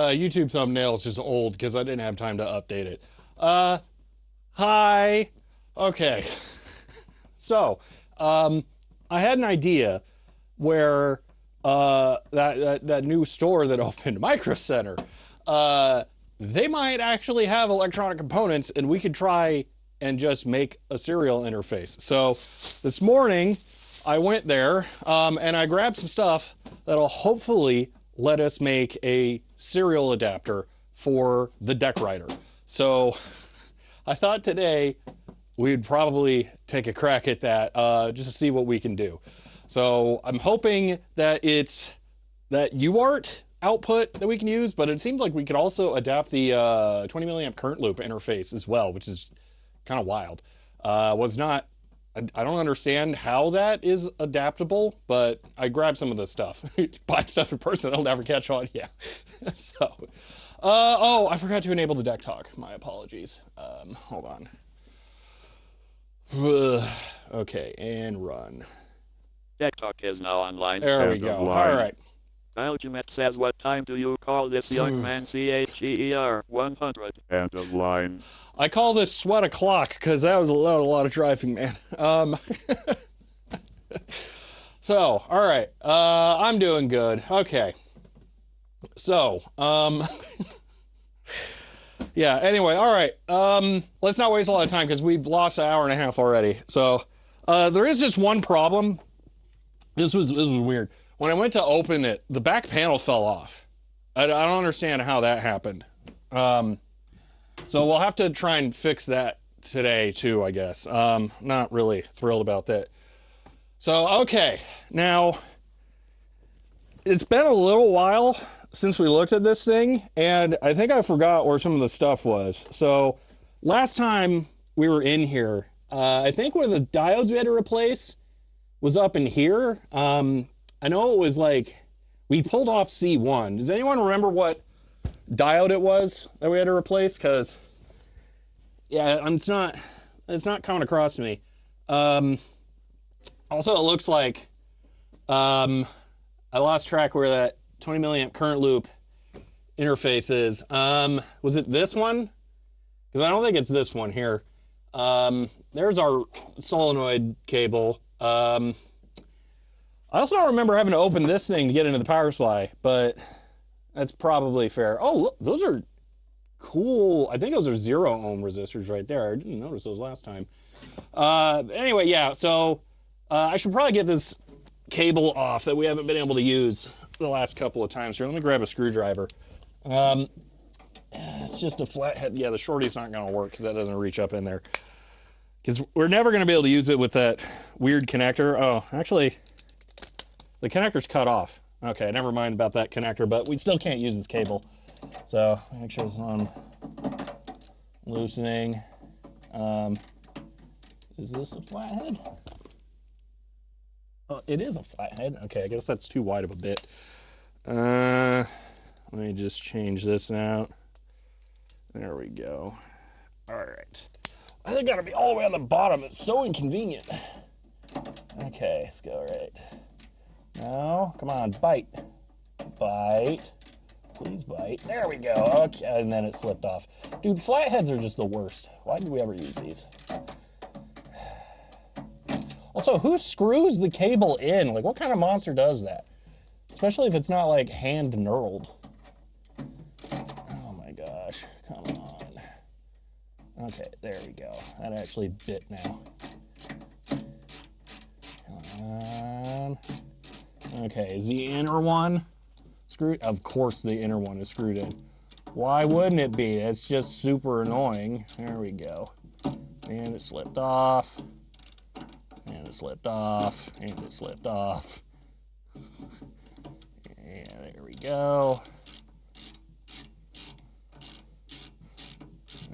YouTube thumbnail is just old because I didn't have time to update it. Hi. Okay. So, I had an idea where that new store that opened, Micro Center, they might actually have electronic components, and we could try and just make a serial interface. So this morning I went there and I grabbed some stuff that'll hopefully let us make a serial adapter for the DECWriter. So I thought today we'd probably take a crack at that just to see what we can do. So I'm hoping that it's that UART output that we can use, but it seems like we could also adapt the 20 milliamp current loop interface as well, which is kind of wild. I don't understand how that is adaptable, but I grabbed some of the stuff. Buy stuff in person, I'll never catch on. Yeah. So, oh, I forgot to enable the deck talk. My apologies. Hold on. Okay, and run. Deck talk is now online. There we go. All right. Ultimate says, what time do you call this young man CHER 100? End of line. I call this sweat o'clock because that was a lot of driving, man. So, all right. I'm doing good. Okay. So, yeah, anyway, all right. Let's not waste a lot of time because we've lost an hour and a half already. So, there is just one problem. This was weird. When I went to open it, the back panel fell off. I don't understand how that happened. So we'll have to try and fix that today too, I guess. Not really thrilled about that. So, okay. Now, it's been a little while since we looked at this thing, and I think I forgot where some of the stuff was. So, last time we were in here, I think where the diodes we had to replace was up in here. I know it was like, we pulled off C1. Does anyone remember what diode it was that we had to replace? Because, yeah, it's not coming across to me. Also, it looks like I lost track where that 20 milliamp current loop interface is. Was it this one? Because I don't think it's this one here. There's our solenoid cable. I also don't remember having to open this thing to get into the power supply, but that's probably fair. Oh, look, those are cool. I think those are 0 ohm resistors right there. I didn't notice those last time. Anyway, yeah, so I should probably get this cable off that we haven't been able to use the last couple of times here. Let me grab a screwdriver. It's just a flathead. Yeah, the shorty's not going to work because that doesn't reach up in there. Because we're never going to be able to use it with that weird connector. Oh, actually, the connector's cut off. Okay, never mind about that connector, but we still can't use this cable. So make sure it's on loosening. Is this a flathead? Oh, it is a flathead. Okay, I guess that's too wide of a bit. Let me just change this out. There we go. All right. I think I gotta be all the way on the bottom. It's so inconvenient. Okay, let's go right. No, come on, bite. Bite. Please bite. There we go. Okay, and then it slipped off. Dude, flatheads are just the worst. Why did we ever use these? Also, who screws the cable in? Like, what kind of monster does that? Especially if it's not, like, hand knurled. Oh my gosh. Come on. Okay, there we go. That actually bit now. Come on. Okay, is the inner one screwed? Of course the inner one is screwed in. Why wouldn't it be? It's just super annoying. There we go. And it slipped off. And it slipped off. And it slipped off. And there we go.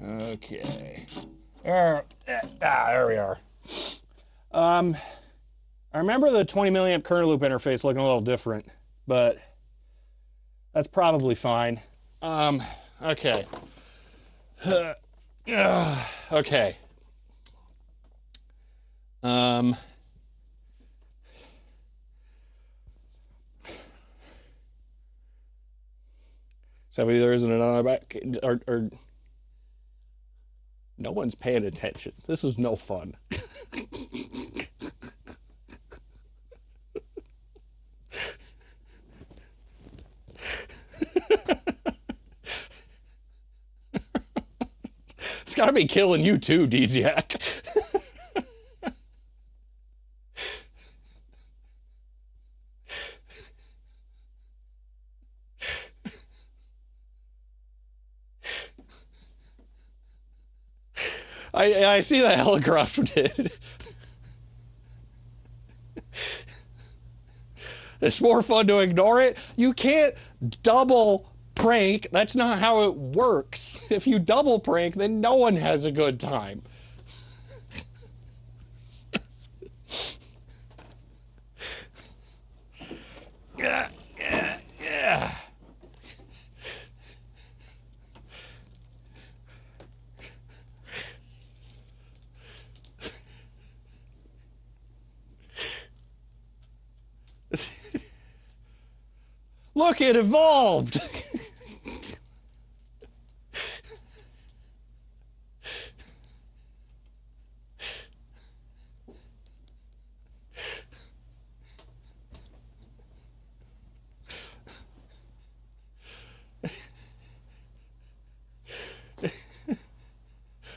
Okay. There we are. I remember the 20 milliamp current loop interface looking a little different, but that's probably fine. Okay. Okay. So maybe there isn't another back, or no one's paying attention. This is no fun. It's got to be killing you too, DECWriter. I see that Helicroft did. It's more fun to ignore it. You can't double prank. That's not how it works. If you double prank, then no one has a good time. Yeah. Look, it evolved.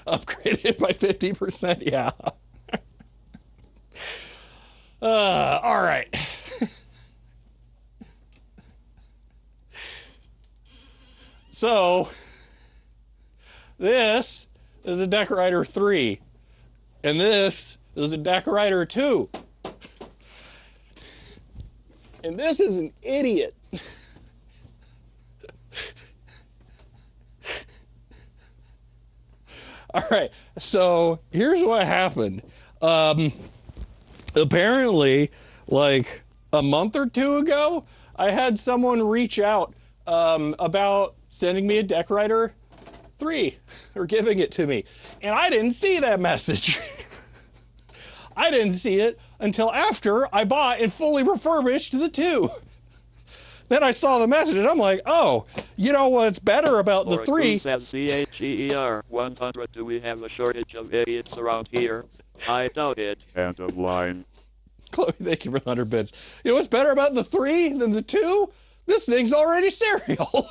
Upgraded by 50%, yeah. All right. So, this is a DECWriter 3, and this is a DECWriter 2. And this is an idiot. All right, so here's what happened. Apparently, like a month or two ago, I had someone reach out about sending me a DECWriter 3, or giving it to me. And I didn't see that message. I didn't see it until after I bought and fully refurbished the 2. Then I saw the message and I'm like, oh, you know what's better about the 3? Says CHER 100. Do we have a shortage of idiots around here? I doubt it. End of line. Chloe, thank you for the 100 bits. You know what's better about the 3 than the 2? This thing's already serial.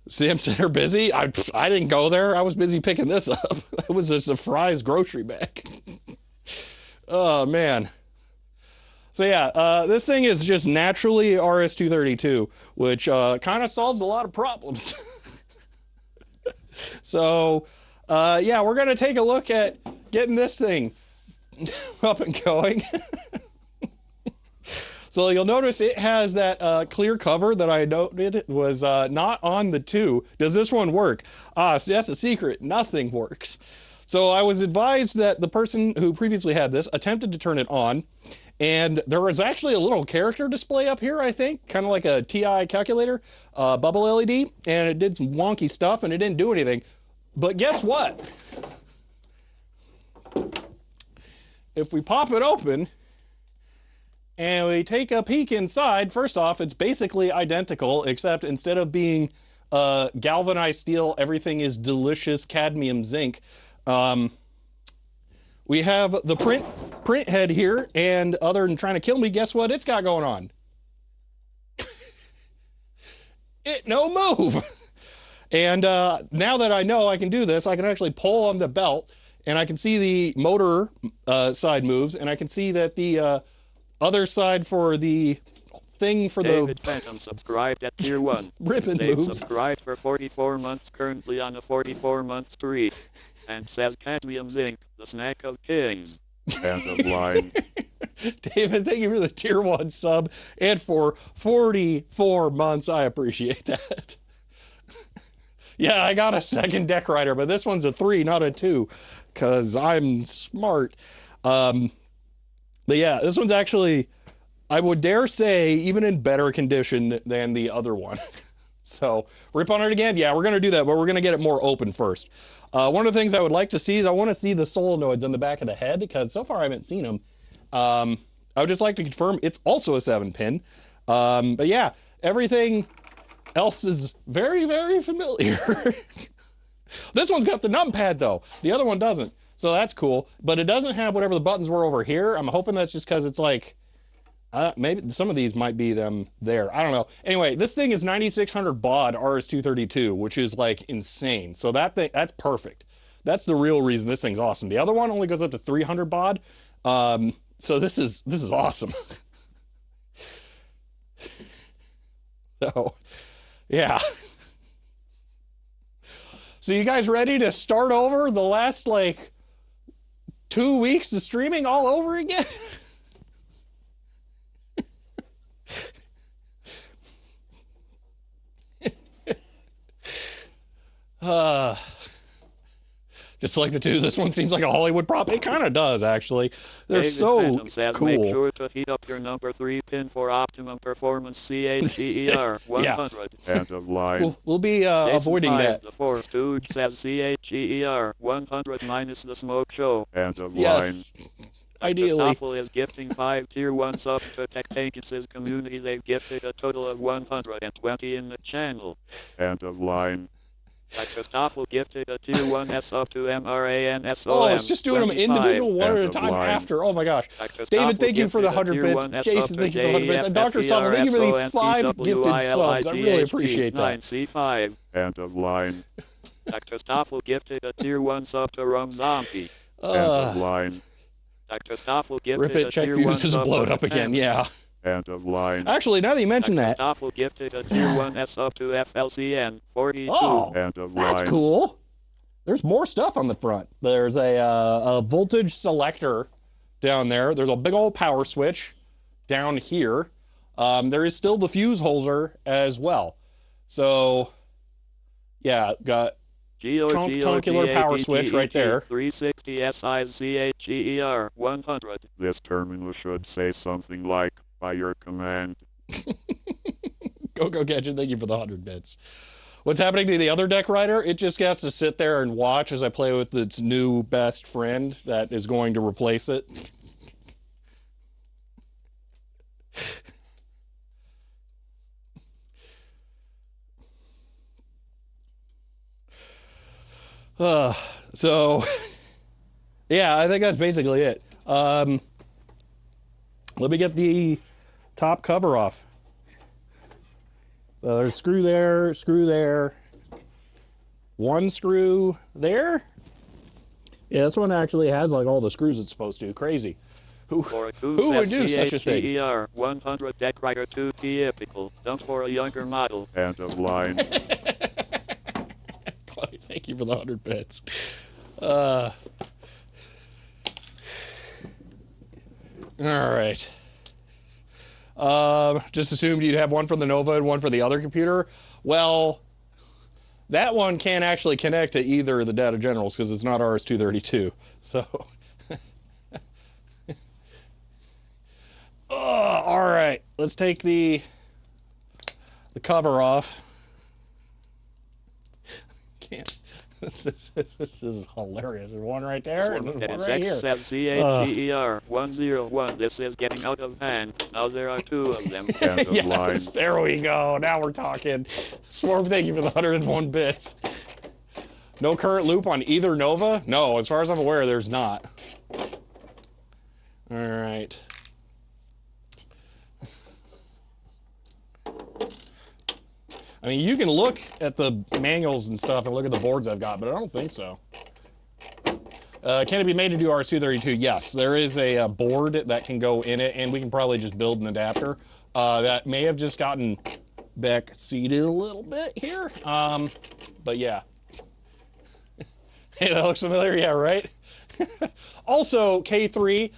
Sam Center busy? I didn't go there. I was busy picking this up. It was just a Fry's grocery bag. Oh, man. So yeah, this thing is just naturally RS-232, which kind of solves a lot of problems. So yeah, we're gonna take a look at getting this thing up and going. So you'll notice it has that clear cover that I noted was not on the 2. Does this one work? So that's a secret. Nothing works. So I was advised that the person who previously had this attempted to turn it on, and there was actually a little character display up here, I think, kind of like a TI calculator, bubble LED, and it did some wonky stuff, and it didn't do anything. But guess what? If we pop it open, and we take a peek inside, first off, it's basically identical, except instead of being galvanized steel, everything is delicious cadmium zinc. We have the print head here, and other than trying to kill me, guess what it's got going on? It no move. And now that I know I can do this, I can actually pull on the belt, and I can see the motor side moves, and I can see that the other side for the thing for David the Phantom subscribed at tier 1. ribbon Dave moves. subscribed for 44 months, currently on a 44-month streak, and says cadmium zinc, the snack of kings. End of line. David, thank you for the tier 1 sub, and for 44 months. I appreciate that. Yeah, I got a second DECWriter, but this one's a 3, not a 2, because I'm smart. But yeah, this one's actually, I would dare say, even in better condition than the other one. So, rip on it again? Yeah, we're going to do that, but we're going to get it more open first. One of the things I would like to see is I want to see the solenoids on the back of the head, because so far I haven't seen them. I would just like to confirm it's also a 7-pin. But yeah, everything else is very, very familiar. This one's got the numpad, though. The other one doesn't. So that's cool, but it doesn't have whatever the buttons were over here. I'm hoping that's just because it's like, maybe some of these might be them there. I don't know. Anyway, this thing is 9600 baud RS-232, which is like insane. So that's perfect. That's the real reason this thing's awesome. The other one only goes up to 300 baud. So this is awesome. So, yeah. So you guys ready to start over the last like 2 weeks of streaming all over again? Just like the 2, this one seems like a Hollywood prop. It kind of does, actually. They're David so Phantom says, cool. Make sure to heat up your number 3 pin for optimum performance. CHER 100. Yeah. End of line. We'll be avoiding that. The Force Stooge says CHER 100 minus the smoke show. End of Yes. line. Ideally. Christoffel is gifting 5 tier 1 subs to TechTankins' community. They've gifted a total of 120 in the channel. End of line. Christoffel gifted a tier 1 sub to MRANSOM. Oh, it's just doing them individual one at a time after. Oh my gosh. David, thank you for the 100 bits. Jason, thank you for the 100 bits. And Dr. Stoffel, thank you for the 5 gifted subs. I really appreciate that. C5. End of line. Dr. Stoffel gifted a tier 1 sub to Rum Zombie. End of line. Dr. Stoffel gifted Rip it, check fuses blowed up again, yeah. End of line. Actually, now that you mention that. Stoffel gifted a tier 1 sub to FLCN 42. Oh, end of line. That's cool. There's more stuff on the front. There's a voltage selector down there. There's a big old power switch down here. There is still the fuse holder as well. So, yeah, got concular power switch right there. 360 SICHER 100. This terminal should say something like, by your command. Go Gadget, thank you for the 100 bits. What's happening to the other DECWriter? It just gets to sit there and watch as I play with its new best friend that is going to replace it. So, yeah, I think that's basically it. Let me get the top cover off. So there's a screw there, one screw there. Yeah, this one actually has like all the screws it's supposed to. Crazy. For a Who would do such a thing? CHER 100 DECWriter 2 typical. Don't for a younger model. End of line. Chloe, thank you for the 100 bits. All right. Just assumed you'd have one for the Nova and one for the other computer. Well, that one can't actually connect to either of the data generals because it's not RS-232. So, all right. Let's take the cover off. Can't. This is hilarious. There's one right there and there's one right here. CHER 101. This is getting out of hand. Now there are two of them. End of line. Yes, there we go. Now we're talking. Swarm, thank you for the 101 bits. No current loop on either Nova? No, as far as I'm aware, there's not. All right. I mean, you can look at the manuals and stuff and look at the boards I've got, but I don't think so. Can it be made to do RS-232? Yes, there is a board that can go in it, and we can probably just build an adapter. That may have just gotten back seated a little bit here, but yeah. Hey, that looks familiar, yeah, right? Also, K3,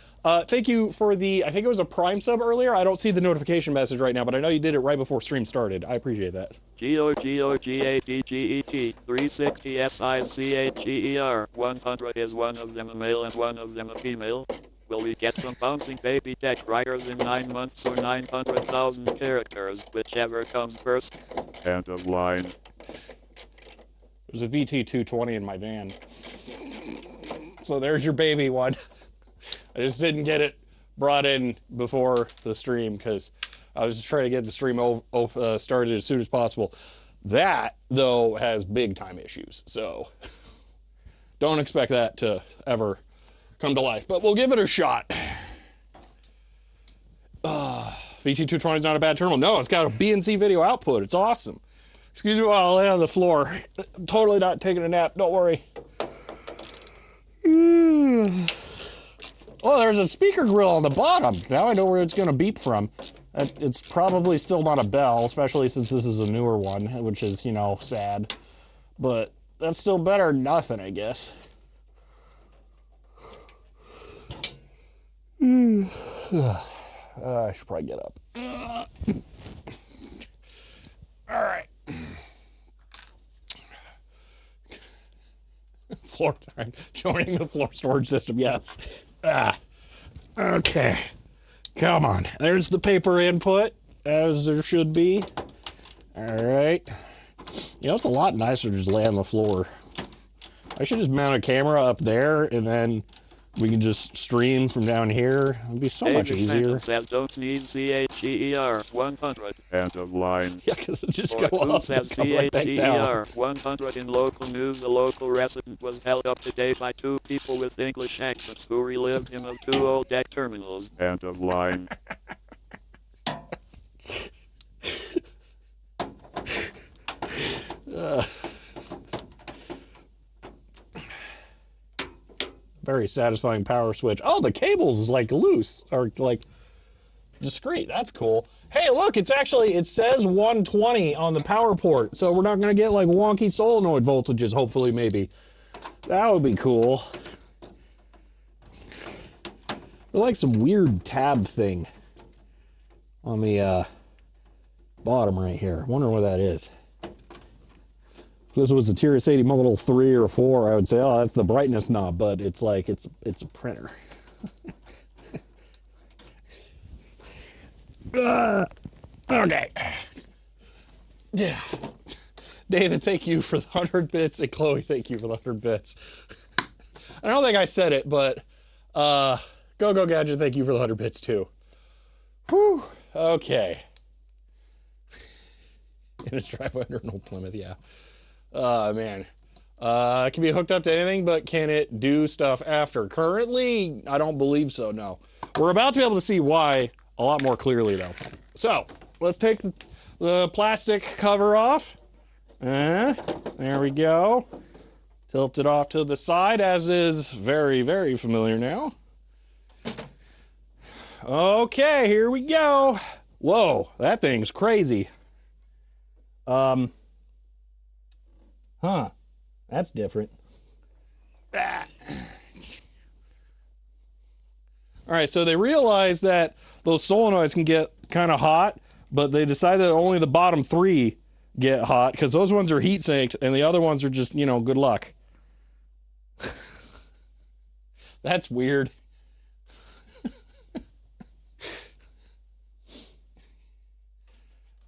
thank you for the, I think it was a Prime sub earlier. I don't see the notification message right now, but I know you did it right before stream started. I appreciate that. GOGOGADGET 360 SICHER 100 is one of them a male and one of them a female. Will we get some bouncing baby DECWriters in 9 months or 900,000 characters, whichever comes first? End of line. There's a VT220 in my van. So there's your baby one. I just didn't get it brought in before the stream because I was just trying to get the stream started as soon as possible. That, though, has big time issues. So don't expect that to ever come to life. But we'll give it a shot. VT220 is not a bad terminal. No, it's got a BNC video output. It's awesome. Excuse me while I lay on the floor. I'm totally not taking a nap. Don't worry. Oh, there's a speaker grill on the bottom. Now I know where it's going to beep from. It's probably still not a bell, especially since this is a newer one, which is, you know, sad. But that's still better than nothing, I guess. I should probably get up. All right. Floor time. Joining the floor storage system, yes. Okay. Come on. There's the paper input, as there should be. All right. You know, it's a lot nicer to just lay on the floor. I should just mount a camera up there, and then we can just stream from down here. It'd be so much easier. Says don't sneeze CHER 100. End of line. Yeah, because it just go up and come right back down. 100 in local news. A local resident was held up today by two people with English accents who relived him of two old DEC terminals. End of line. Very satisfying power switch. Oh, the cables is like loose or like discrete. That's cool. Hey, look, it's actually, it says 120 on the power port. So we're not going to get like wonky solenoid voltages, hopefully, maybe. That would be cool. There's like some weird tab thing on the bottom right here. Wonder what that is. If this was a Tiris 80 Model 3 or 4, I would say, oh, that's the brightness knob, but it's like, it's a printer. Okay. Yeah. David, thank you for the 100 bits, and Chloe, thank you for the 100 bits. I don't think I said it, but Go Gadget, thank you for the 100 bits too. Whew. Okay. In its driveway under an old Plymouth, yeah. Man. It can be hooked up to anything, but can it do stuff after? Currently, I don't believe so, no. We're about to be able to see why a lot more clearly, though. So, let's take the plastic cover off. There we go. Tilt it off to the side, as is very, very familiar now. Okay, here we go. Whoa, that thing's crazy. Huh. That's different. Ah. All right, so they realized that those solenoids can get kind of hot, but they decided only the bottom 3 get hot because those ones are heat sinked and the other ones are just, you know, good luck. That's weird.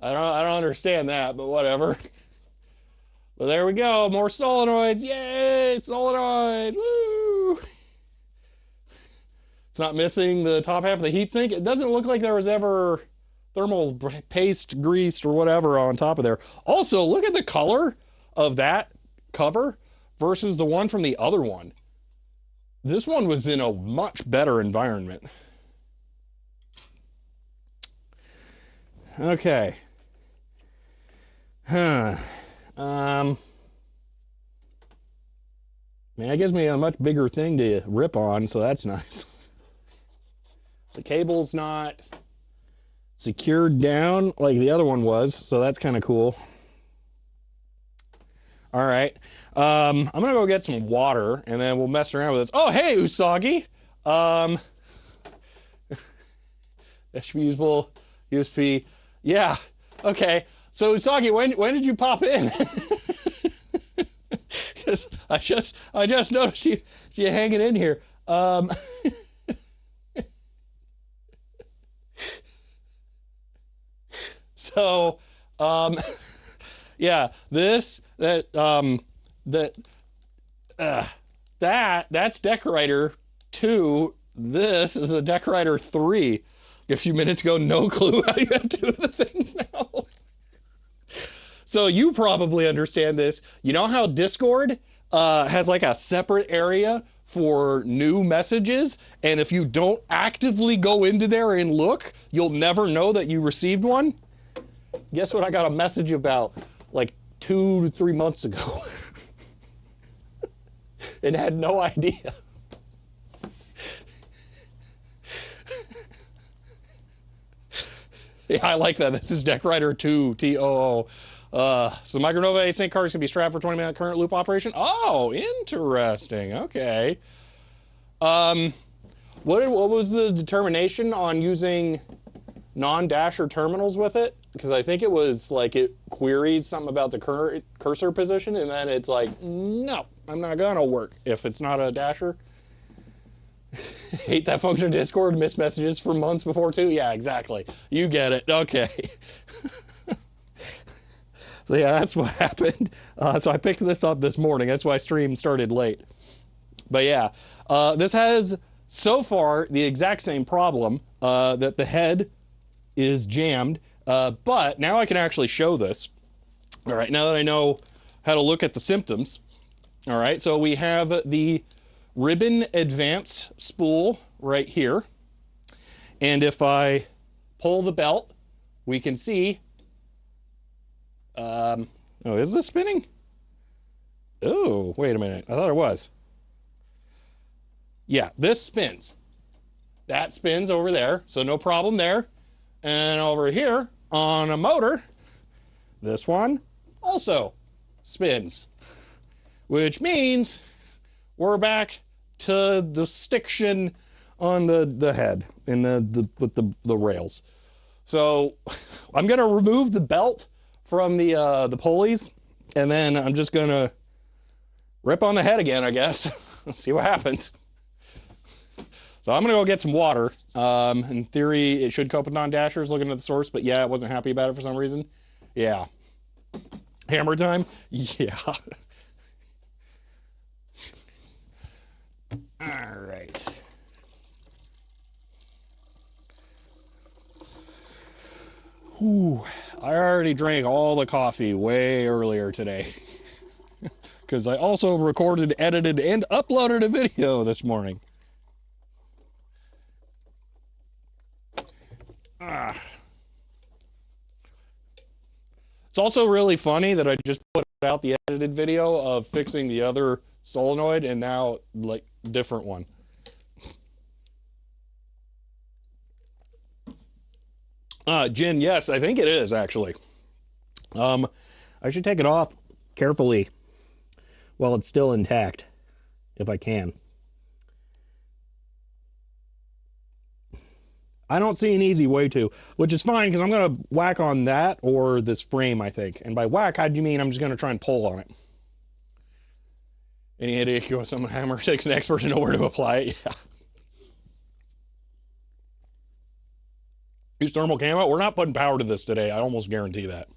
I don't understand that, but whatever. But there we go, more solenoids. Yay, solenoid. Woo! It's not missing the top half of the heatsink. It doesn't look like there was ever thermal paste greased or whatever on top of there. Also, look at the color of that cover versus the one from the other one. This one was in a much better environment. Okay. Man, that gives me a much bigger thing to rip on, so that's nice. The cable's not secured down like the other one was, so that's kind of cool. All right. I'm gonna go get some water and then we'll mess around with this. Oh, hey, Usagi. That should be usable. USB. Yeah. Okay. So Usagi, when did you pop in? Because I just noticed you hanging in here. So, yeah, that's DECWriter 2. This is a DECWriter 3. A few minutes ago, no clue how you have 2 of the things now. So you probably understand this. You know how Discord has like a separate area for new messages, and if you don't actively go into there and look, you'll never know that you received one? Guess what I got a message about like 2 to 3 months ago and had no idea. Yeah, I like that. This is DECWriter 2, TOO. So Micronova async cards can be strapped for 20-minute current loop operation. Oh, interesting. Okay. What was the determination on using non-dasher terminals with it? Because I think it was like it queries something about the cursor position, and then it's like, no, I'm not gonna work if it's not a dasher. Hate that function in Discord, missed messages for months before too. Yeah, exactly. You get it. Okay. So yeah, that's what happened. So I picked this up this morning. That's why stream started late. But yeah, this has so far the exact same problem, that the head is jammed. But now I can actually show this. All right, now that I know how to look at the symptoms. All right, so we have the ribbon advance spool right here. And if I pull the belt, we can see, oh, is this spinning? Oh, wait a minute. I thought it was. Yeah, this spins. That spins over there, so no problem there. And over here on a motor, this one also spins, which means we're back to the stiction on the head and with the rails. So I'm gonna remove the belt from the pulleys, and then I'm just gonna rip on the head again, I guess. Let's see what happens. So I'm gonna go get some water. In theory, it should cope with non-dashers looking at the source, but yeah, I wasn't happy about it for some reason. Yeah. Hammer time? Yeah. All right. Whew. I already drank all the coffee way earlier today. Because I also recorded, edited, and uploaded a video this morning. It's also really funny that I just put out the edited video of fixing the other solenoid and now like different one. Gin, yes, I think it is, actually. I should take it off carefully while it's still intact, if I can. I don't see an easy way to, which is fine because I'm going to whack on that or this frame, I think. And by whack, how do you mean I'm just going to try and pull on it? Any idea if some hammer takes an expert to know where to apply it? Yeah. Use thermal camo. We're not putting power to this today. I almost guarantee that.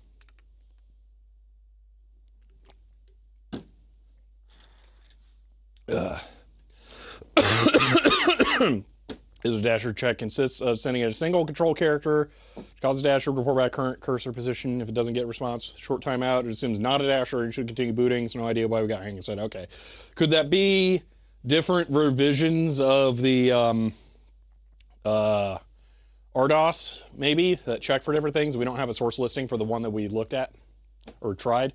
Is a dasher check consists of sending a single control character, which causes dasher to report back current cursor position. If it doesn't get response, short timeout. It assumes not a dasher and should continue booting. So no idea why we got hanging. Said okay. Could that be different revisions of the RDOS maybe that check for different things? We don't have a source listing for the one that we looked at or tried.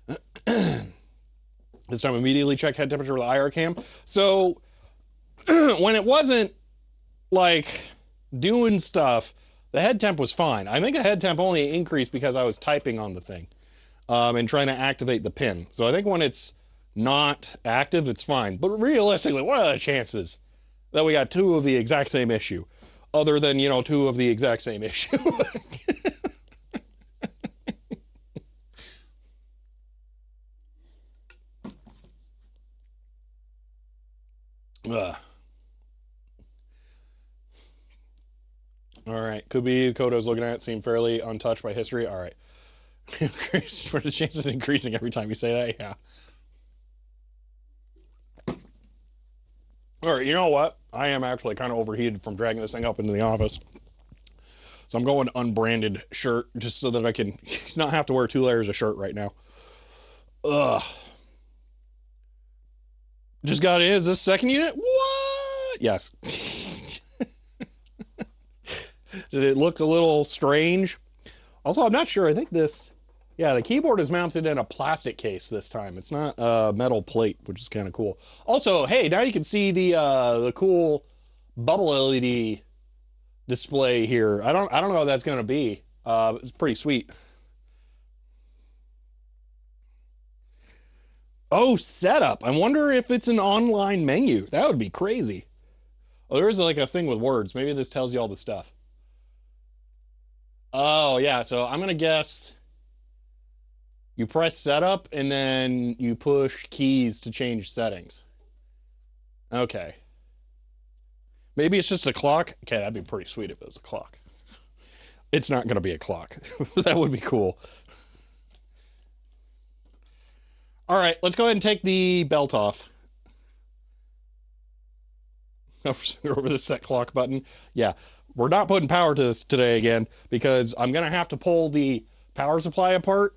This time immediately check head temperature with the IR cam. So when it wasn't like doing stuff, the head temp was fine. I think the head temp only increased because I was typing on the thing and trying to activate the pin. So I think when it's not active, it's fine. But realistically, what are the chances that we got two of the exact same issue? Other than, you know, two of the exact same issue. All right, could be the code I was looking at seemed fairly untouched by history. All right. For the chances increasing every time you say that, yeah. All right, you know what? I am actually kind of overheated from dragging this thing up into the office. So I'm going unbranded shirt just so that I can not have to wear 2 layers of shirt right now. Ugh. Just got in. Is this second unit? What? Yes. Did it look a little strange? Also, I'm not sure. I think this, yeah, the keyboard is mounted in a plastic case this time. It's not a metal plate, which is kind of cool. Also, hey, now you can see the cool bubble LED display here. I don't know what that's going to be. It's pretty sweet. Oh, setup. I wonder if it's an online menu. That would be crazy. Oh, there is like a thing with words. Maybe this tells you all the stuff. Oh, yeah. So I'm going to guess you press setup and then you push keys to change settings. Okay. Maybe it's just a clock. Okay, that'd be pretty sweet if it was a clock. It's not going to be a clock. That would be cool. All right, let's go ahead and take the belt off. Over the set clock button. Yeah, we're not putting power to this today again because I'm going to have to pull the power supply apart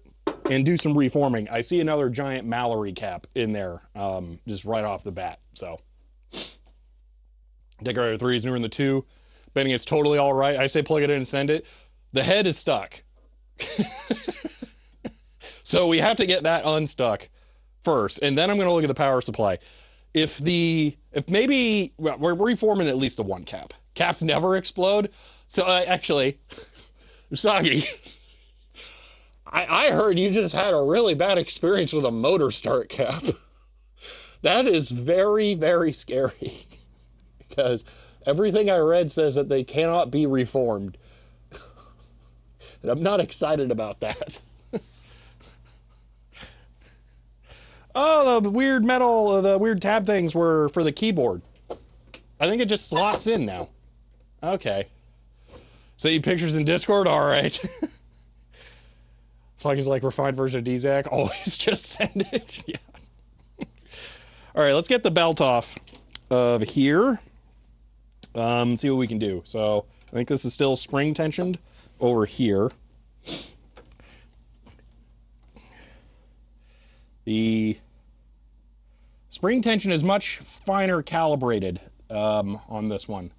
and do some reforming. I see another giant Mallory cap in there just right off the bat. So DECWriter 3 is newer than the 2. Betting it's totally all right. I say plug it in and send it. The head is stuck. So we have to get that unstuck first, and then I'm going to look at the power supply. If maybe we're reforming at least the one cap. Caps never explode. So actually, Usagi, I heard you just had a really bad experience with a motor start cap. That is very, very scary because everything I read says that they cannot be reformed. And I'm not excited about that. Oh, the weird metal, the weird tab things were for the keyboard. I think it just slots in now. Okay. See pictures in Discord? All right. As long as like refined version of DECWriter, always just send it. Yeah. All right, let's get the belt off of here. See what we can do. So I think this is still spring tensioned over here. The spring tension is much finer calibrated on this one.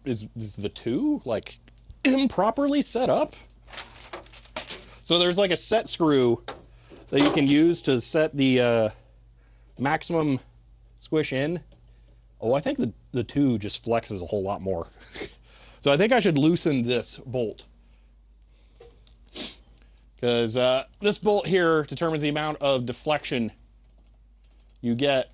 Is the 2 like improperly set up? So there's like a set screw that you can use to set the maximum squish in. Oh, I think the 2 just flexes a whole lot more. So I think I should loosen this bolt. Because this bolt here determines the amount of deflection you get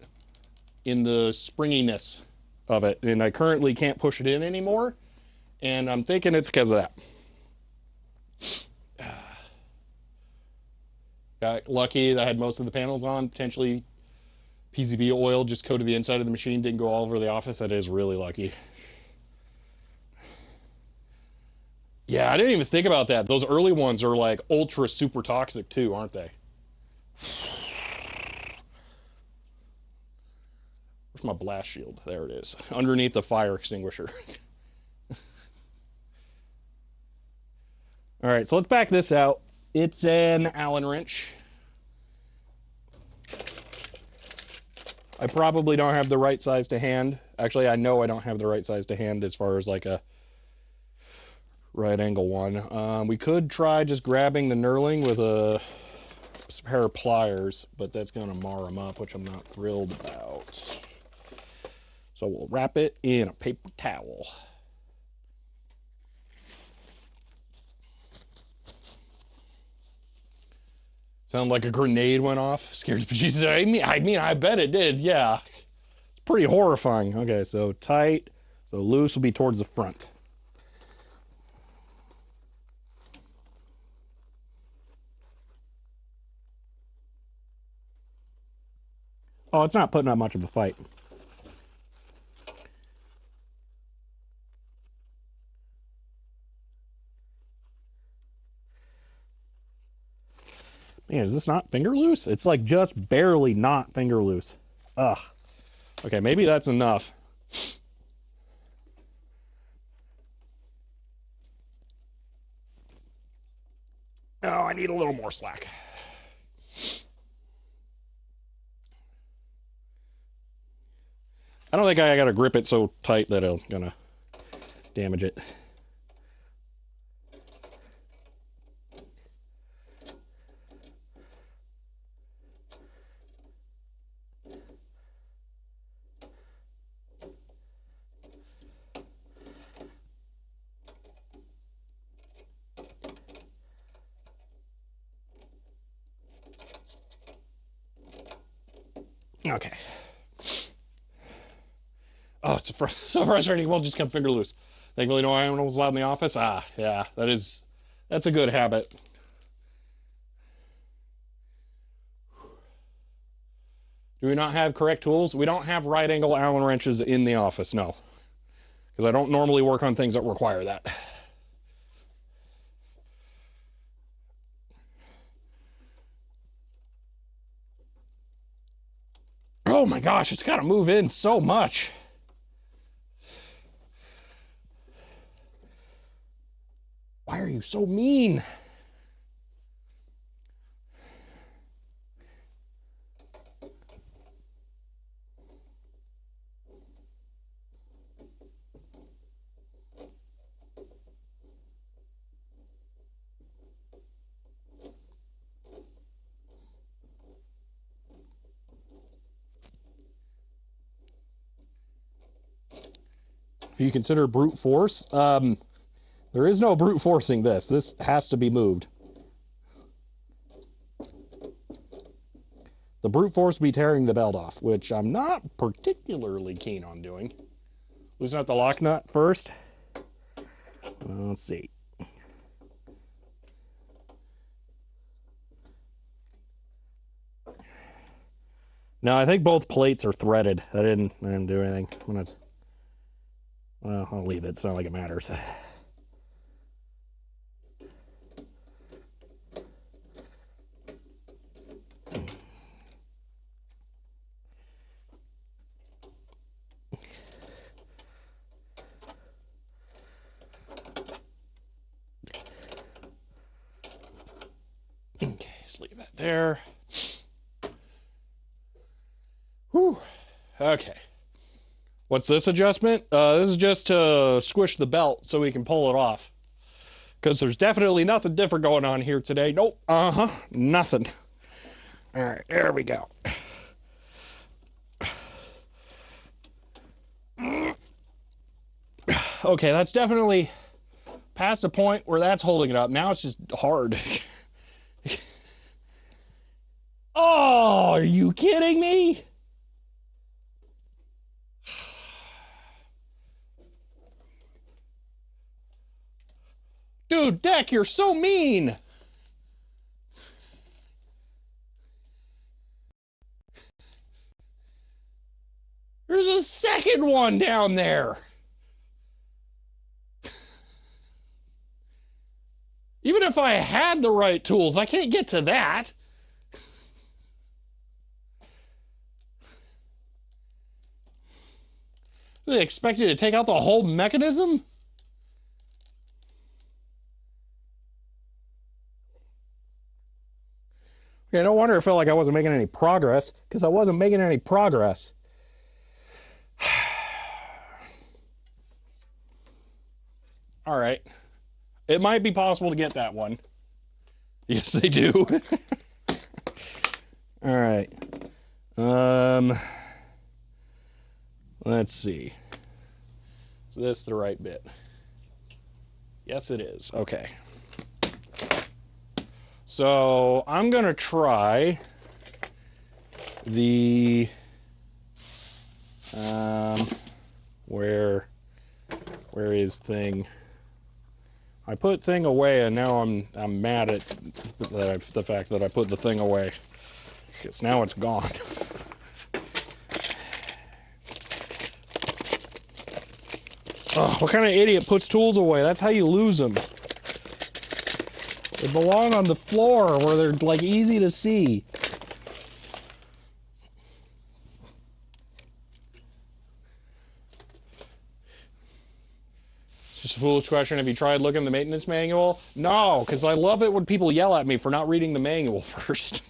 in the springiness of it. And I currently can't push it in anymore. And I'm thinking it's because of that. Got lucky that I had most of the panels on. Potentially PCB oil just coated the inside of the machine, didn't go all over the office. That is really lucky. Yeah, I didn't even think about that. Those early ones are like ultra super toxic too, aren't they? Where's my blast shield? There it is. Underneath the fire extinguisher. All right, so let's back this out. It's an Allen wrench. I probably don't have the right size to hand. Actually, I know I don't have the right size to hand as far as like a right angle one. We could try just grabbing the knurling with a pair of pliers, but that's going to mar them up, which I'm not thrilled about. So we'll wrap it in a paper towel. Sound like a grenade went off. Scared the bejesus. I mean, I bet it did. Yeah, it's pretty horrifying. Okay, so tight. So loose will be towards the front. Oh, it's not putting up much of a fight. Man, is this not finger loose? It's like just barely not finger loose. Ugh. Okay, maybe that's enough. Oh, I need a little more slack. I don't think I gotta grip it so tight that I'm gonna damage it. Okay. Oh, it's so frustrating. We'll just come finger loose. Thankfully, no animals allowed in the office. Ah, yeah, that's a good habit. Do we not have correct tools? We don't have right angle Allen wrenches in the office, no. Because I don't normally work on things that require that. Oh my gosh, it's got to move in so much. Why are you so mean? If you consider brute force, there is no brute forcing this. This has to be moved. The brute force would be tearing the belt off, which I'm not particularly keen on doing. Loosen out the lock nut first. Let's see. No, I think both plates are threaded. I didn't do anything. Well, I'll leave it. It's not like it matters. Okay, just leave that there. Whew. Okay. What's this adjustment? This is just to squish the belt so we can pull it off. Because there's definitely nothing different going on here today. Nope. Nothing. All right, there we go. Okay, that's definitely past the point where that's holding it up. Now it's just hard. Oh, are you kidding me? Dude, Deck, you're so mean. There's a second one down there. Even if I had the right tools, I can't get to that. They expect you to take out the whole mechanism? Okay, no wonder it felt like I wasn't making any progress, because I wasn't making any progress. All right. It might be possible to get that one. Yes, they do. All right. Let's see. Is this the right bit? Yes, it is. Okay. So I'm gonna try the where is thing? I put thing away, and now I'm mad at the fact that I put the thing away, because now it's gone. Oh, what kind of idiot puts tools away? That's how you lose them. They belong on the floor where they're like easy to see. It's just a foolish question. Have you tried looking at the maintenance manual? No, because I love it when people yell at me for not reading the manual first.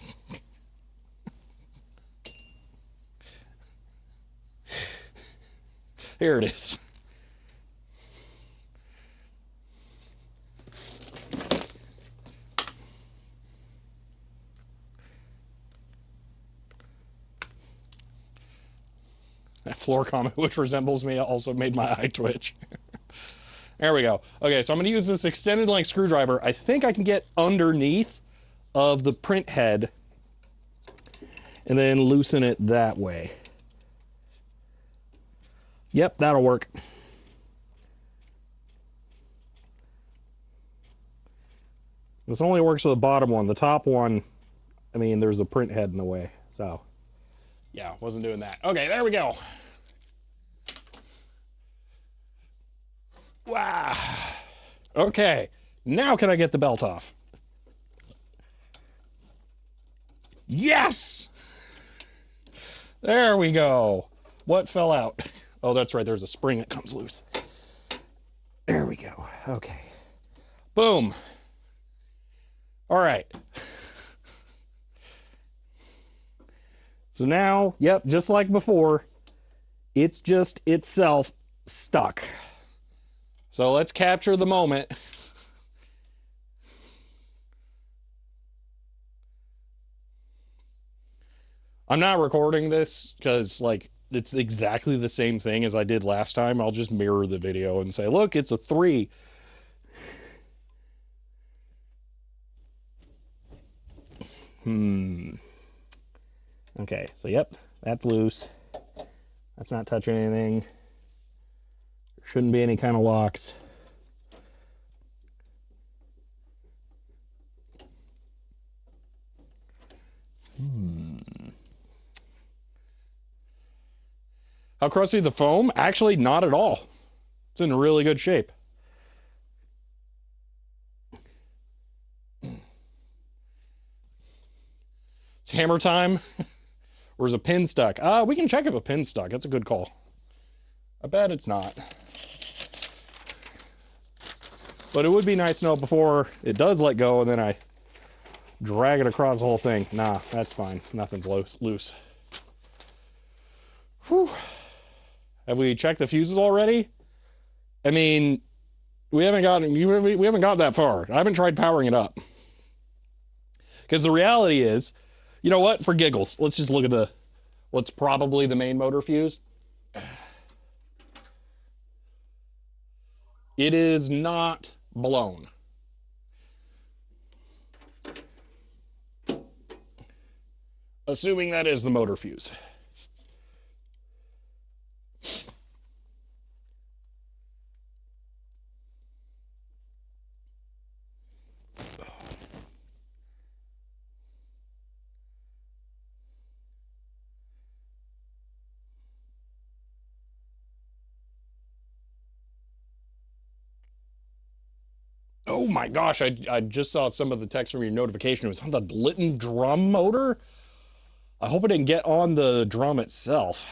Here it is. That floor comment, which resembles me, also made my eye twitch. There we go. Okay, so I'm going to use this extended length screwdriver. I think I can get underneath of the print head and then loosen it that way. Yep, that'll work. This only works with the bottom one. The top one, I mean, there's a print head in the way, so yeah, wasn't doing that. Okay, there we go. Wow. Okay, now can I get the belt off? Yes! There we go. What fell out? Oh, that's right, there's a spring that comes loose. There we go. Okay. Boom. All right. So now, yep, just like before, it's just itself stuck. So let's capture the moment. I'm not recording this because, like, it's exactly the same thing as I did last time. I'll just mirror the video and say, look, it's a 3. Okay, so yep, that's loose. That's not touching anything. There shouldn't be any kind of locks. How crusty the foam? Actually, not at all. It's in really good shape. It's hammer time. Or is a pin stuck? We can check if a pin's stuck. That's a good call. I bet it's not. But it would be nice to know before it does let go and then I drag it across the whole thing. Nah, that's fine. Nothing's loose. Whew. Have we checked the fuses already? I mean, we haven't got that far. I haven't tried powering it up. Because the reality is, you know what? For giggles, let's just look at what's probably the main motor fuse. It is not blown. Assuming that is the motor fuse. Oh my gosh, I just saw some of the text from your notification. It was on the Litton drum motor. I hope it didn't get on the drum itself.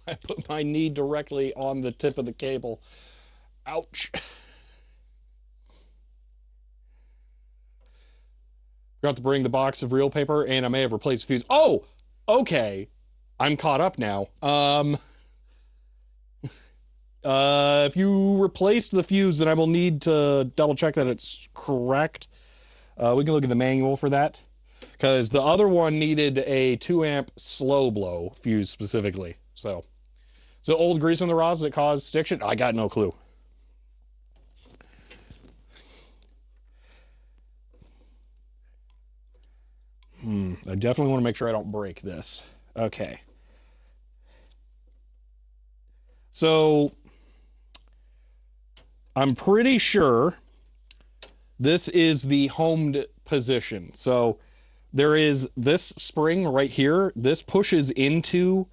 I put my knee directly on the tip of the cable. Ouch. Forgot to bring the box of real paper, and I may have replaced the fuse. Oh, okay. I'm caught up now. If you replaced the fuse, then I will need to double check that it's correct. We can look at the manual for that. Because the other one needed a 2 amp slow blow fuse specifically. So old grease in the rods that cause stiction? I got no clue. I definitely want to make sure I don't break this. Okay. So I'm pretty sure this is the homed position. So there is this spring right here. This pushes into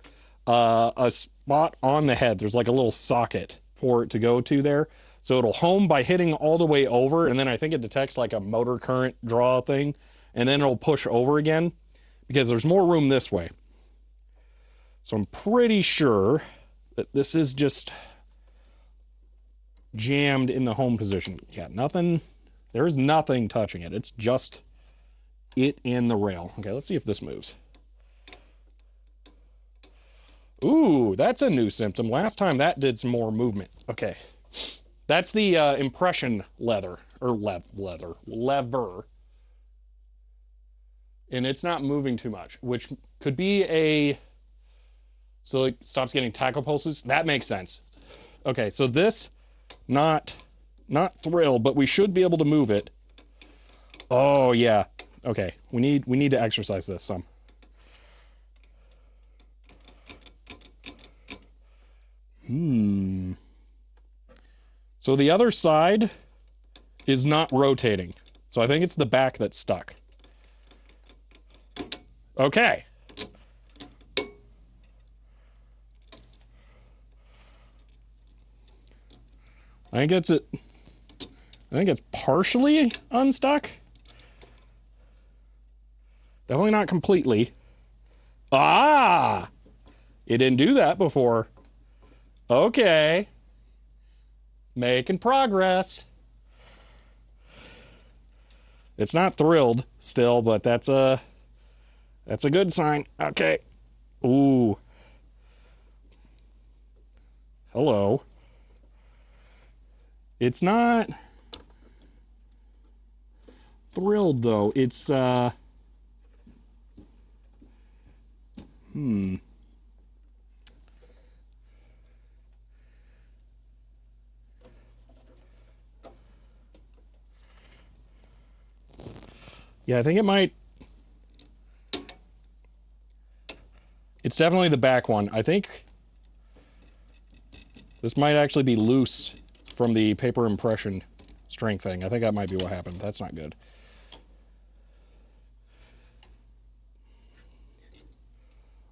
a spot on the head. There's like a little socket for it to go to there. So it'll home by hitting all the way over, and then I think it detects like a motor current draw thing, and then it'll push over again because there's more room this way. So I'm pretty sure that this is just jammed in the home position. Yeah, nothing, there's nothing touching it. It's just it and the rail. Okay, let's see if this moves. Ooh, that's a new symptom. Last time that did some more movement. Okay. That's the impression lever. And it's not moving too much, which could be a... So it stops getting tackle pulses. That makes sense. Okay, so this, not thrilled, but we should be able to move it. Oh, yeah. Okay, we need to exercise this some. So the other side is not rotating. So I think it's the back that's stuck. Okay. I think it's partially unstuck. Definitely not completely. Ah! It didn't do that before. Okay. Making progress. It's not thrilled still, but that's a good sign. Okay. Ooh. Hello. It's not thrilled though. It's Yeah, I think it might. It's definitely the back one. I think this might actually be loose from the paper impression strength thing. I think that might be what happened. That's not good.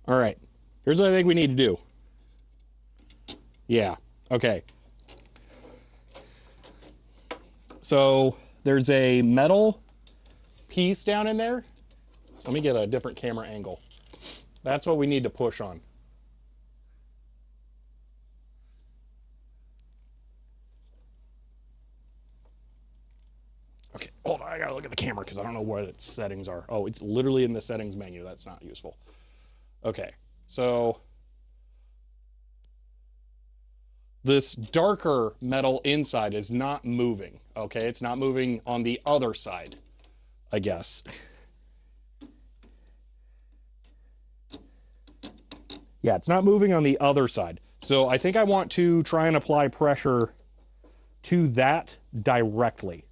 All right. Here's what I think we need to do. Yeah. Okay. So there's a metal piece down in there. Let me get a different camera angle. That's what we need to push on. Okay, hold on, I gotta look at the camera because I don't know what its settings are. Oh, it's literally in the settings menu. That's not useful. Okay, so this darker metal inside is not moving, okay? It's not moving on the other side, I guess. Yeah, it's not moving on the other side. So I think I want to try and apply pressure to that directly.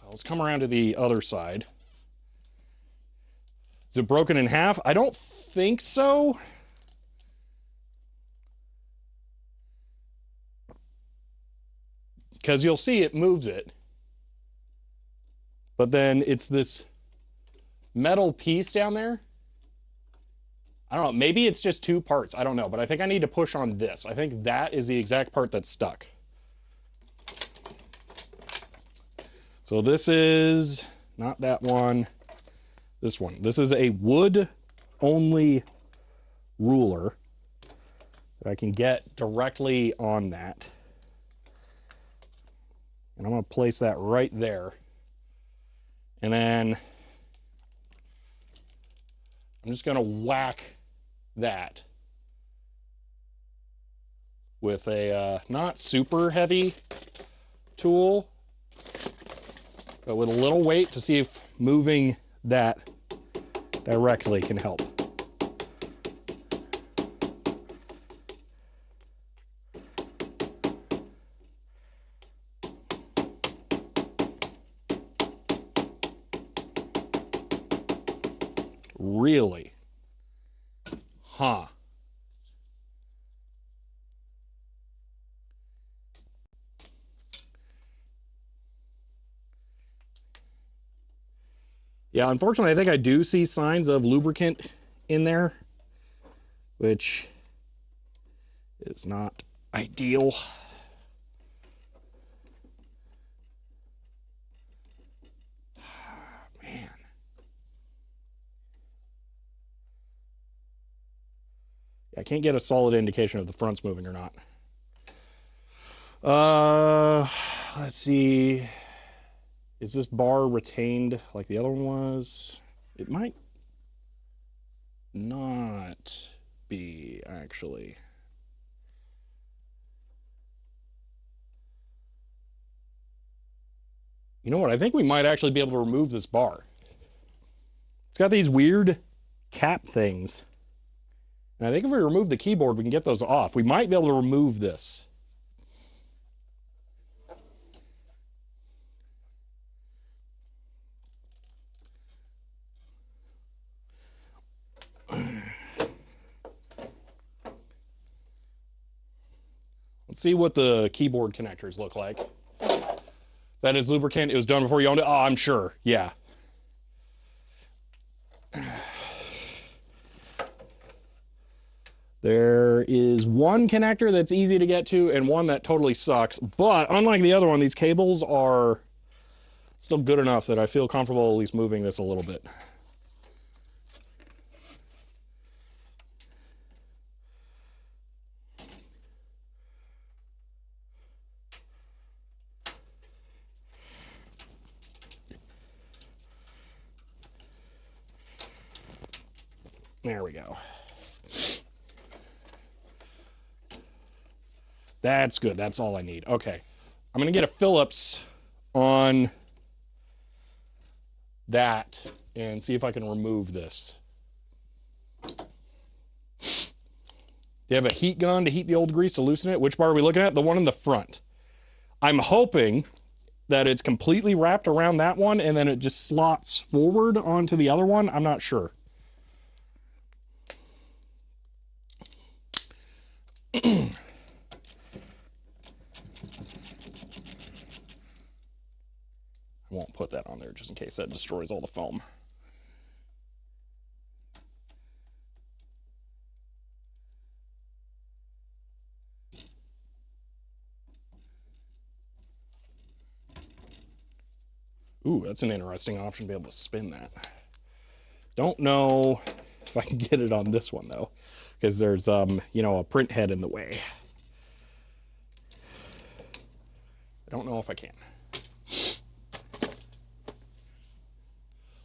Let's come around to the other side. Is it broken in half? I don't think so. Because you'll see it moves it. But then it's this metal piece down there. I don't know. Maybe it's just two parts. I don't know. But I think I need to push on this. I think that is the exact part that's stuck. So this is not that one. This one. This is a wood-only ruler that I can get directly on that. And I'm going to place that right there. And then I'm just going to whack that with a not super heavy tool, but with a little weight to see if moving that directly can help. Really? Huh. Yeah, unfortunately, I think I do see signs of lubricant in there, which is not ideal. Man. I can't get a solid indication if the front's moving or not. Let's see. Is this bar retained like the other one was? It might not be, actually. You know what? I think we might actually be able to remove this bar. It's got these weird cap things. And I think if we remove the keyboard, we can get those off. We might be able to remove this. Let's see what the keyboard connectors look like. That is lubricant. It was done before you owned it. Oh, I'm sure. Yeah. There is one connector that's easy to get to and one that totally sucks. But unlike the other one, these cables are still good enough that I feel comfortable at least moving this a little bit. There we go. That's good. That's all I need. Okay. I'm going to get a Phillips on that and see if I can remove this. Do you have a heat gun to heat the old grease to loosen it? Which bar are we looking at? The one in the front. I'm hoping that it's completely wrapped around that one and then it just slots forward onto the other one. I'm not sure. I won't put that on there just in case that destroys all the foam. Ooh, that's an interesting option to be able to spin that. Don't know if I can get it on this one though, because there's you know, a print head in the way. I don't know if I can.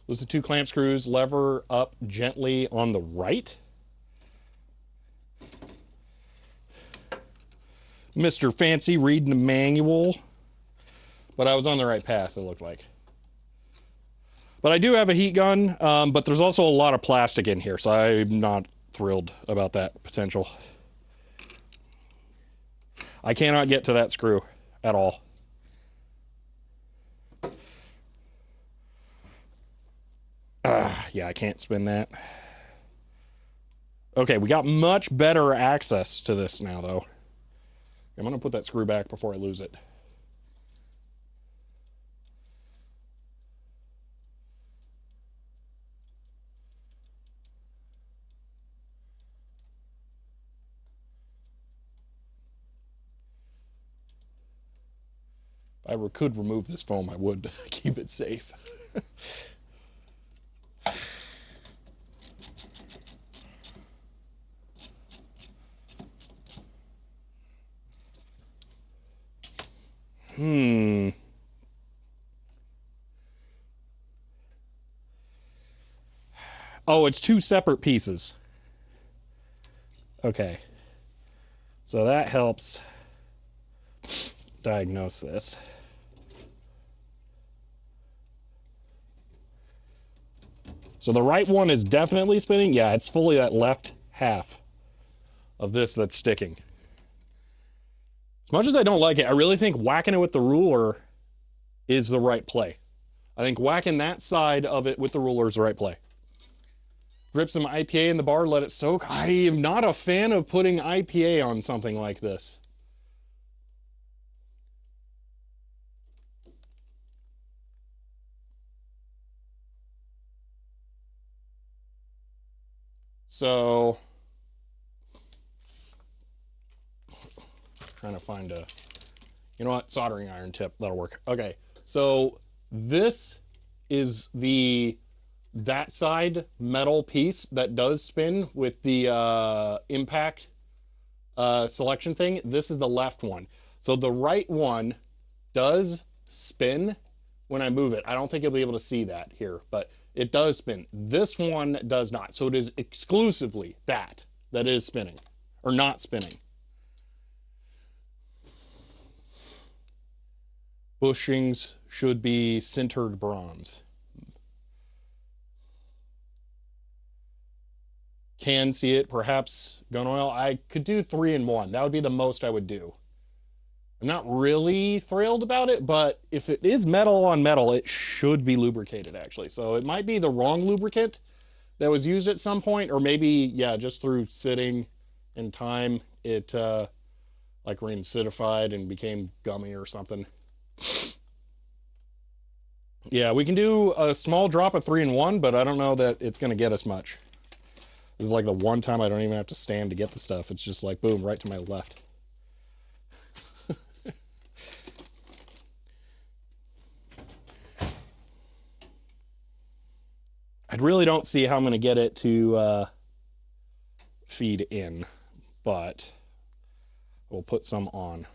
Those are 2 clamp screws. Lever up gently on the right. Mr. Fancy reading the manual. But I was on the right path, it looked like. But I do have a heat gun, but there's also a lot of plastic in here, so I'm not thrilled about that potential. I cannot get to that screw at all. Yeah, I can't spin that. Okay, we got much better access to this now, though. I'm going to put that screw back before I lose it. If I could remove this foam, I would keep it safe. Oh, it's 2 separate pieces. Okay. So that helps diagnose this. So the right one is definitely spinning. Yeah, it's fully that left half of this that's sticking. As much as I don't like it, I really think whacking it with the ruler is the right play. I think whacking that side of it with the ruler is the right play. Drip some IPA in the bar, let it soak. I am not a fan of putting IPA on something like this. So, trying to find a, you know what, soldering iron tip, that'll work. Okay, so this is that side metal piece that does spin with the impact selection thing. This is the left one. So the right one does spin when I move it. I don't think you'll be able to see that here, but it does spin. This one does not. So it is exclusively that is spinning, or not spinning. Bushings should be sintered bronze. Can see it, perhaps gun oil. I could do 3-in-1. That would be the most I would do. I'm not really thrilled about it, but if it is metal on metal, it should be lubricated, actually. So it might be the wrong lubricant that was used at some point, or maybe, yeah, just through sitting in time, it like re-acidified and became gummy or something. Yeah, we can do a small drop of 3-in-1, but I don't know that it's going to get us much. This is like the one time I don't even have to stand to get the stuff. It's just like, boom, right to my left. I really don't see how I'm going to get it to feed in, but we'll put some on.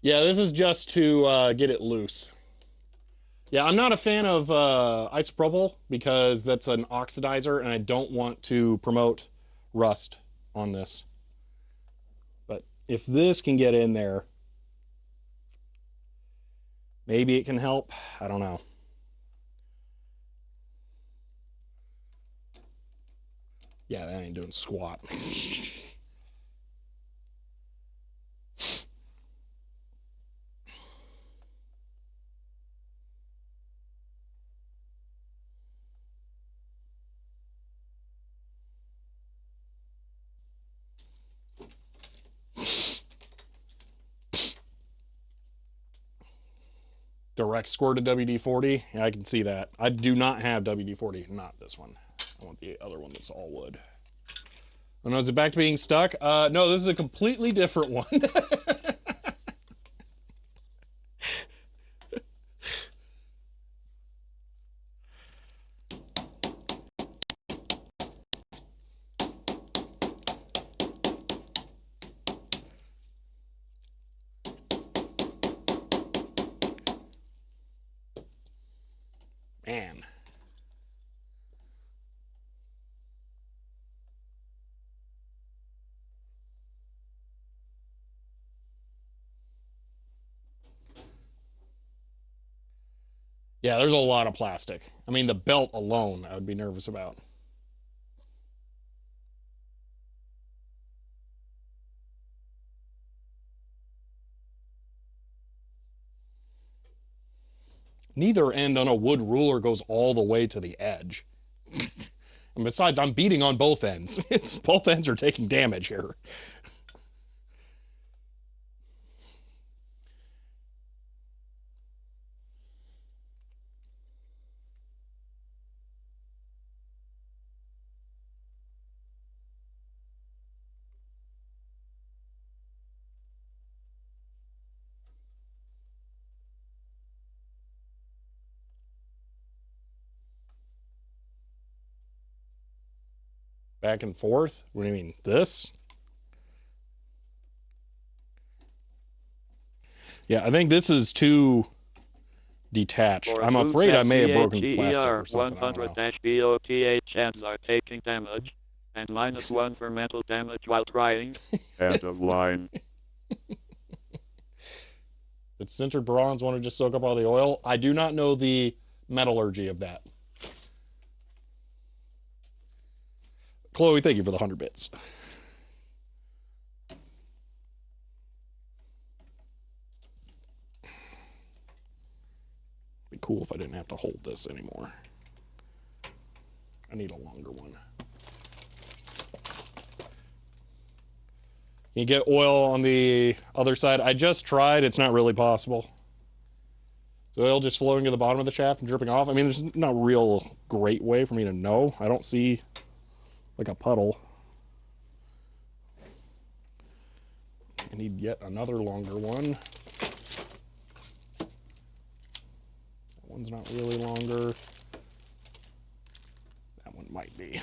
Yeah, this is just to get it loose. Yeah, I'm not a fan of isopropyl because that's an oxidizer, and I don't want to promote rust on this. But if this can get in there, maybe it can help. I don't know. Yeah, that ain't doing squat. Direct score to WD-40. Yeah, I can see that. I do not have WD-40, not this one. I want the other one that's all wood. Oh no, is it back to being stuck? No, this is a completely different one. Man. Yeah, there's a lot of plastic. I mean, the belt alone, I would be nervous about. Neither end on a wood ruler goes all the way to the edge. And besides, I'm beating on both ends. Both ends are taking damage here. Back and forth? What do you mean? This? Yeah, I think this is too detached. For I'm moves afraid I at may have broken plastic CHER, or something. I don't know. 100-BOTH chance are taking damage, and -1 for mental damage while trying. End of line. Did sintered bronze want to just soak up all the oil? I do not know the metallurgy of that. Chloe, thank you for the 100 bits. Be cool if I didn't have to hold this anymore. I need a longer one. Can you get oil on the other side? I just tried. It's not really possible. Is oil just flowing to the bottom of the shaft and dripping off? I mean, there's not a real great way for me to know. I don't see like a puddle. I need yet another longer one. That one's not really longer. That one might be.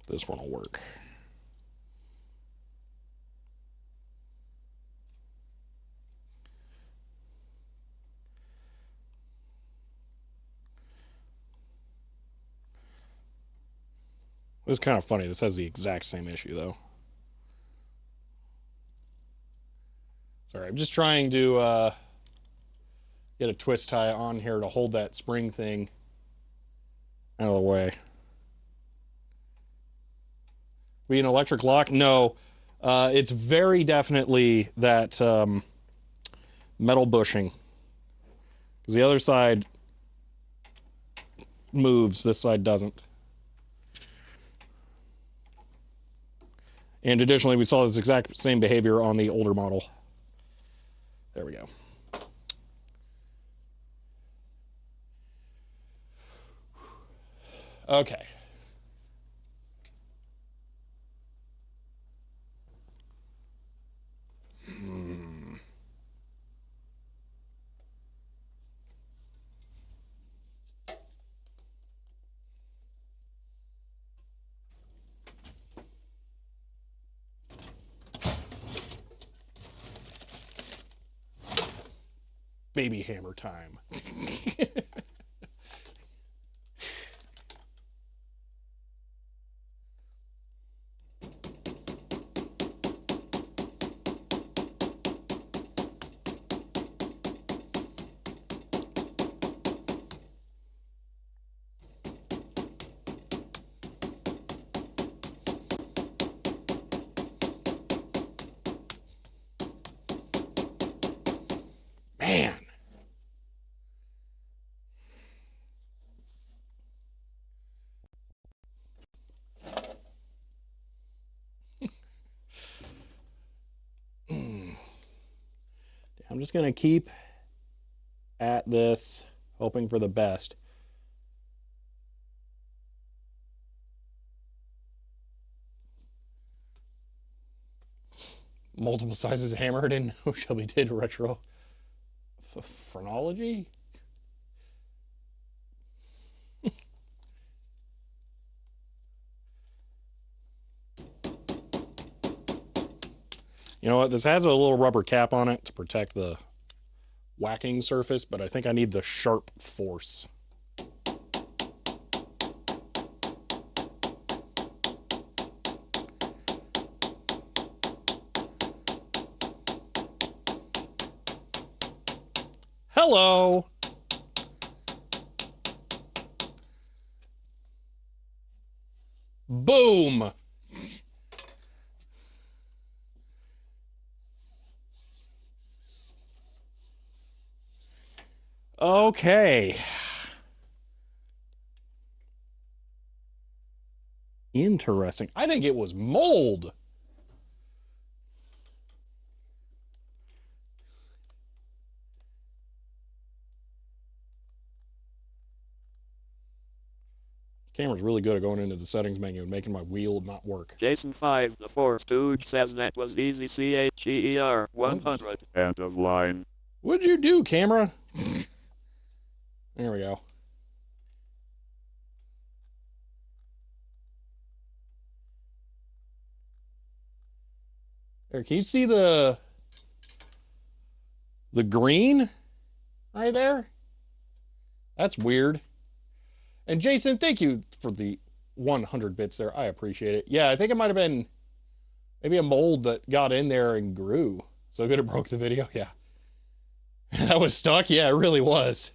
This one will work. It's kind of funny. This has the exact same issue, though. Sorry, I'm just trying to get a twist tie on here to hold that spring thing out of the way. Be an electric lock? No. It's very definitely that metal bushing. Because the other side moves, this side doesn't. And additionally, we saw this exact same behavior on the older model. There we go. Okay. Baby hammer time. Man. I'm just going to keep at this, hoping for the best. Multiple sizes of hammer. I didn't know Shelby did retro phrenology. You know what? This has a little rubber cap on it to protect the whacking surface, but I think I need the sharp force. Hello. Boom. Okay. Interesting. I think it was mold. Camera's really good at going into the settings menu and making my wheel not work. Jason 5, the Four Stooge, says that was easy. CHER 100. End of line. What'd you do, camera? There we go. There, can you see the green right there? That's weird. And Jason, thank you for the 100 bits there. I appreciate it. Yeah, I think it might have been maybe a mold that got in there and grew. So good it broke the video. Yeah. That was stuck? Yeah, it really was.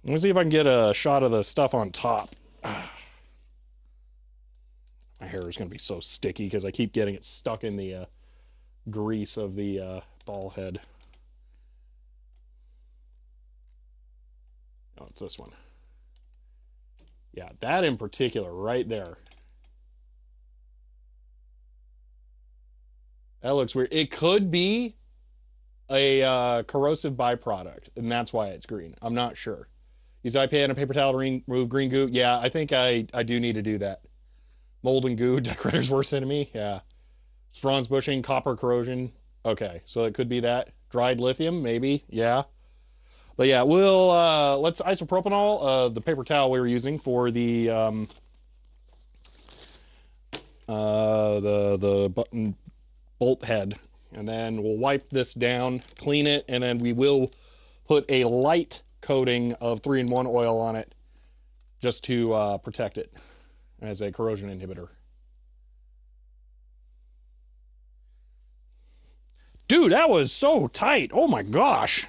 Let me see if I can get a shot of the stuff on top. My hair is going to be so sticky because I keep getting it stuck in the grease of the ball head. Oh, it's this one. Yeah, that in particular, right there. That looks weird. It could be a corrosive byproduct, and that's why it's green. I'm not sure. Use IPA and a paper towel to remove green goo. Yeah, I think I do need to do that. Mold and goo, DECWriter's worst enemy. Yeah. Bronze bushing, copper corrosion. Okay, so it could be that. Dried lithium, maybe. Yeah. But yeah, we'll let's isopropanol, the paper towel we were using for the button bolt head, and then we'll wipe this down, clean it, and then we will put a light coating of 3-in-1 oil on it just to protect it as a corrosion inhibitor. Dude, that was so tight. Oh my gosh.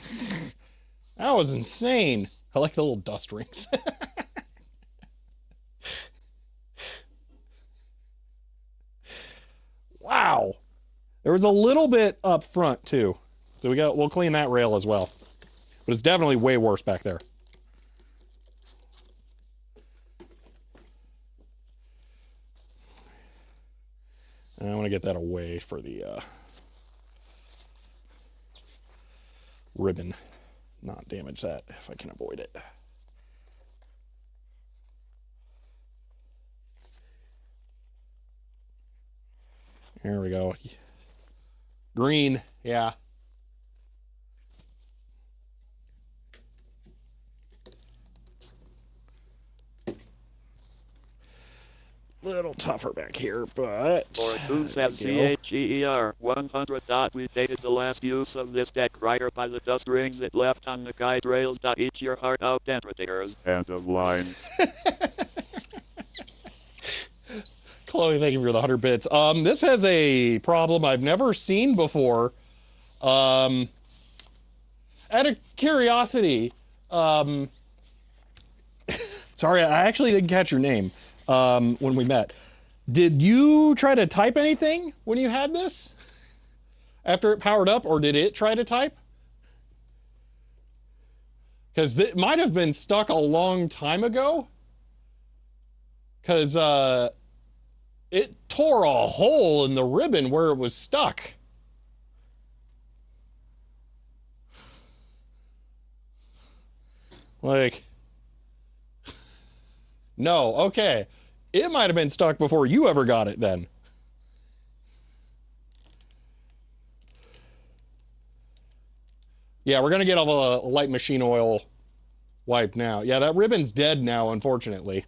That was insane. I like the little dust rings. Wow. There was a little bit up front too. So we'll clean that rail as well. But it's definitely way worse back there. And I want to get that away for the ribbon. Not damage that if I can avoid it. There we go. Green, yeah. Little tougher back here, but... Or says CHER 100. We dated the last use of this DECWriter by the dust rings it left on the guide rails. Eat your heart out, dendrators. End of line. Chloe, thank you for the 100 bits. This has a problem I've never seen before. Out of curiosity, sorry, I actually didn't catch your name when we met. Did you try to type anything when you had this? After it powered up, or did it try to type? Because it might have been stuck a long time ago. Because it tore a hole in the ribbon where it was stuck. Like, no, okay. It might have been stuck before you ever got it then. Yeah, we're going to get all the light machine oil wiped now. Yeah, that ribbon's dead now, unfortunately.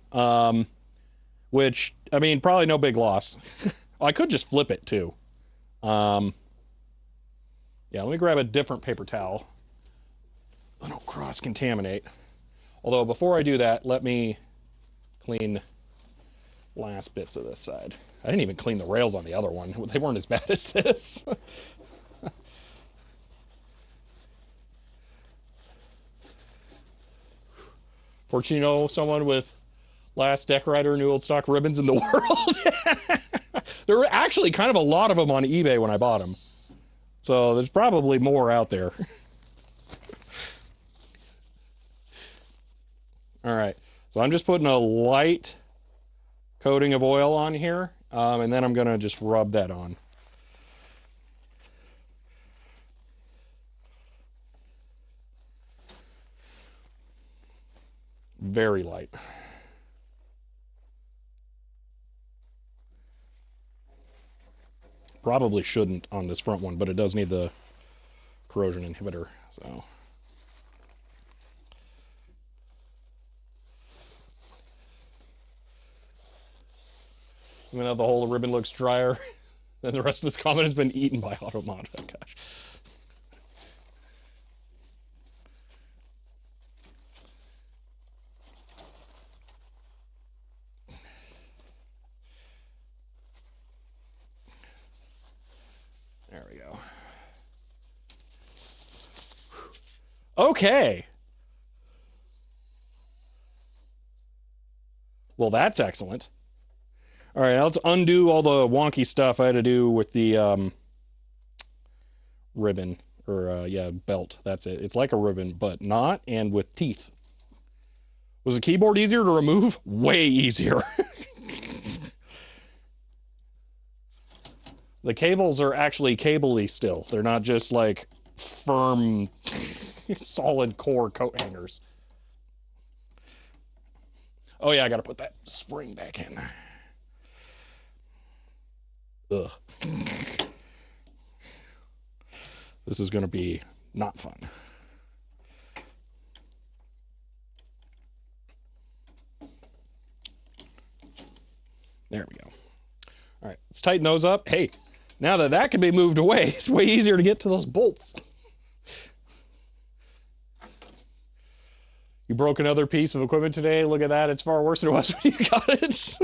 Which, I mean, probably no big loss. Oh, I could just flip it too. Yeah, let me grab a different paper towel. I don't cross-contaminate. Although before I do that, let me clean last bits of this side. I didn't even clean the rails on the other one. They weren't as bad as this. Fortunately, you know someone with last DECWriter new old stock ribbons in the world. There were actually kind of a lot of them on eBay when I bought them. So there's probably more out there. All right, so I'm just putting a light coating of oil on here, and then I'm gonna just rub that on. Very light. Probably shouldn't on this front one, but it does need the corrosion inhibitor, so. Even though the whole ribbon looks drier, then the rest of this comment has been eaten by Automod. Oh, gosh. There we go. Okay. Well, that's excellent. All right, now let's undo all the wonky stuff I had to do with the ribbon, or yeah, belt. That's it. It's like a ribbon, but not, and with teeth. Was the keyboard easier to remove? Way easier. The cables are actually cable-y still. They're not just like firm, solid core coat hangers. Oh yeah, I gotta put that spring back in. Ugh. This is gonna be not fun. There we go. All right, let's tighten those up. Hey, now that that can be moved away, it's way easier to get to those bolts. You broke another piece of equipment today. Look at that. It's far worse than it was when you got it.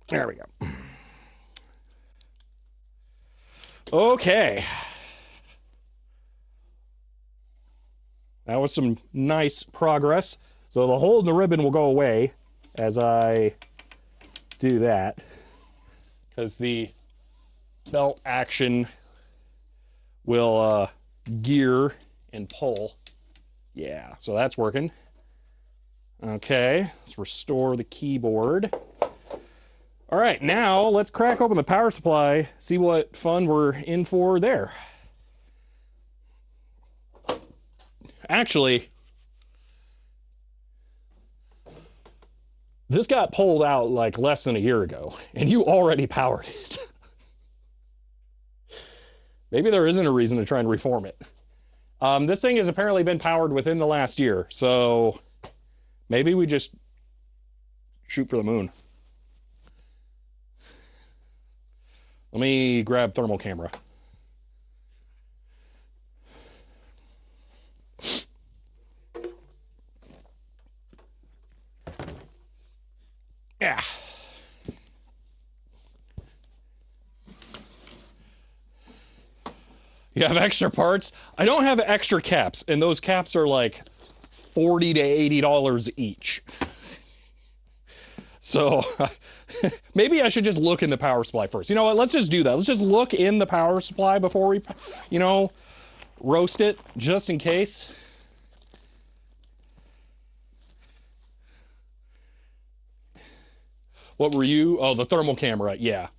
There we go. Okay. That was some nice progress. So the hole in the ribbon will go away as I do that, because the belt action will gear and pull. Yeah, so that's working. Okay, let's restore the keyboard. All right, now let's crack open the power supply, see what fun we're in for there. Actually, this got pulled out like less than a year ago, and you already powered it. Maybe there isn't a reason to try and reform it. This thing has apparently been powered within the last year, so maybe we just shoot for the moon. Let me grab thermal camera. Yeah. You have extra parts? I don't have extra caps, and those caps are like $40 to $80 each. So maybe I should just look in the power supply first. You know what? Let's just do that. Let's just look in the power supply before we, you know, roast it, just in case. What were you? Oh, the thermal camera. Yeah.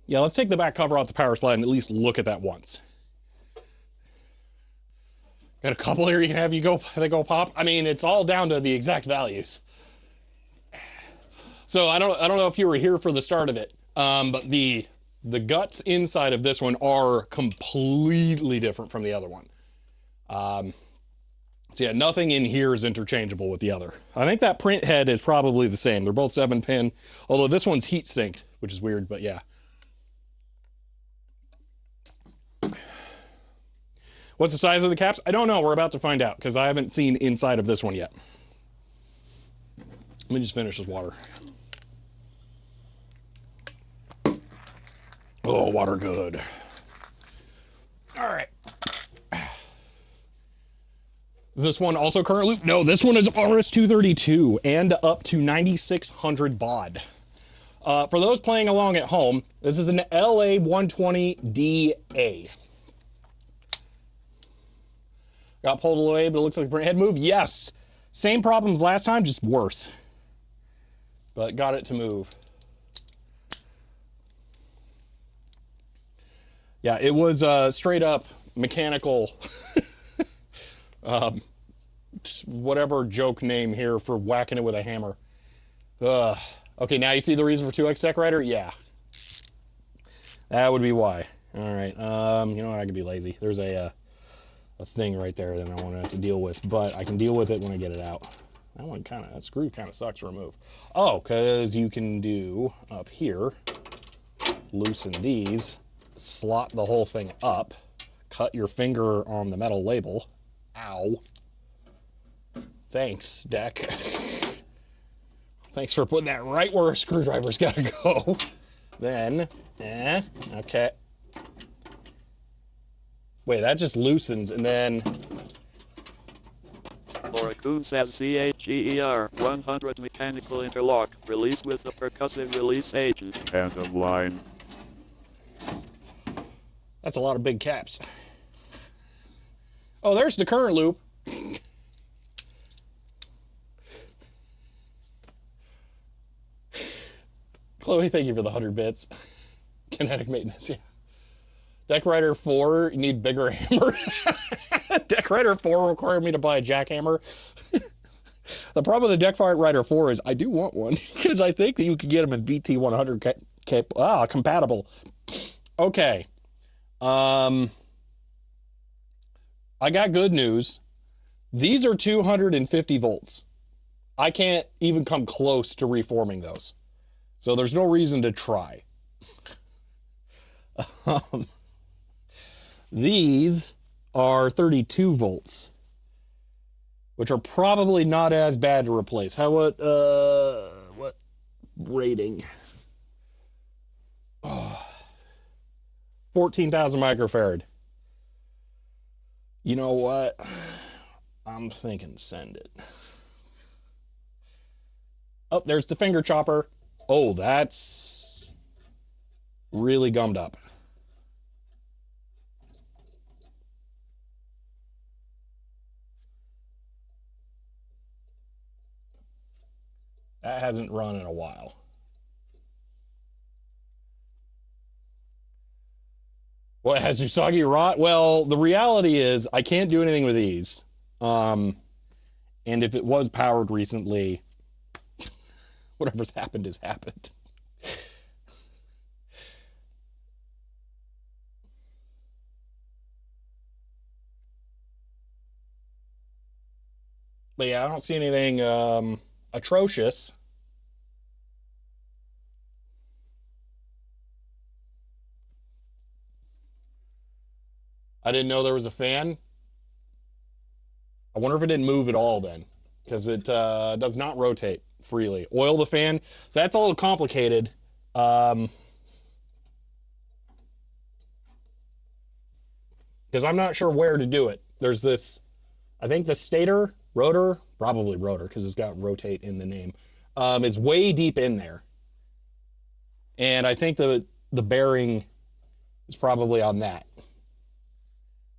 Yeah, let's take the back cover off the power supply and at least look at that once. Got a couple here you can have they go pop. I mean, it's all down to the exact values. So I don't know if you were here for the start of it, but the guts inside of this one are completely different from the other one. So yeah, nothing in here is interchangeable with the other. I think that print head is probably the same. They're both 7-pin, although this one's heat sinked, which is weird, but yeah. What's the size of the caps? I don't know. We're about to find out because I haven't seen inside of this one yet. Let me just finish this water. Oh, water good. All right. Is this one also current loop? No, this one is RS-232 and up to 9,600 baud. For those playing along at home, this is an LA-120DA. Got pulled away, but it looks like the print head moved. Yes. Same problems last time, just worse. But got it to move. Yeah, it was straight up mechanical, whatever joke name here for whacking it with a hammer. Okay, now you see the reason for 2X DECWriter? Yeah. That would be why. All right, you know what, I could be lazy. There's a thing right there that I want to have to deal with, but I can deal with it when I get it out. That screw kind of sucks to remove. Oh, because you can do up here, loosen these, slot the whole thing up, cut your finger on the metal label. Ow. Thanks, Deck. Thanks for putting that right where a screwdriver's got to go. Then, okay. Wait, that just loosens, and then... Oracle says CHEER 100 mechanical interlock, released with the percussive release agent. End of line. That's a lot of big caps. Oh, there's the current loop. Chloe, thank you for the 100 bits. Kinetic maintenance, yeah. DECWriter 4, you need bigger hammer. DECWriter 4 required me to buy a jackhammer. The problem with the DECWriter 4 is I do want one because I think that you could get them in BT100 compatible. Okay. I got good news. These are 250 volts. I can't even come close to reforming those. So there's no reason to try. These are 32 volts, which are probably not as bad to replace. What rating? Oh, 14,000 microfarad. You know what? I'm thinking send it. Oh, there's the finger chopper. Oh, that's really gummed up. That hasn't run in a while. What, has Usagi rot? Well, the reality is I can't do anything with these. And if it was powered recently, whatever's happened has happened. But yeah, I don't see anything atrocious. I didn't know there was a fan. I wonder if it didn't move at all then, because it does not rotate freely. Oil the fan. So that's all complicated. Because I'm not sure where to do it. There's this, I think the stator, rotor, probably rotor because it's got rotate in the name, is way deep in there. And I think the bearing is probably on that.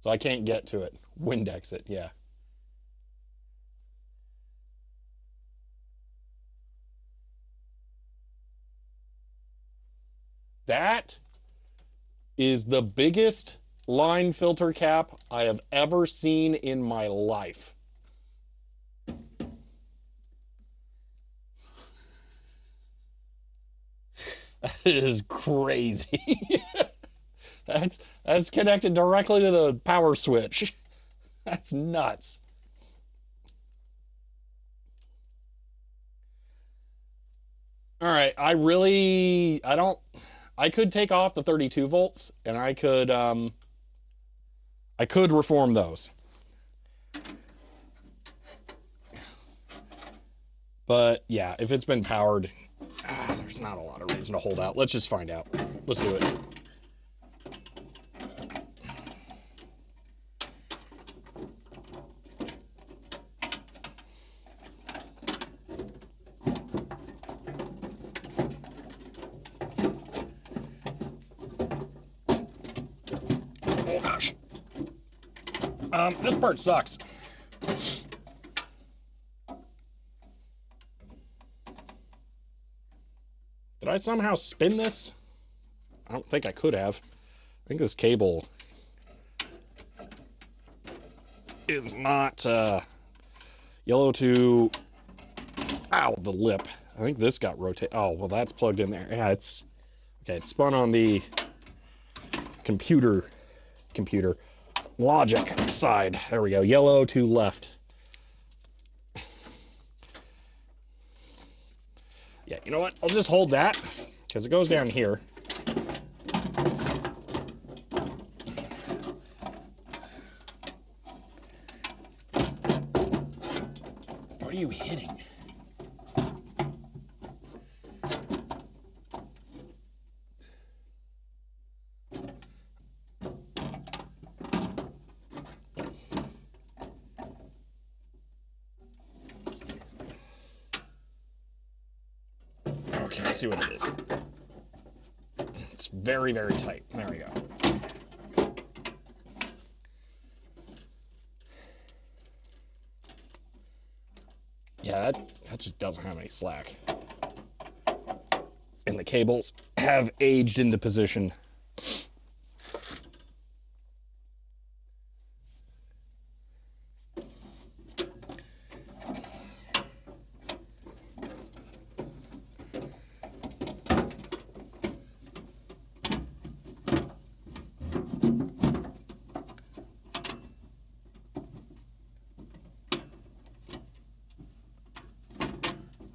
So I can't get to it. Windex it, yeah. That is the biggest line filter cap I have ever seen in my life. That is crazy. That's connected directly to the power switch. That's nuts. All right, I could take off the 32 volts and I could reform those. But yeah, if it's been powered, there's not a lot of reason to hold out. Let's just find out. Let's do it. Oh gosh. This part sucks. Did I somehow spin this? I don't think I could have. I think this cable is not yellow to, ow, the lip. I think this got rotated. Oh, well, that's plugged in there. Yeah, it's, okay, it's spun on the computer logic side. There we go, yellow to left. Yeah, you know what? I'll just hold that because it goes down here. What are you hitting? Okay, let's see what it is. It's very, very tight. There we go. Yeah, that just doesn't have any slack. And the cables have aged into position.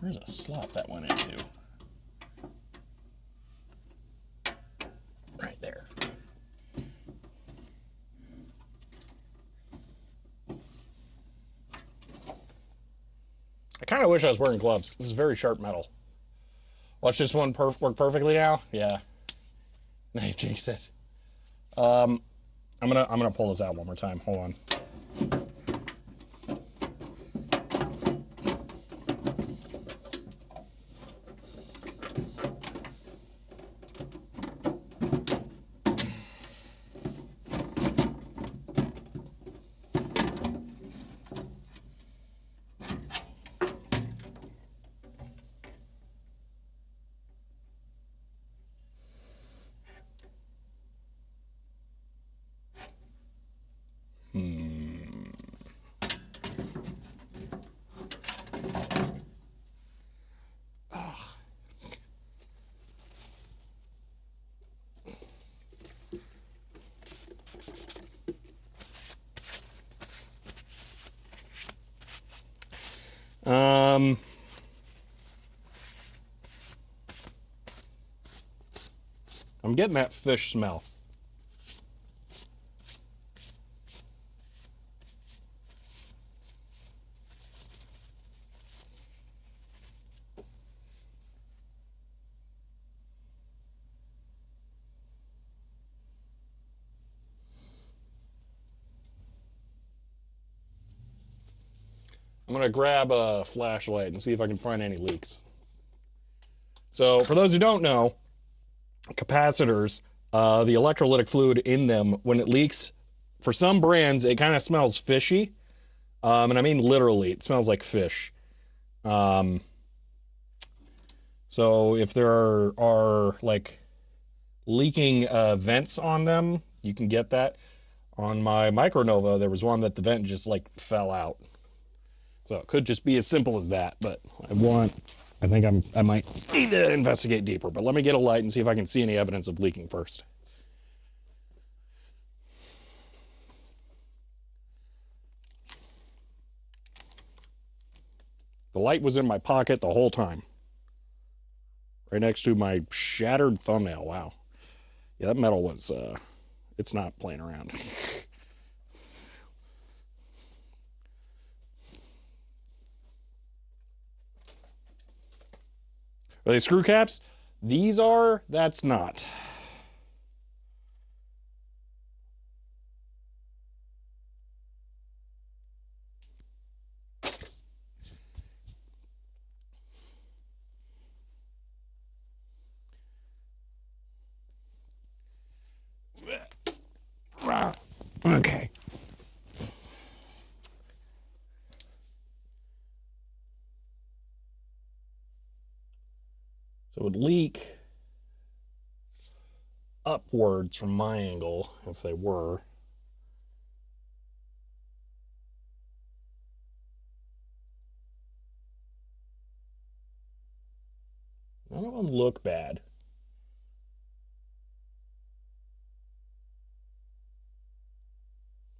There's a slot that went into. Right there. I kind of wish I was wearing gloves. This is very sharp metal. Watch this one work perfectly now. Yeah. Knife jinxed it. I'm gonna pull this out one more time. Hold on. I'm getting that fish smell. I'm gonna grab a flashlight and see if I can find any leaks. So for those who don't know, capacitors, the electrolytic fluid in them, when it leaks, for some brands, it kind of smells fishy. And I mean literally, it smells like fish. So if there are like leaking vents on them. You can get that. On my Micronova, there was one that the vent just like fell out. So it could just be as simple as that, but I think I might need to investigate deeper, but let me get a light and see if I can see any evidence of leaking first. The light was in my pocket the whole time. Right next to my shattered thumbnail. Wow. Yeah, that metal was, it's not playing around. Are they screw caps? These are, that's not. Okay. So it would leak upwards from my angle, if they were. None of them look bad.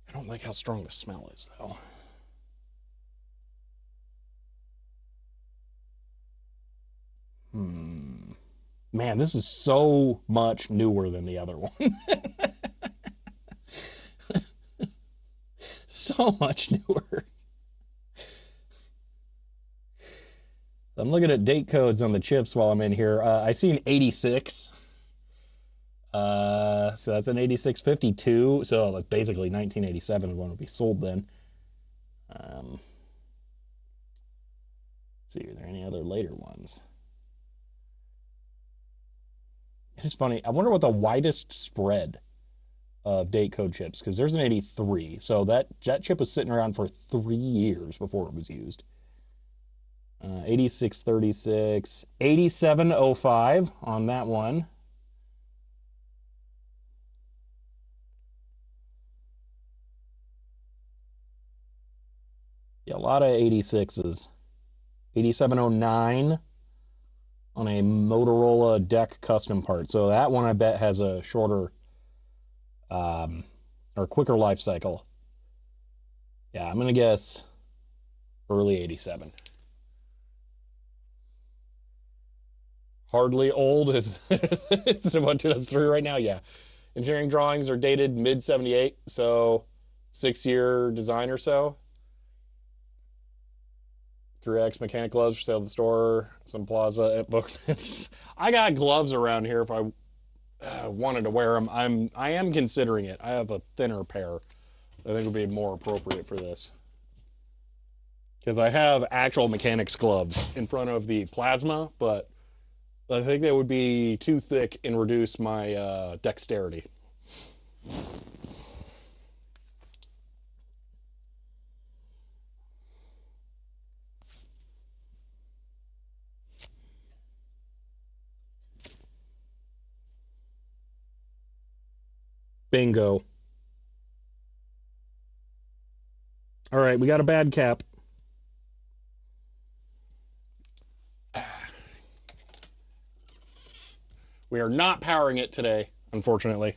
I don't like how strong the smell is, though. Man, this is so much newer than the other one. So much newer. I'm looking at date codes on the chips while I'm in here. I see an 86. So that's an 8652. So that's basically 1987 when it'll be sold then. Let's see, are there any other later ones? It's funny. I wonder what the widest spread of date code chips, because there's an 83. So that chip was sitting around for 3 years before it was used. 8636, 8705 on that one. Yeah, a lot of 86s. 8709 on a Motorola DEC custom part. So that one I bet has a shorter or quicker life cycle. Yeah, I'm gonna guess early 87. Hardly old is it's about 2003 right now. Yeah, engineering drawings are dated mid 78, so 6-year design or so. 3X mechanic gloves for sale at the store. Some Plaza at booklets. I got gloves around here if I wanted to wear them. I am considering it. I have a thinner pair. I think would be more appropriate for this. Because I have actual mechanics gloves in front of the plasma, but I think they would be too thick and reduce my dexterity. Bingo. All right, we got a bad cap. We are not powering it today, unfortunately.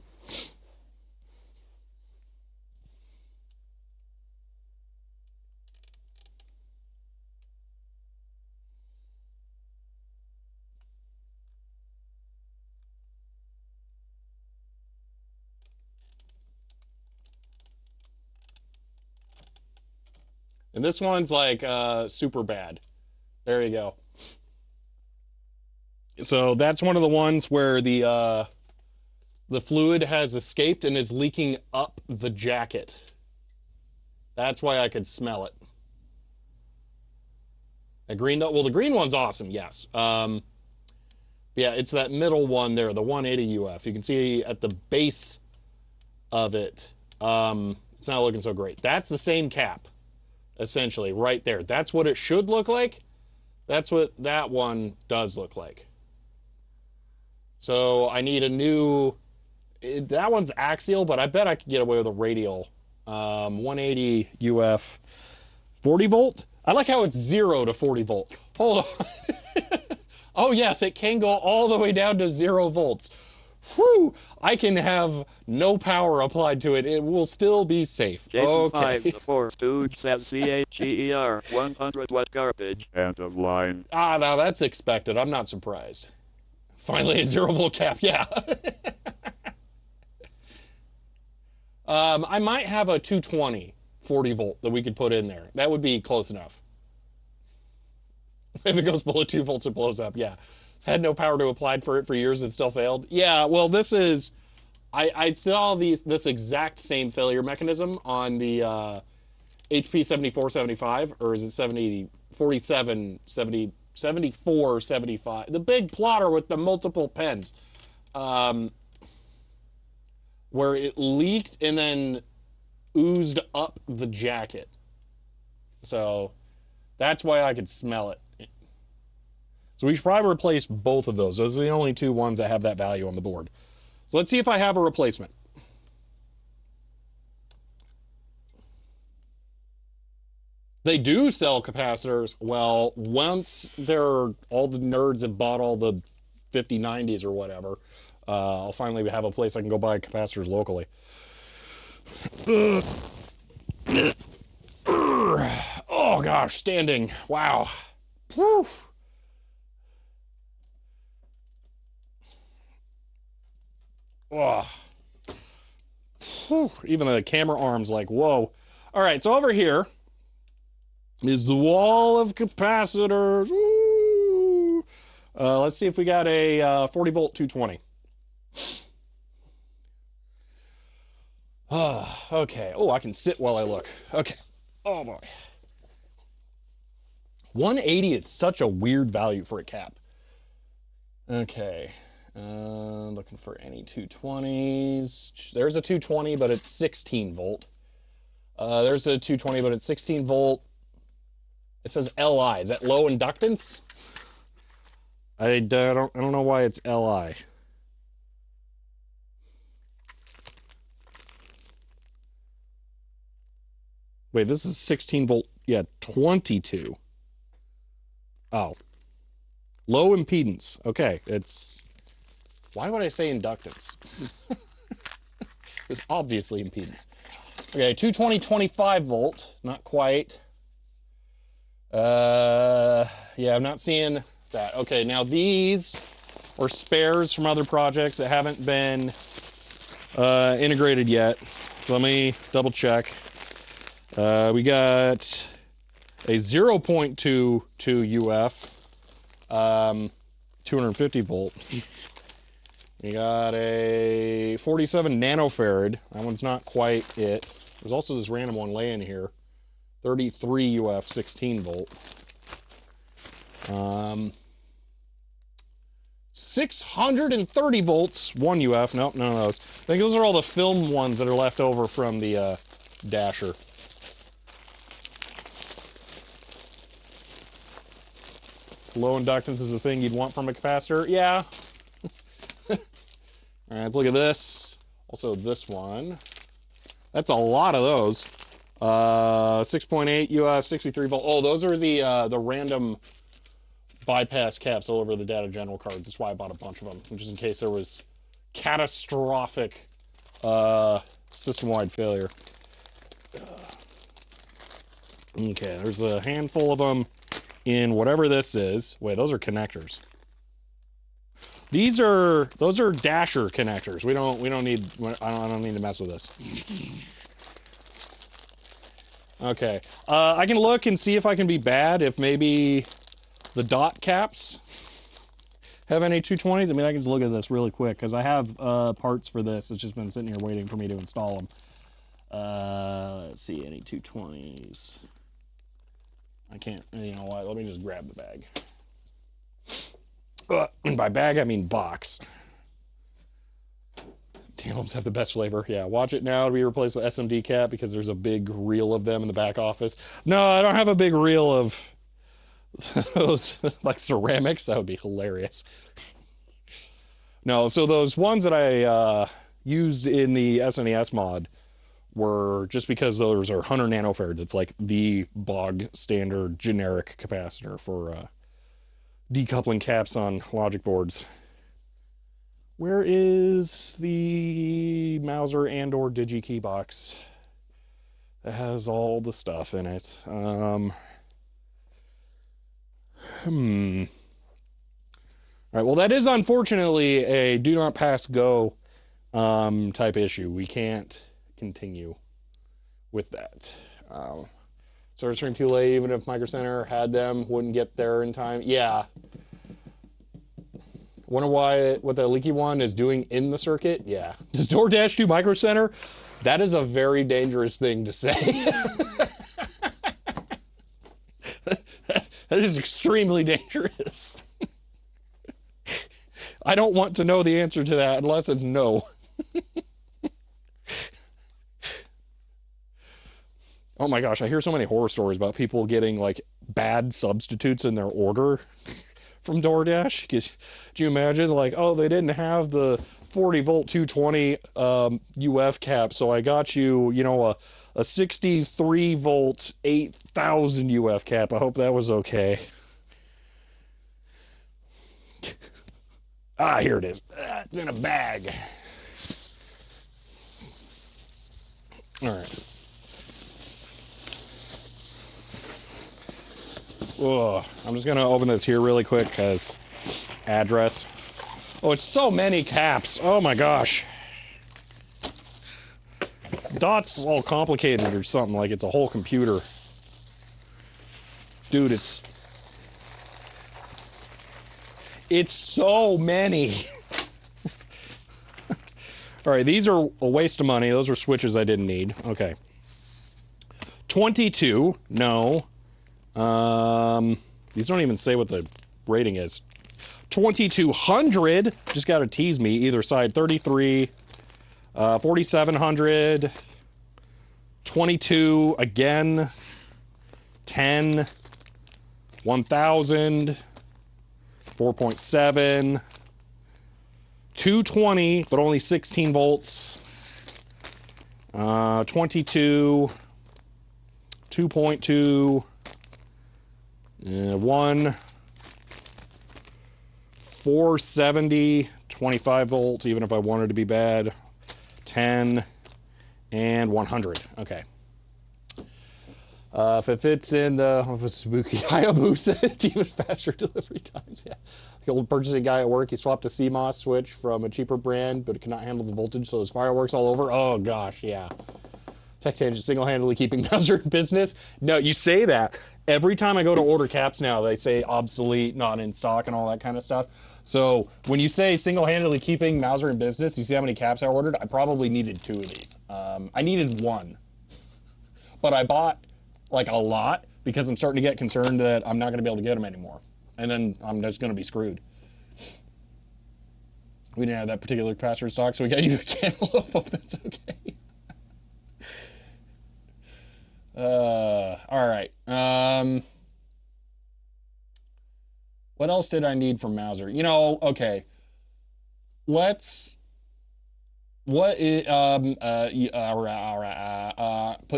And this one's like super bad. There you go. So that's one of the ones where the fluid has escaped and is leaking up the jacket. That's why I could smell it. The green one's awesome, yes. Yeah, it's that middle one there, the 180 UF. You can see at the base of it, it's not looking so great. That's the same cap, essentially, right there. That's what it should look like. That's what that one does look like. So I need a new, that one's axial, but I bet I could get away with a radial. 180 UF 40 volt. I like how it's 0 to 40 volt. Hold on. Oh yes, it can go all the way down to 0 volts. Whew! I can have no power applied to it. It will still be safe. Jason Okay. 5, the Four Stooge says CHER, 100 watt garbage. End of line. Ah, now that's expected. I'm not surprised. Finally, a 0 volt cap. Yeah. I might have a 220 40 volt that we could put in there. That would be close enough. If it goes below 2 volts, it blows up. Yeah. Had no power to apply for it for years. It still failed. Yeah, well, this is... I saw this exact same failure mechanism on the HP 7475, or is it 7475? The big plotter with the multiple pens. Where it leaked and then oozed up the jacket. So that's why I could smell it. So we should probably replace both of those. Those are the only two ones that have that value on the board. So let's see if I have a replacement. They do sell capacitors. Well, once all the nerds have bought all the 5090s or whatever, I'll finally have a place I can go buy capacitors locally. Oh gosh, standing. Wow. Whew. Oh. Whew. Even the camera arm's like, whoa. All right, so over here is the wall of capacitors. Woo. Let's see if we got a 40 volt 220. Okay. Oh, I can sit while I look. Okay. Oh boy. 180 is such a weird value for a cap. Okay. Looking for any 220s. There's a 220, but it's 16 volt. There's a 220, but it's 16 volt. It says Li. Is that low inductance? I don't know why it's Li. Wait, this is 16 volt. Yeah, 22. Oh. Low impedance. Okay, it's... Why would I say inductance? It was obviously impedance. Okay, 220, 25 volt. Not quite. Yeah, I'm not seeing that. Okay, now these are spares from other projects that haven't been integrated yet. So let me double check. We got a 0.22 UF, 250 volt. We got a 47 nanofarad. That one's not quite it. There's also this random one laying here. 33 UF, 16 volt. 630 volts, 1 UF. Nope, none of those. I think those are all the film ones that are left over from the Dasher. Low inductance is the thing you'd want from a capacitor. Yeah. All right, let's look at this. Also this one. That's a lot of those. 6.8 UF, 63 volt. Oh, those are the random bypass caps all over the data general cards. That's why I bought a bunch of them, just in case there was catastrophic system-wide failure. Okay, there's a handful of them in whatever this is. Wait, those are connectors. Those are Dasher connectors. We don't need. I don't need to mess with this. Okay, I can look and see if I can be bad. If maybe the dot caps have any 220s. I mean, I can just look at this really quick because I have parts for this. It's just been sitting here waiting for me to install them. Let's see, any 220s. I can't. You know what? Let me just grab the bag. And by bag, I mean box. Tandems have the best flavor. Yeah, watch it now. We replace the SMD cap because there's a big reel of them in the back office. No, I don't have a big reel of those like ceramics. That would be hilarious. No, so those ones that I used in the SNES mod were just because those are 100 nanofarad. It's like the bog standard generic capacitor for decoupling caps on logic boards. Where is the Mauser and/or DigiKey box that has all the stuff in it? All right, well, that is unfortunately a do not pass go type issue. We can't continue with that. Sort of stream too late, even if Micro Center had them, wouldn't get there in time. Yeah. Wonder what the leaky one is doing in the circuit? Yeah. Does DoorDash do Micro Center? That is a very dangerous thing to say. That is extremely dangerous. I don't want to know the answer to that unless it's no. Oh my gosh, I hear so many horror stories about people getting like bad substitutes in their order from DoorDash. Could you imagine, like, oh, they didn't have the 40 volt 220 UF cap, so I got you, you know, a 63 volt 8000 UF cap. I hope that was okay. Ah, here it is. It's in a bag. All right. Ugh. I'm just gonna open this here really quick because address. Oh, it's so many caps. Oh my gosh. Dot's all complicated or something, like it's a whole computer. Dude, it's so many. All right, these are a waste of money. Those are switches I didn't need. Okay. 22, no. These don't even say what the rating is. 2200, just gotta tease me, either side. 33, 4700, 22, again, 10, 1000, 4.7, 220, but only 16 volts, 22, 2.2, 1, 470, 25 volts, even if I wanted to be bad, 10, and 100. Okay. If it fits in the Spooky Hayabusa, it's even faster delivery times. Yeah. The old purchasing guy at work, he swapped a CMOS switch from a cheaper brand, but it cannot handle the voltage, so there's fireworks all over. Oh gosh, yeah. Tech Tangent single-handedly keeping Mauser in business. No, you say that. Every time I go to order caps now, they say obsolete, not in stock, and all that kind of stuff. So when you say single-handedly keeping Mauser in business, you see how many caps I ordered? I probably needed 2 of these. I needed 1. But I bought like a lot because I'm starting to get concerned that I'm not going to be able to get them anymore. And then I'm just going to be screwed. We didn't have that particular capacitor in stock, so we got you a cantaloupe. Hope that's okay. All right. What else did I need from Mauser? You know, okay. Put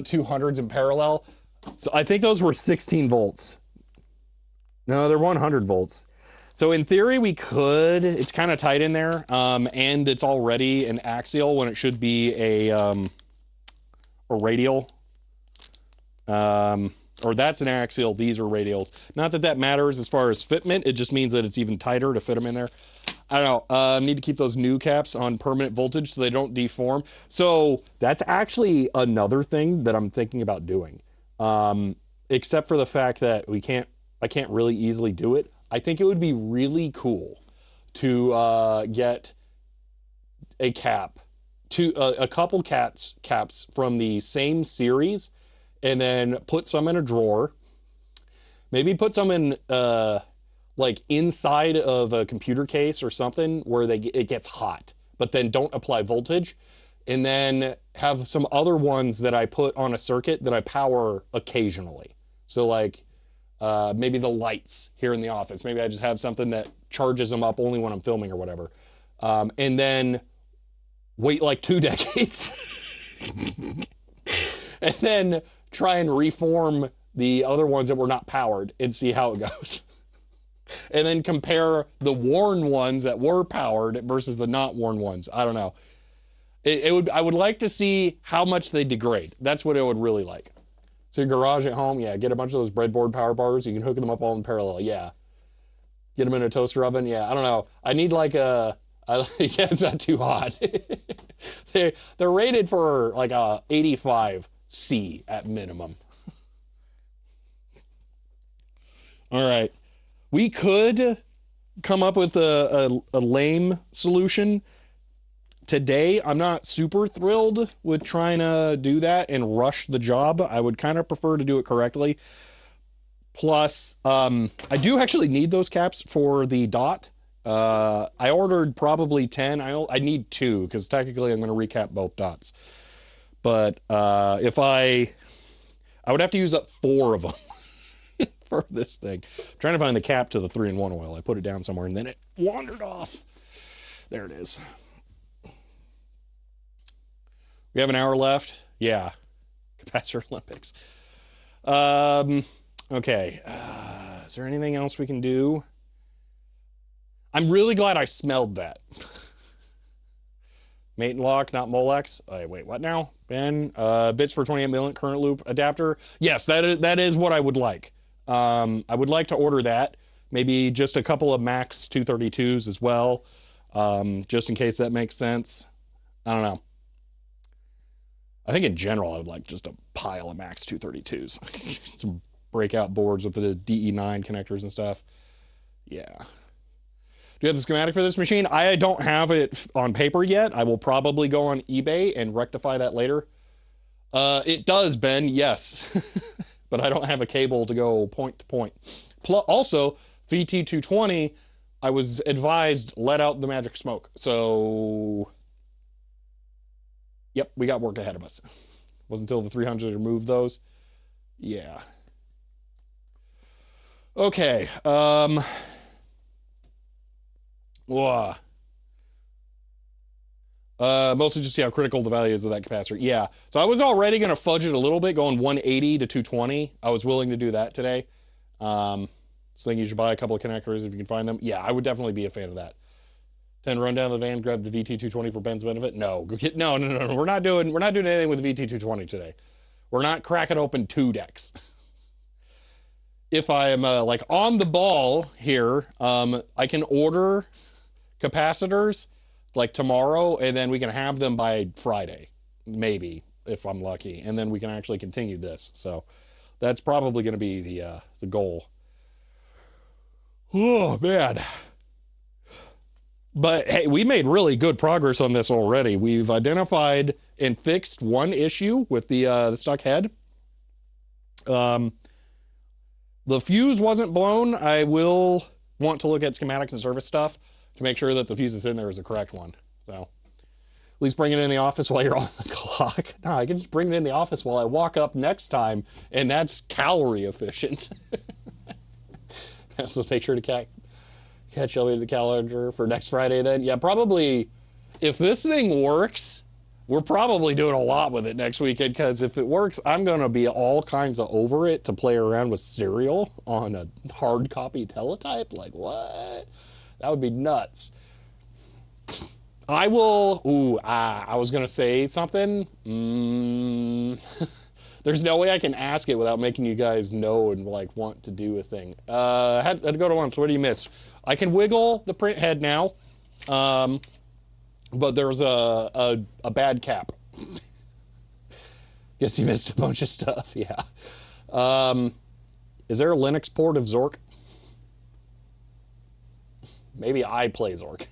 200s in parallel. So I think those were 16 volts. No, they're 100 volts. So in theory, we could. It's kind of tight in there, and it's already an axial when it should be a radial. Or that's an axial, these are radials. Not that that matters as far as fitment, it just means that it's even tighter to fit them in there. I don't know, need to keep those new caps on permanent voltage so they don't deform. So that's actually another thing that I'm thinking about doing. Except for the fact that I can't really easily do it. I think it would be really cool to get a cap, a couple caps from the same series, and then put some in a drawer. Maybe put some in like inside of a computer case or something where it gets hot, but then don't apply voltage. And then have some other ones that I put on a circuit that I power occasionally. So like maybe the lights here in the office. Maybe I just have something that charges them up only when I'm filming or whatever. and then wait like 2 decades, and then try and reform the other ones that were not powered and see how it goes. And then compare the worn ones that were powered versus the not worn ones. I don't know. I would like to see how much they degrade. That's what I would really like. So your garage at home, yeah, get a bunch of those breadboard power bars. You can hook them up all in parallel, yeah. Get them in a toaster oven, yeah. I don't know. I need like yeah, it's not too hot. They're rated for like a 85C at minimum. All right. We could come up with a lame solution. Today, I'm not super thrilled with trying to do that and rush the job. I would kind of prefer to do it correctly. Plus, I do actually need those caps for the dot. I ordered probably 10. I need 2 because technically I'm going to recap both dots. But if I would have to use up 4 of them for this thing. I'm trying to find the cap to the 3-in-1 oil. I put it down somewhere and then it wandered off. There it is. We have an hour left. Yeah. Capacitor Olympics. Okay. Is there anything else we can do? I'm really glad I smelled that. Mate and lock, not Molex. Wait, what now? Ben, bits for 28 million current loop adapter. Yes, that is what I would like. I would like to order that. Maybe just a couple of Max 232s as well. Just in case that makes sense. I don't know. I think in general, I would like just a pile of Max 232s. Some breakout boards with the DE9 connectors and stuff. Yeah. Do you have the schematic for this machine? I don't have it on paper yet. I will probably go on eBay and rectify that later. It does, Ben, yes. But I don't have a cable to go point to point. Also, VT220, I was advised, let out the magic smoke. So... Yep, we got work ahead of us. Wasn't until the 300 removed those. Yeah. Okay. Mostly just see how critical the value is of that capacitor. Yeah. So I was already going to fudge it a little bit, going 180 to 220. I was willing to do that today. So I think you should buy a couple of connectors if you can find them. Yeah, I would definitely be a fan of that. 10 run down the van, grab the VT220 for Ben's benefit. No, no. We're not doing anything with the VT220 today. We're not cracking open 2 decks. If I am like on the ball here, I can order capacitors like tomorrow, and then we can have them by Friday, maybe if I'm lucky, and then we can actually continue this. So that's probably going to be the goal. Oh man. But hey, we made really good progress on this already. We've identified and fixed one issue with the stuck head. The fuse wasn't blown. I will want to look at schematics and service stuff to make sure that the fuse is in there is the correct one. So at least bring it in the office while you're on the clock. No, I can just bring it in the office while I walk up next time, and that's calorie efficient. So make sure to catch Shelby to the calendar for next Friday then. Yeah, probably if this thing works, we're probably doing a lot with it next weekend, because if it works, I'm going to be all kinds of over it to play around with serial on a hard copy teletype. Like, what? That would be nuts. I will... I was going to say something. There's no way I can ask it without making you guys know and, like, want to do a thing. Had to go to lunch. What do you miss? I can wiggle the print head now, but there's a bad cap. Guess you missed a bunch of stuff, yeah. Is there a Linux port of Zork? Maybe I play Zork.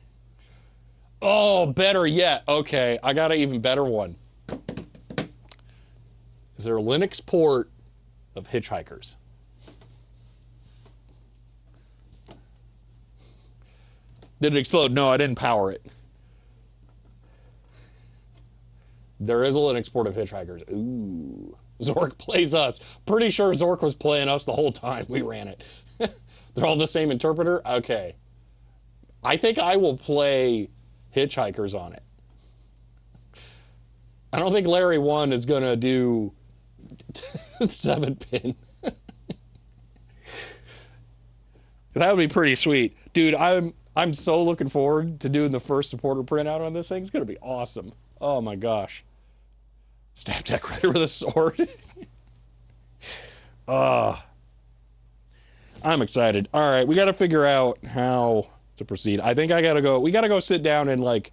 Oh, better yet. Okay, I got an even better one. Is there a Linux port of Hitchhikers? Did it explode? No, I didn't power it. There is a Linux port of Hitchhikers. Ooh. Zork plays us. Pretty sure Zork was playing us the whole time we ran it. They're all the same interpreter? Okay. I think I will play hitchhikers on it. I don't think Larry 1 is going to do 7-pin. That would be pretty sweet. Dude, I'm so looking forward to doing the first supporter printout on this thing. It's going to be awesome. Oh my gosh. Stab DECWriter with a sword. I'm excited. All right, we got to figure out how to proceed. I think we got to go sit down and like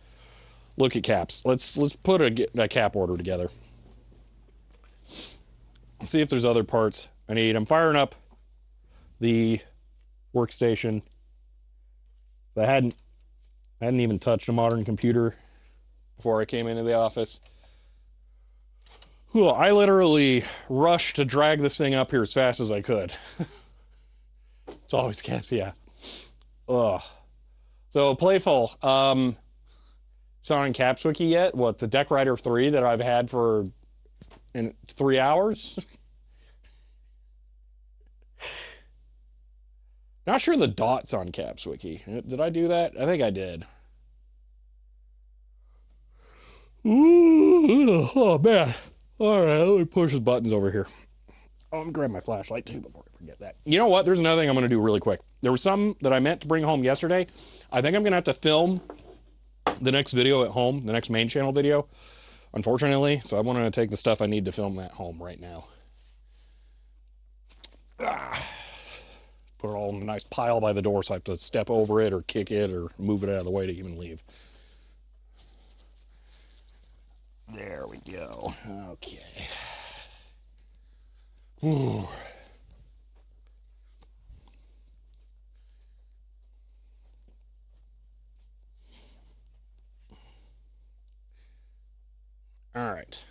look at caps. Let's put a cap order together. See if there's other parts I need. I'm firing up the workstation. I hadn't even touched a modern computer before I came into the office. I literally rushed to drag this thing up here as fast as I could. It's always caps, yeah. Ugh. So playful. It's not on Caps Wiki yet. What, the DECWriter 3 that I've had for 3 hours? Not sure the dot's on Caps Wiki. Did I do that? I think I did. Ooh, oh man. All right, let me push his buttons over here. Oh, I'm gonna grab my flashlight too before I forget that. You know what? There's another thing I'm gonna do really quick. There was some that I meant to bring home yesterday. I think I'm gonna have to film the next video at home, the next main channel video, unfortunately. So I want to take the stuff I need to film at home right now. Put it all in a nice pile by the door so I have to step over it or kick it or move it out of the way to even leave. There we go. Okay. Ooh. All right.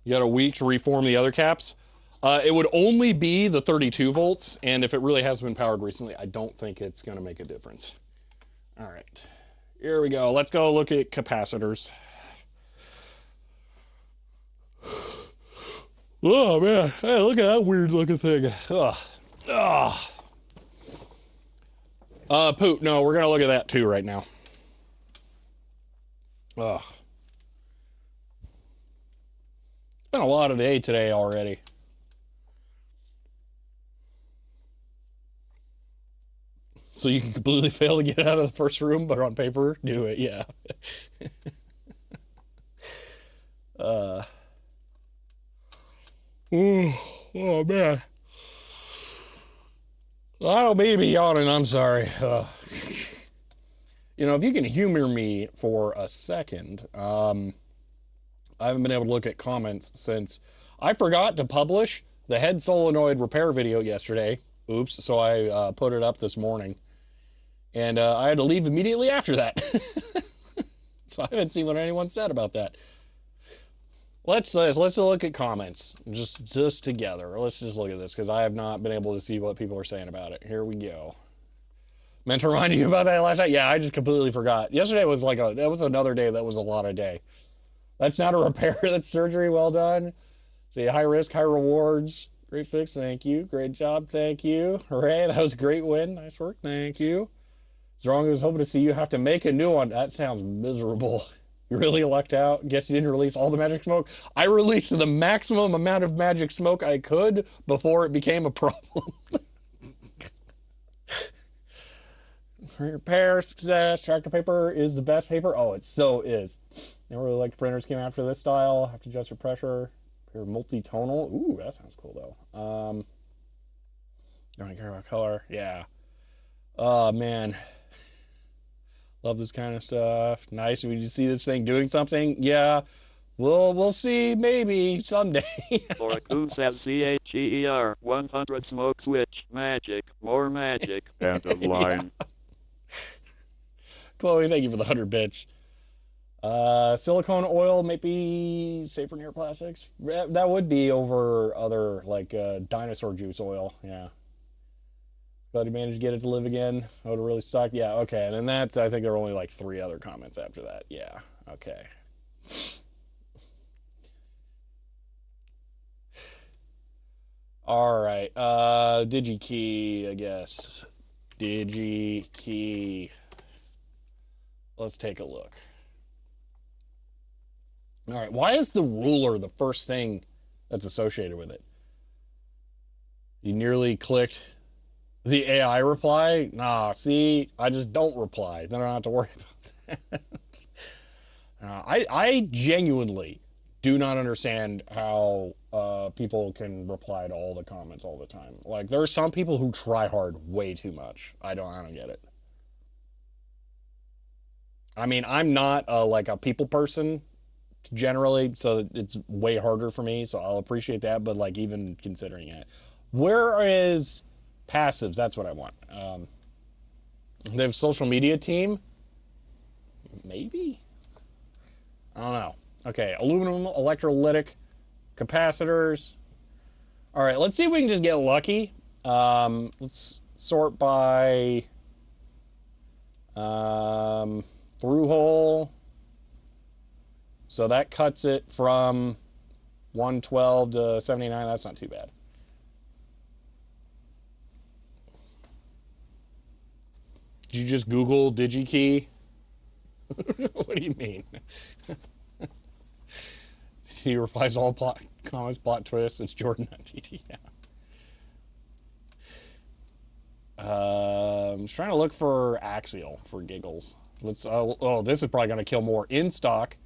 You got a week to reform the other caps. It would only be the 32 volts, and if it really has been powered recently, I don't think it's going to make a difference. All right. Here we go. Let's go look at capacitors. Oh, man. Hey, look at that weird looking thing. Poot. No, we're going to look at that too right now. Ugh. It's been a lot of day today already. So you can completely fail to get out of the first room, but on paper, do it, yeah. Oh, man. I don't mean to be yawning, I'm sorry. You know, if you can humor me for a second, I haven't been able to look at comments since I forgot to publish the head solenoid repair video yesterday. Oops, so I put it up this morning. And I had to leave immediately after that. So I haven't seen what anyone said about that. Let's look at comments just together. Let's just look at this because I have not been able to see what people are saying about it. Here we go. Meant to remind you about that last night. Yeah, I just completely forgot. Yesterday was that was another day that was a lot of day. That's not a repair. That's surgery. Well done. See, high risk, high rewards. Great fix. Thank you. Great job. Thank you. Hooray. That was a great win. Nice work. Thank you. Strong was hoping to see you have to make a new one. That sounds miserable. You really lucked out. Guess you didn't release all the magic smoke. I released the maximum amount of magic smoke I could before it became a problem. Repair, success, tractor paper is the best paper. Oh, it so is. Never really liked printers came after this style. Have to adjust your pressure. You're multi-tonal. Ooh, that sounds cool though. Don't care about color. Yeah. Oh man. Love this kind of stuff. Nice. When you see this thing doing something, yeah. We'll see maybe someday. Oraku says CHER 100 smoke switch magic more magic end of line. Yeah. Chloe, thank you for the 100 bits. Silicone oil may be safer near plastics. That would be over other like dinosaur juice oil. Yeah. But he managed to get it to live again. Oh, it really sucked. Yeah, okay. And then that's, I think there were only like 3 other comments after that. Yeah, okay. All right. DigiKey, I guess. DigiKey. Let's take a look. All right, why is the ruler the first thing that's associated with it? You nearly clicked the AI reply? Nah, see, I just don't reply. Then I don't have to worry about that. I genuinely do not understand how people can reply to all the comments all the time. Like, there are some people who try hard way too much. I don't get it. I mean, I'm not like a people person generally, so it's way harder for me. So I'll appreciate that. But like, even considering it, where is passives? That's what I want. They have social media team. Maybe. I don't know. Okay, aluminum, electrolytic, capacitors. All right, let's see if we can just get lucky. Let's sort by through hole. So that cuts it from 112 to 79. That's not too bad. Did you just Google DigiKey? What do you mean? He replies all plot comments, plot twists. It's Jordan on TT now. I'm just trying to look for axial for giggles. Let's. Oh, this is probably going to kill more. In stock.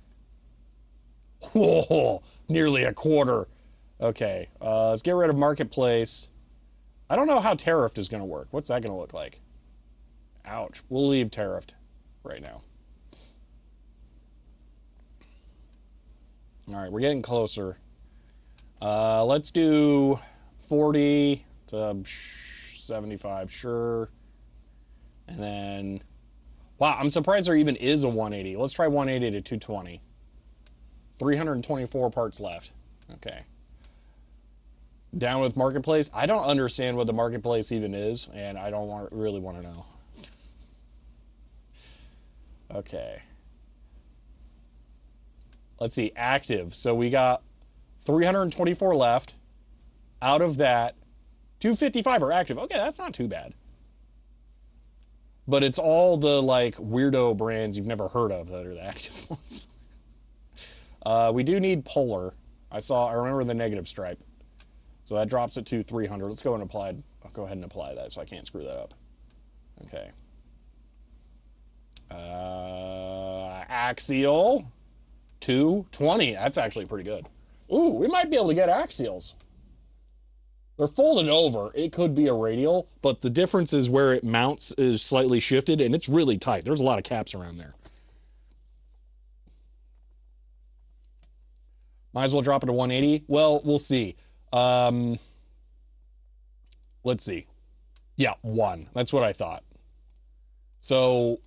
Whoa, nearly a quarter. Okay, let's get rid of marketplace. I don't know how tariffed is going to work. What's that going to look like? Ouch. We'll leave tariffed right now. All right, we're getting closer. Let's do 40 to 75, sure. And then, wow, I'm surprised there even is a 180. Let's try 180 to 220. 324 parts left. Okay. Down with marketplace. I don't understand what the marketplace even is, and I don't really want to know. Okay. Let's see, active. So we got 324 left. Out of that, 255 are active. Okay, that's not too bad. But it's all the like weirdo brands you've never heard of that are the active ones. We do need polar. I remember the negative stripe. So that drops it to 300. Let's go and apply. I'll go ahead and apply that so I can't screw that up. Okay. Axial. 220. That's actually pretty good. Ooh, we might be able to get axials. They're folded over. It could be a radial, but the difference is where it mounts is slightly shifted, and it's really tight. There's a lot of caps around there. Might as well drop it to 180. Well, we'll see. Let's see. Yeah, 1. That's what I thought. So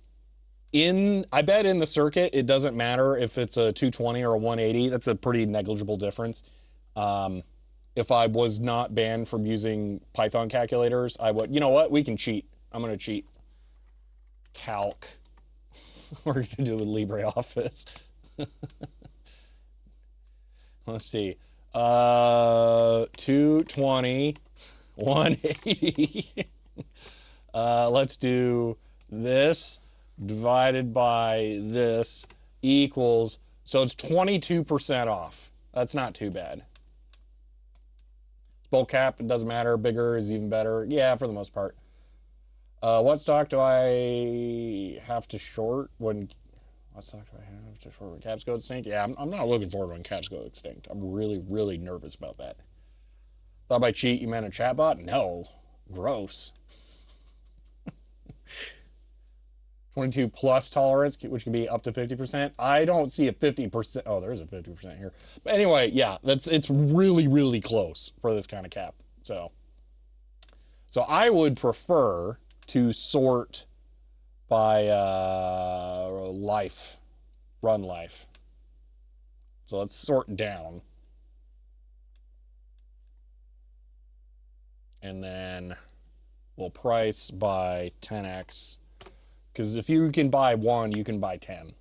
I bet in the circuit, it doesn't matter if it's a 220 or a 180. That's a pretty negligible difference. If I was not banned from using Python calculators, I would. You know what? We can cheat. I'm going to cheat. Calc. We're going to do it with LibreOffice. Let's see. 220, 180. Let's do this divided by this equals, so it's 22% off. That's not too bad. Bulk cap, it doesn't matter. Bigger is even better. Yeah, for the most part. What stock do I have to short when... What stock do I have to short when caps go extinct? Yeah, I'm not looking forward when caps go extinct. I'm really, really nervous about that. Thought by cheat you meant a chatbot? No. Gross. 22 plus tolerance, which can be up to 50%. I don't see a 50%. Oh, there is a 50% here. But anyway, yeah, it's really, really close for this kind of cap. So I would prefer to sort by life, run life. So let's sort down. And then we'll price by 10x. Because if you can buy 1, you can buy 10.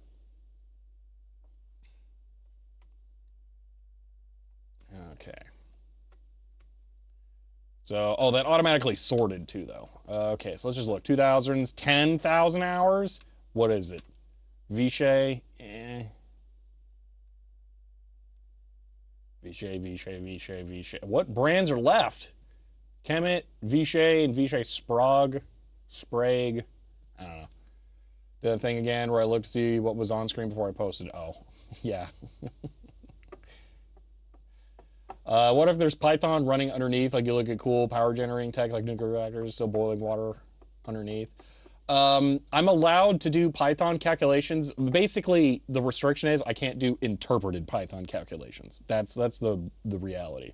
Okay. So, oh, that automatically sorted too, though. Okay, so let's just look. 2000s, 10,000 hours. What is it? Vishay, Vishay. What brands are left? Kemet, Vishay, and Vishay Sprague. I don't know. Did that thing again where I looked to see what was on screen before I posted. Oh, yeah. What if there's Python running underneath? Like you look at cool power generating tech like nuclear reactors, still boiling water underneath. I'm allowed to do Python calculations. Basically, the restriction is I can't do interpreted Python calculations. That's the reality.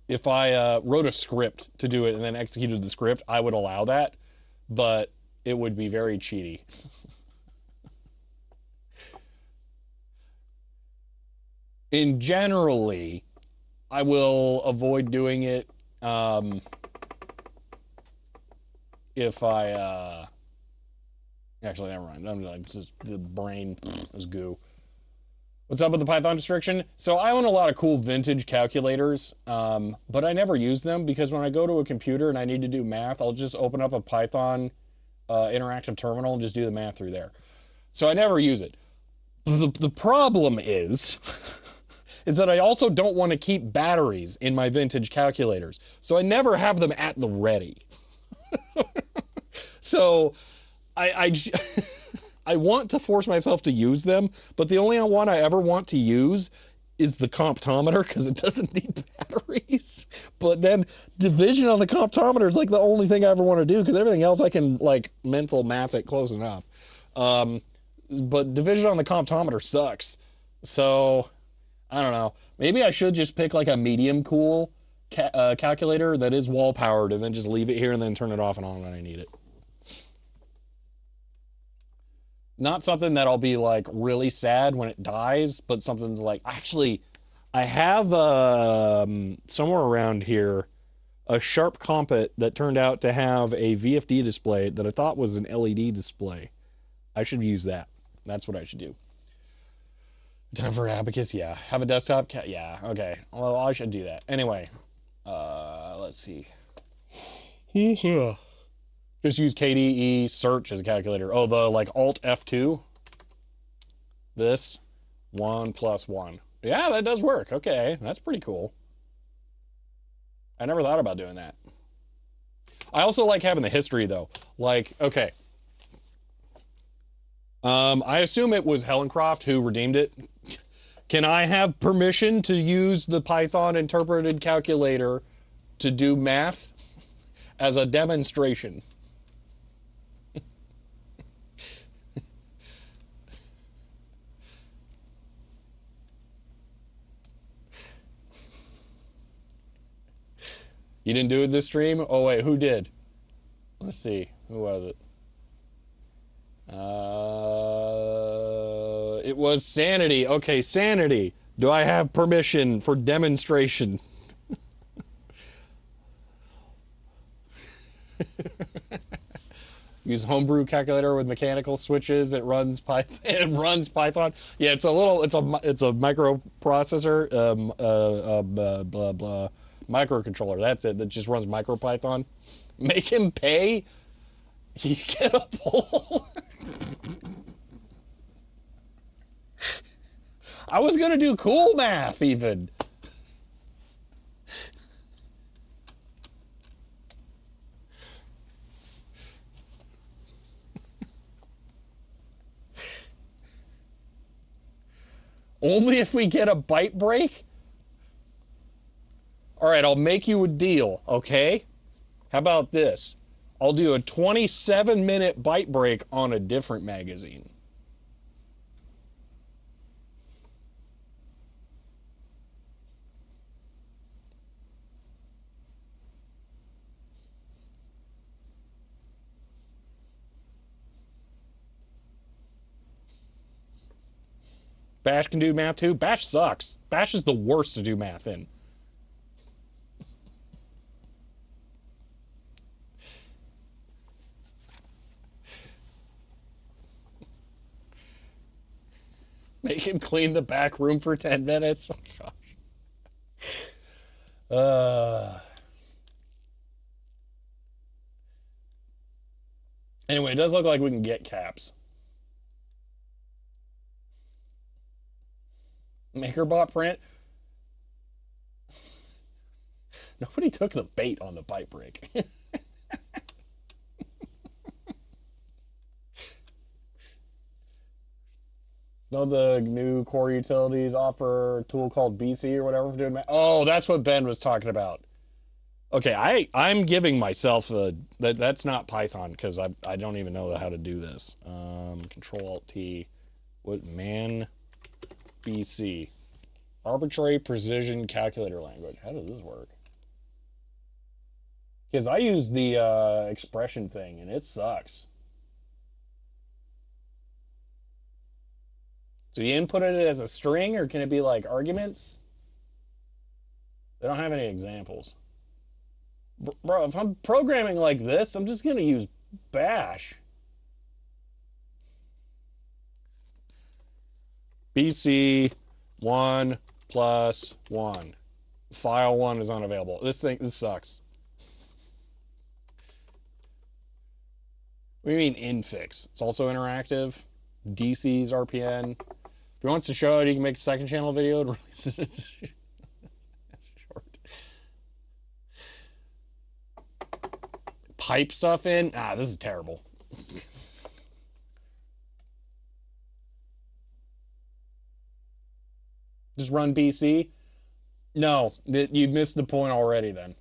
If I wrote a script to do it and then executed the script, I would allow that, but it would be very cheaty. In generally, I will avoid doing it if I actually never mind. I'm just the brain is goo. What's up with the Python restriction? So I own a lot of cool vintage calculators, but I never use them because when I go to a computer and I need to do math, I'll just open up a Python interactive terminal and just do the math through there. So I never use it. The problem is that I also don't want to keep batteries in my vintage calculators. So I never have them at the ready. So I want to force myself to use them, but the only one I ever want to use is the comptometer because it doesn't need batteries. But then division on the comptometer is like the only thing I ever want to do because everything else I can like mental math it close enough. But division on the comptometer sucks. So I don't know. Maybe I should just pick like a medium cool calculator that is wall powered and then just leave it here and then turn it off and on when I need it. Not something that I'll be like really sad when it dies, but something's like, actually, I have somewhere around here a Sharp Compet that turned out to have a VFD display that I thought was an LED display. I should use that. That's what I should do. Time for Abacus? Yeah. Have a desktop? Yeah. Okay. Well, I should do that. Anyway, let's see. Just use KDE search as a calculator. Oh, the like Alt F2. This 1 + 1. Yeah, that does work. Okay, that's pretty cool. I never thought about doing that. I also like having the history though. Like, okay. I assume it was Hellencroft who redeemed it. Can I have permission to use the Python interpreted calculator to do math as a demonstration? You didn't do it this stream? Oh wait, who did? Let's see. Who was it? It was Sanity. Okay, Sanity. Do I have permission for demonstration? Use homebrew calculator with mechanical switches. It runs Python. It runs Python. Yeah, it's a microprocessor. Blah blah. Microcontroller. That's it. That just runs MicroPython. Make him pay. You get a poll. I was gonna do cool math even. Only if we get a byte break? All right, I'll make you a deal, okay? How about this? I'll do a 27-minute byte break on a different magazine. Bash can do math too? Bash sucks. Bash is the worst to do math in. Make him clean the back room for 10 minutes. Oh, gosh. Anyway, it does look like we can get caps. MakerBot print. Nobody took the bait on the pipe rig. No, the new core utilities offer a tool called BC or whatever for doing math. Oh, that's what Ben was talking about. Okay, I'm giving myself a that's not Python because I don't even know how to do this. Control Alt T. What man? BC. Arbitrary precision calculator language. How does this work? Because I use the expression thing and it sucks. So you input it as a string or can it be like arguments? They don't have any examples. Bro, if I'm programming like this, I'm just going to use bash. BC 1 plus 1. File 1 is unavailable. This sucks. What do you mean infix? It's also interactive. DC's RPN. If he wants to show it, he can make a second channel video and release it as short. Pipe stuff in? Ah, this is terrible. Just run BC? No, you missed the point already then.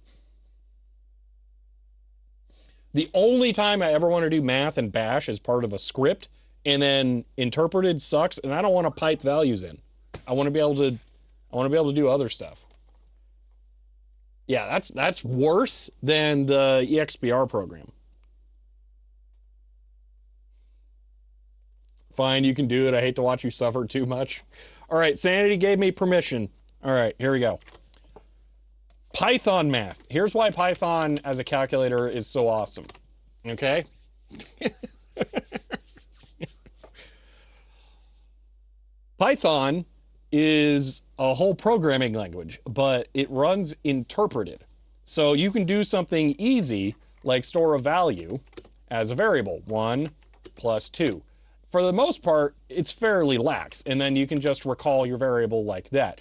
The only time I ever want to do math and bash as part of a script and then interpreted sucks, and I don't want to pipe values in. I want to be able to do other stuff. Yeah, that's worse than the EXPR program. Fine, you can do it. I hate to watch you suffer too much. All right, Sanity gave me permission. All right, here we go. Python math. Here's why Python as a calculator is so awesome. Okay? Python is a whole programming language, but it runs interpreted. So you can do something easy like store a value as a variable, 1 plus 2. For the most part, it's fairly lax, and then you can just recall your variable like that.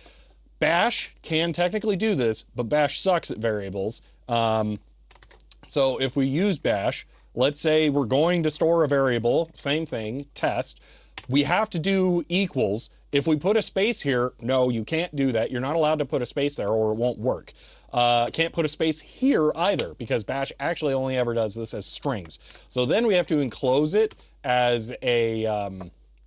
Bash can technically do this, but Bash sucks at variables. So if we use Bash, let's say we're going to store a variable, same thing, test. We have to do equals. If we put a space here, no, you can't do that. You're not allowed to put a space there or it won't work. Can't put a space here either because Bash actually only ever does this as strings. So then we have to enclose it as a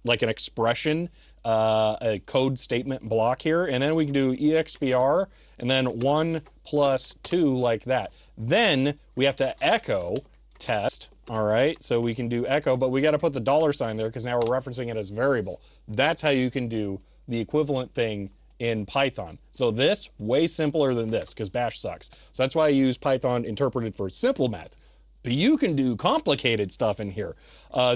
like an expression, a code statement block here, and then we can do EXPR and then 1 plus 2 like that. Then we have to echo test. All right, so we can do echo, but we got to put the $ there because now we're referencing it as variable. That's how you can do the equivalent thing in Python. So this, way simpler than this because Bash sucks. So that's why I use Python interpreted for simple math. But you can do complicated stuff in here.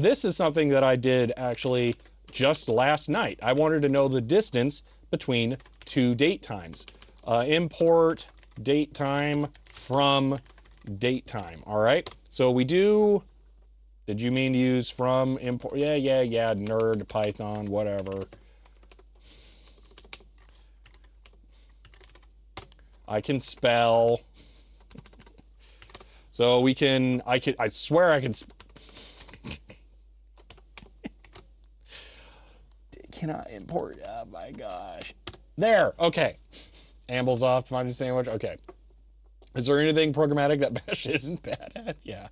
This is something that I did actually just last night. I wanted to know the distance between two date times. Import date time from date time. All right. So we do, did you mean to use from import? Yeah, nerd, Python, whatever. I can spell. So we can, I swear I can. Cannot import, oh my gosh. There, okay. Ambles off, find a sandwich, okay. Is there anything programmatic that Bash isn't bad at? Yeah.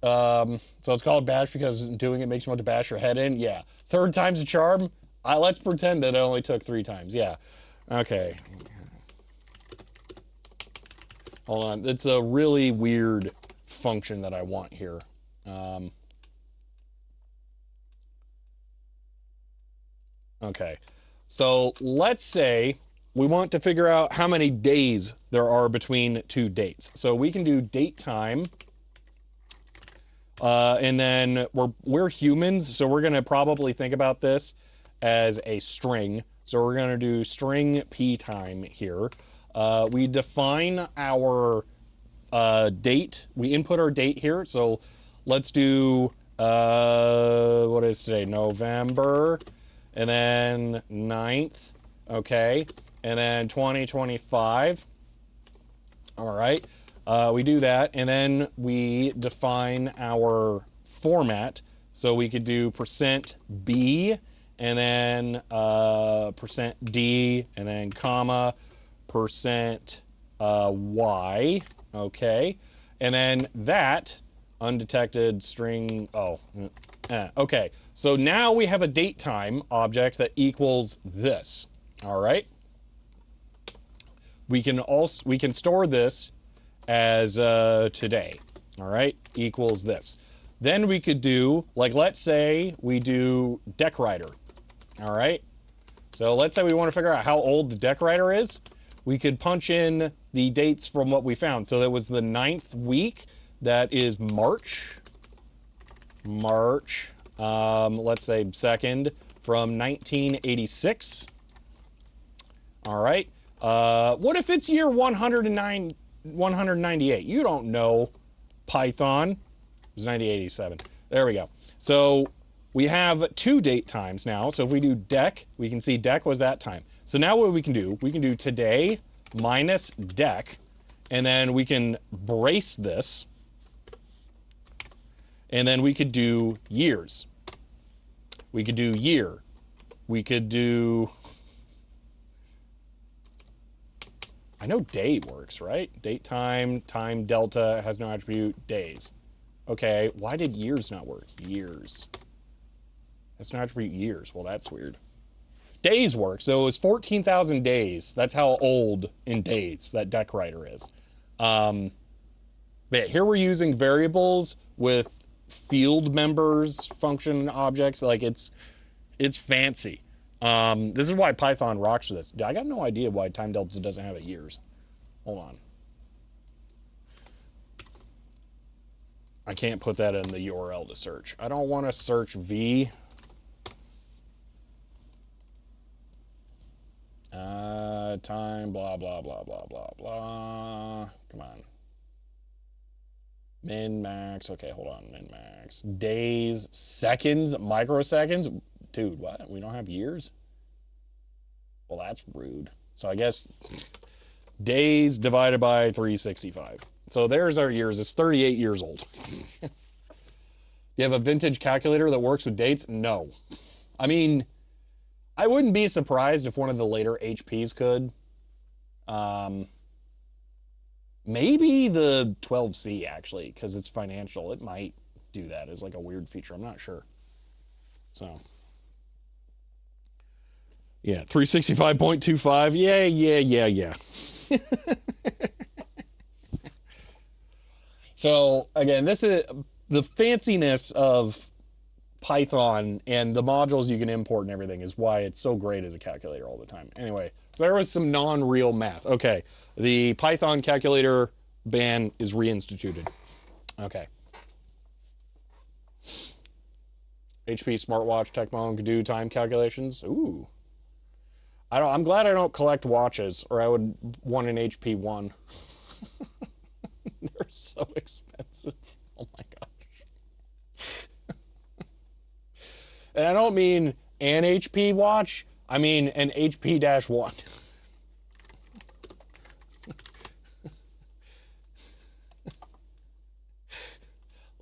So it's called Bash because doing it makes you want to bash your head in? Yeah. Third time's a charm? Let's pretend that it only took 3 times. Yeah. Okay. Hold on. It's a really weird function that I want here. Okay. So let's say we want to figure out how many days there are between 2 dates. So we can do date time. And then we're humans, so we're going to probably think about this as a string. So we're going to do string p time here. We define our date. We input our date here. So let's do, what is today? November, and then 9th, okay, and then 2025. All right, we do that, and then we define our format. So we could do %B, and then %D, and then comma, %Y, okay, and then that undetected string, okay, so now we have a date time object that equals this. All right, we can store this as today. All right, equals this. Then we could do, like, let's say we do DECWriter. All right, so let's say we want to figure out how old the DECWriter is. We could punch in the dates from what we found. So that was the 9th week. That is March. Let's say 2nd from 1986. All right. What if it's year 198? You don't know, Python. It was 1987. There we go. So we have 2 date times now. So if we do dec, we can see dec was that time. So now what we can do today minus dec, and then we can brace this, and then we could do years. We could do year. We could do, I know day works, right? Date time, time delta has no attribute, days. Okay, why did years not work? Years. Has no attribute years. Well, that's weird. Days work, so it was 14,000 days. That's how old in days that DECWriter is. But here we're using variables with field members, function objects. Like it's fancy. This is why Python rocks for this. I got no idea why time delta doesn't have a years. Hold on. I can't put that in the URL to search. I don't want to search V. Time, blah, blah, blah, blah, blah, blah. Come on. Min, max. Okay, hold on. Min, max. Days, seconds, microseconds. Dude, what? We don't have years? Well, that's rude. So I guess days divided by 365. So there's our years. It's 38 years old. You have a vintage calculator that works with dates? No. I mean, I wouldn't be surprised if one of the later HPs could. Maybe the 12C, actually, because it's financial. It might do that as like a weird feature. I'm not sure. So, yeah, 365.25. Yeah. So, again, this is the fanciness of Python and the modules you can import and everything is why it's so great as a calculator all the time. Anyway, so there was some non-real math. Okay, the Python calculator ban is reinstituted. Okay. HP smartwatch Tecmo can do time calculations. Ooh. I'm glad I don't collect watches, or I would want an HP one. They're so expensive. Oh my gosh. And I don't mean an HP watch, I mean an HP-1.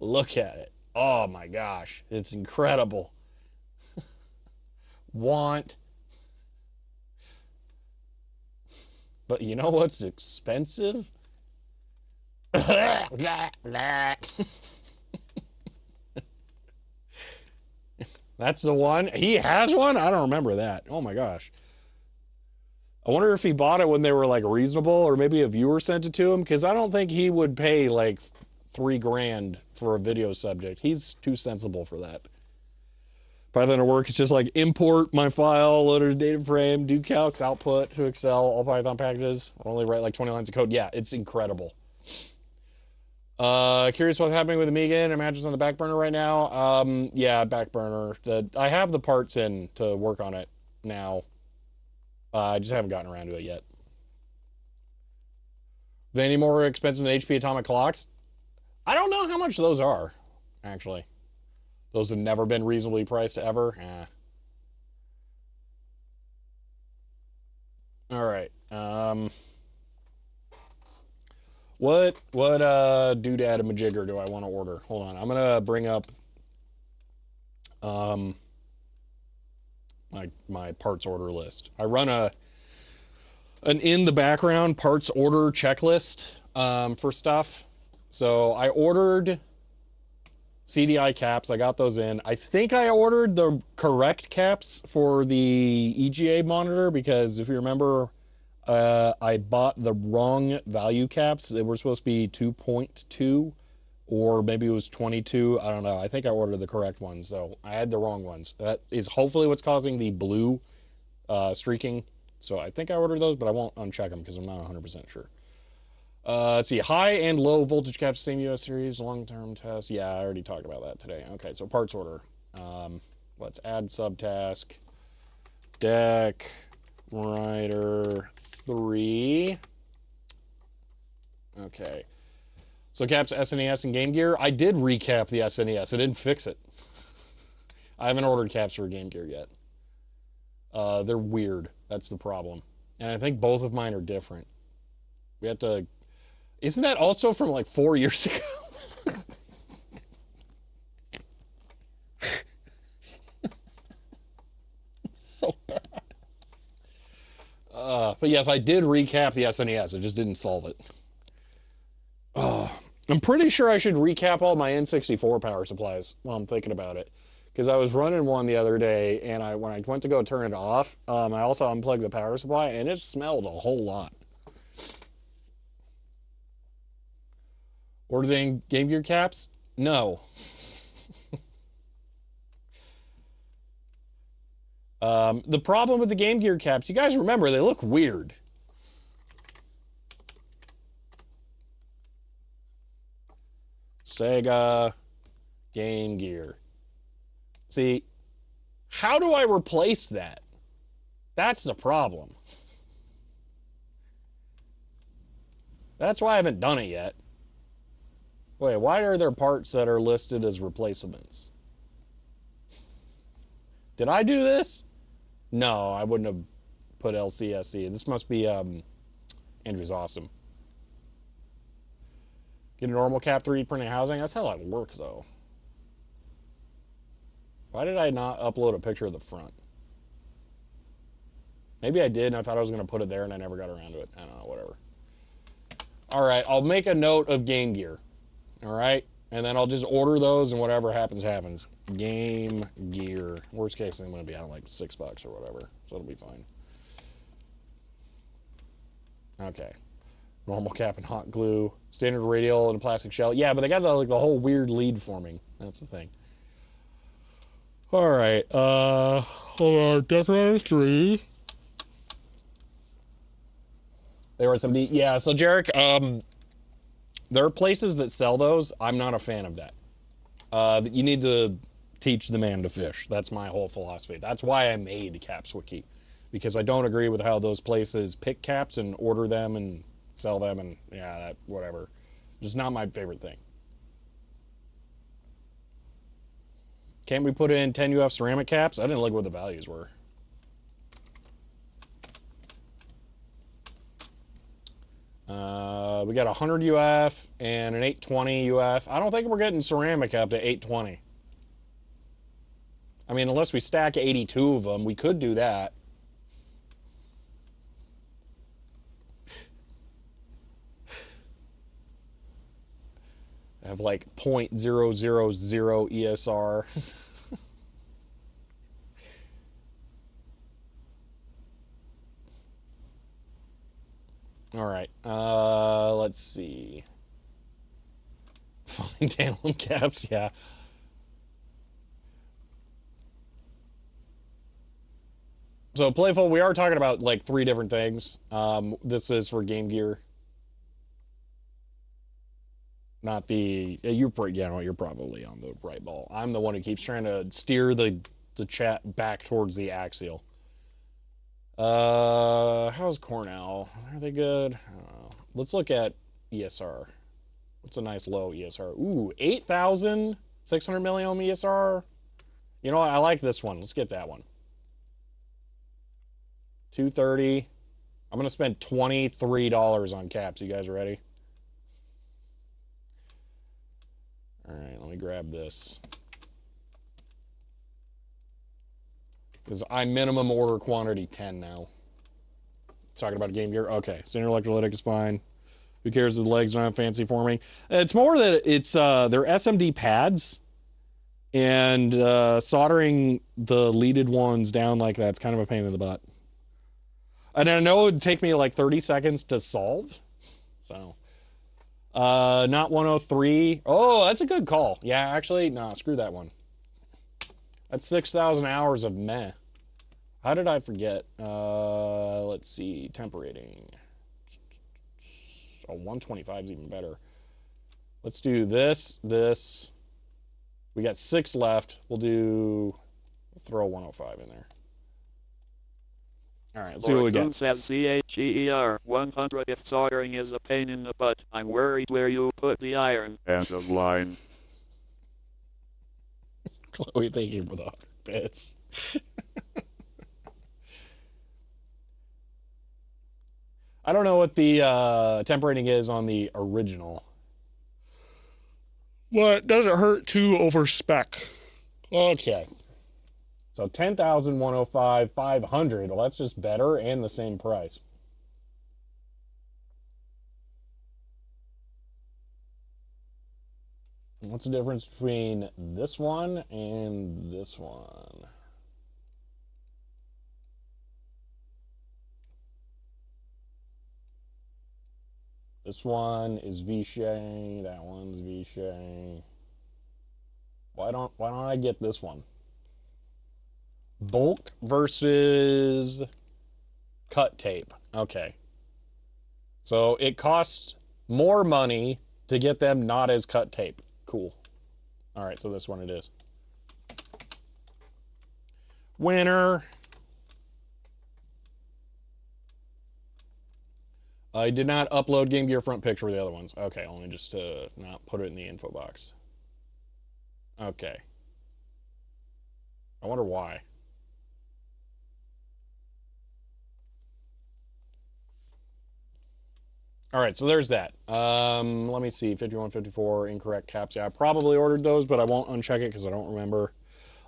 Look at it. Oh my gosh, it's incredible. Want. But you know what's expensive? That's the one. He has one? I don't remember that. Oh my gosh. I wonder if he bought it when they were like reasonable, or maybe a viewer sent it to him, because I don't think he would pay like $3,000 for a video subject. He's too sensible for that. Python to work, it's just like import my file, load a data frame, do calcs, output to Excel, all Python packages. Only write like 20 lines of code. Yeah, it's incredible. Curious what's happening with Amiga. Imagine's on the back burner right now. Yeah, back burner. I have the parts in to work on it now. I just haven't gotten around to it yet. Are they any more expensive than HP atomic clocks? I don't know how much those are. actually. Those have never been reasonably priced ever. All right. What doodad and majigger do I want to order? Hold on. I'm gonna bring up my parts order list. I run an in the background parts order checklist for stuff. So I ordered CDI caps. I got those in. I think I ordered the correct caps for the EGA monitor because if you remember, I bought the wrong value caps. They were supposed to be 2.2 or maybe it was 22. I don't know. I think I ordered the correct ones, so I had the wrong ones. That is hopefully what's causing the blue streaking. So I think I ordered those, but I won't uncheck them because I'm not 100% sure. Let's see, high and low voltage caps, same US series, long-term test. Yeah, I already talked about that today. Okay, so parts order. Let's add subtask. DECWriter 3. Okay. So caps SNES and Game Gear. I did recap the SNES. I didn't fix it. I haven't ordered caps for Game Gear yet. They're weird. That's the problem. And I think both of mine are different. We have to... Isn't that also from like 4 years ago? So bad. But yes, I did recap the SNES. I just didn't solve it. I'm pretty sure I should recap all my N64 power supplies while I'm thinking about it. Because I was running one the other day, and when I went to go turn it off, I also unplugged the power supply, and it smelled a whole lot. Ordering Game Gear caps? No. The problem with the Game Gear caps, you guys remember, they look weird. Sega Game Gear. See, how do I replace that? That's the problem. That's why I haven't done it yet. Wait, why are there parts that are listed as replacements? Did I do this? No, I wouldn't have put LCSE. This must be Andrew's Awesome. Get a normal cap 3D printing housing. That's how that works, though. Why did I not upload a picture of the front? Maybe I did, and I thought I was going to put it there, and I never got around to it. I don't know, whatever. All right, I'll make a note of Game Gear. All right? And then I'll just order those, and whatever happens, happens. Game Gear. Worst case, I'm going to be out like $6 or whatever, so it'll be fine. Okay. Normal cap and hot glue. Standard radial and a plastic shell. Yeah, but they got like the whole weird lead forming. That's the thing. All right. Hold on. DECWriter 3. There were some... Yeah, so Jarek, there are places that sell those. I'm not a fan of that. You need to teach the man to fish. That's my whole philosophy. That's why I made Caps Wiki. Because I don't agree with how those places pick caps and order them and sell them and, yeah, that, whatever. Just not my favorite thing. Can't we put in 10 UF ceramic caps? I didn't look what the values were. We got 100 UF and an 820 UF. I don't think we're getting ceramic up to 820. I mean, unless we stack 82 of them, we could do that. I have like 0.000 ESR. All right, let's see. Fine tantalum caps, yeah. So Playful, we are talking about like 3 different things. This is for Game Gear. Not the... You're probably on the right ball. I'm the one who keeps trying to steer the chat back towards the axial. How's Cornell? Are they good? I don't know. Let's look at ESR. What's a nice low ESR? Ooh, 8,000 600 milliohm ESR. You know what? I like this one. Let's get that one. 230. I'm going to spend $23 on caps. You guys ready? All right, let me grab this. Because I minimum order quantity 10 now. Talking about Game Gear. Okay, standard electrolytic is fine. Who cares if the legs don't have fancy forming? It's more that it's they're SMD pads. And soldering the leaded ones down like that's kind of a pain in the butt. And I know it'd take me like 30 seconds to solve. So, not 103. Oh, that's a good call. Yeah, actually, no, screw that one. That's 6,000 hours of meh. How did I forget? Let's see, temp rating. Oh, 125 is even better. Let's do this. We got 6 left. We'll throw 105 in there. All right, let's see what we get. Says CHER 100. If soldering is a pain in the butt, I'm worried where you put the iron. End of line. Chloe, thank you for the 100 bits. I don't know what the temp rating is on the original. What doesn't hurt to overspec. Okay. So 10,105, 500. Well, that's just better and the same price. What's the difference between this one and this one? This one is Vichy. That one's Vichy. Why don't I get this one? Bulk versus cut tape. Okay. So it costs more money to get them not as cut tape. Cool. All right, so this one it is. Winner. I did not upload Game Gear front picture of the other ones. Okay, only just to not put it in the info box. Okay. I wonder why. All right, so there's that. Let me see, 51, 54, incorrect caps. Yeah, I probably ordered those, but I won't uncheck it because I don't remember.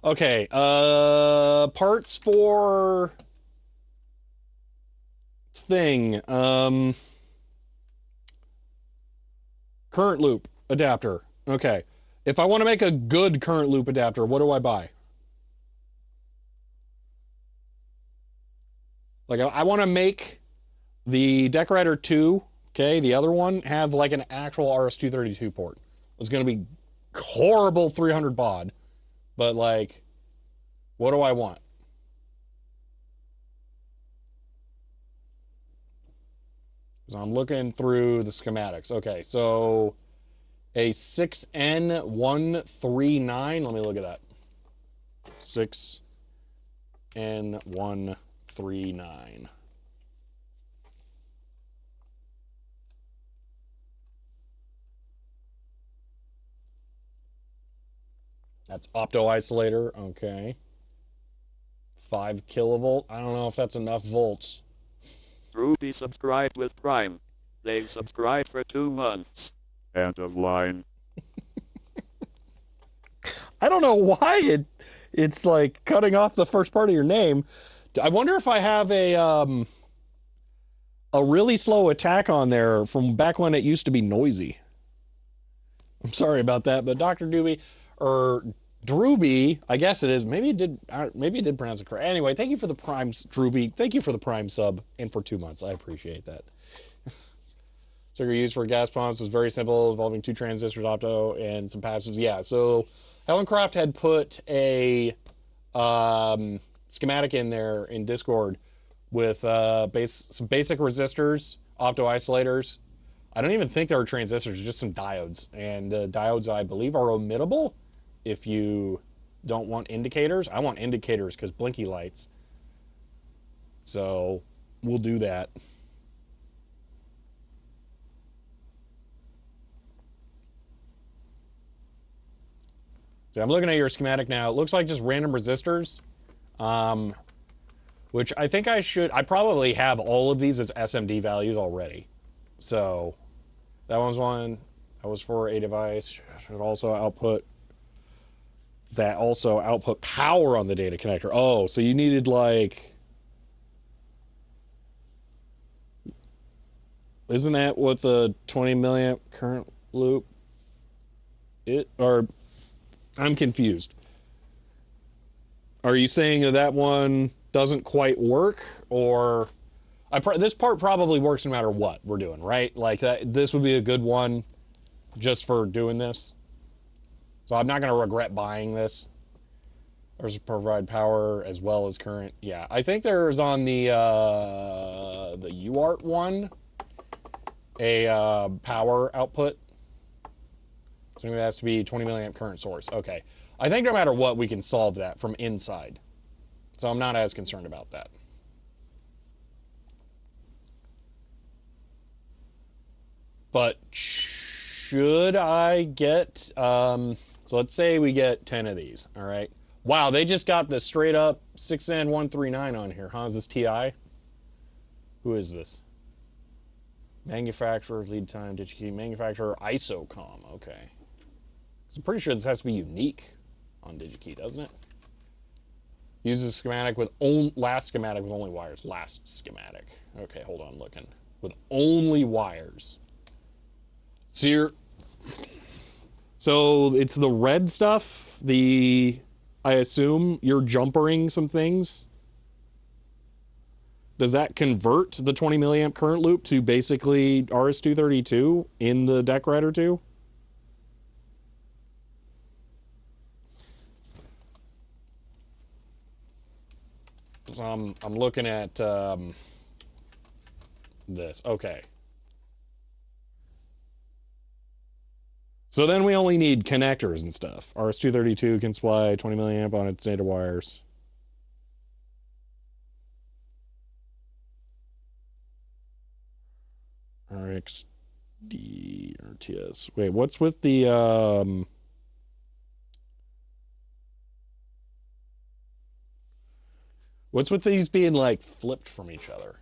Okay, parts for thing. Current loop adapter. Okay. If I want to make a good current loop adapter, what do I buy? Like, I want to make the DECWriter 2, okay, the other one, have like an actual RS-232 port. It's going to be horrible 300 baud, but like, what do I want? So I'm looking through the schematics. Okay, so a 6N139. Let me look at that. 6N139. That's opto isolator. Okay. 5 kilovolt. I don't know if that's enough volts. Ruby subscribed with Prime. They've subscribed for 2 months. End of line. I don't know why it's like cutting off the first part of your name. I wonder if I have a really slow attack on there from back when it used to be noisy. I'm sorry about that, but Dr. Doobie or Drooby, I guess it is. Maybe it did pronounce it correct. Anyway, thank you for the Prime, Drooby. Thank you for the Prime sub and for 2 months. I appreciate that. Circuit used for gas pumps was very simple, involving 2 transistors, opto, and some passives. Yeah, so Helen Croft had put a schematic in there in Discord with some basic resistors, opto isolators. I don't even think they were transistors, just some diodes. And diodes, I believe, are omittable if you don't want indicators. I want indicators because blinky lights. So we'll do that. So I'm looking at your schematic now. It looks like just random resistors, which I think I probably have all of these as SMD values already. So that one's one. That was for a device. Should also output power on the data connector. Oh, so you needed like, isn't that what the 20 milliamp current loop or I'm confused. Are you saying that that one doesn't quite work, or this part probably works no matter what we're doing, right? Like that, this would be a good one just for doing this. So I'm not going to regret buying this. There's provide power as well as current. Yeah, I think there's on the UART one a power output. So maybe that has to be 20 milliamp current source. Okay. I think no matter what, we can solve that from inside. So I'm not as concerned about that. But should I get, so let's say we get 10 of these, all right? Wow, they just got the straight up 6N139 on here, huh? Is this TI? Who is this? Manufacturer, lead time, DigiKey, manufacturer, ISOCOM, okay. So I'm pretty sure this has to be unique on DigiKey, doesn't it? Uses schematic with last schematic with only wires. Last schematic. Okay, hold on, looking. With only wires. So it's the red stuff. I assume you're jumpering some things. Does that convert the 20 milliamp current loop to basically RS-232 in the DECWriter 2? So I'm looking at this. Okay. So then we only need connectors and stuff. RS-232 can supply 20 milliamp on its native wires. RxD RTS. Wait, what's with the what's with these being like flipped from each other?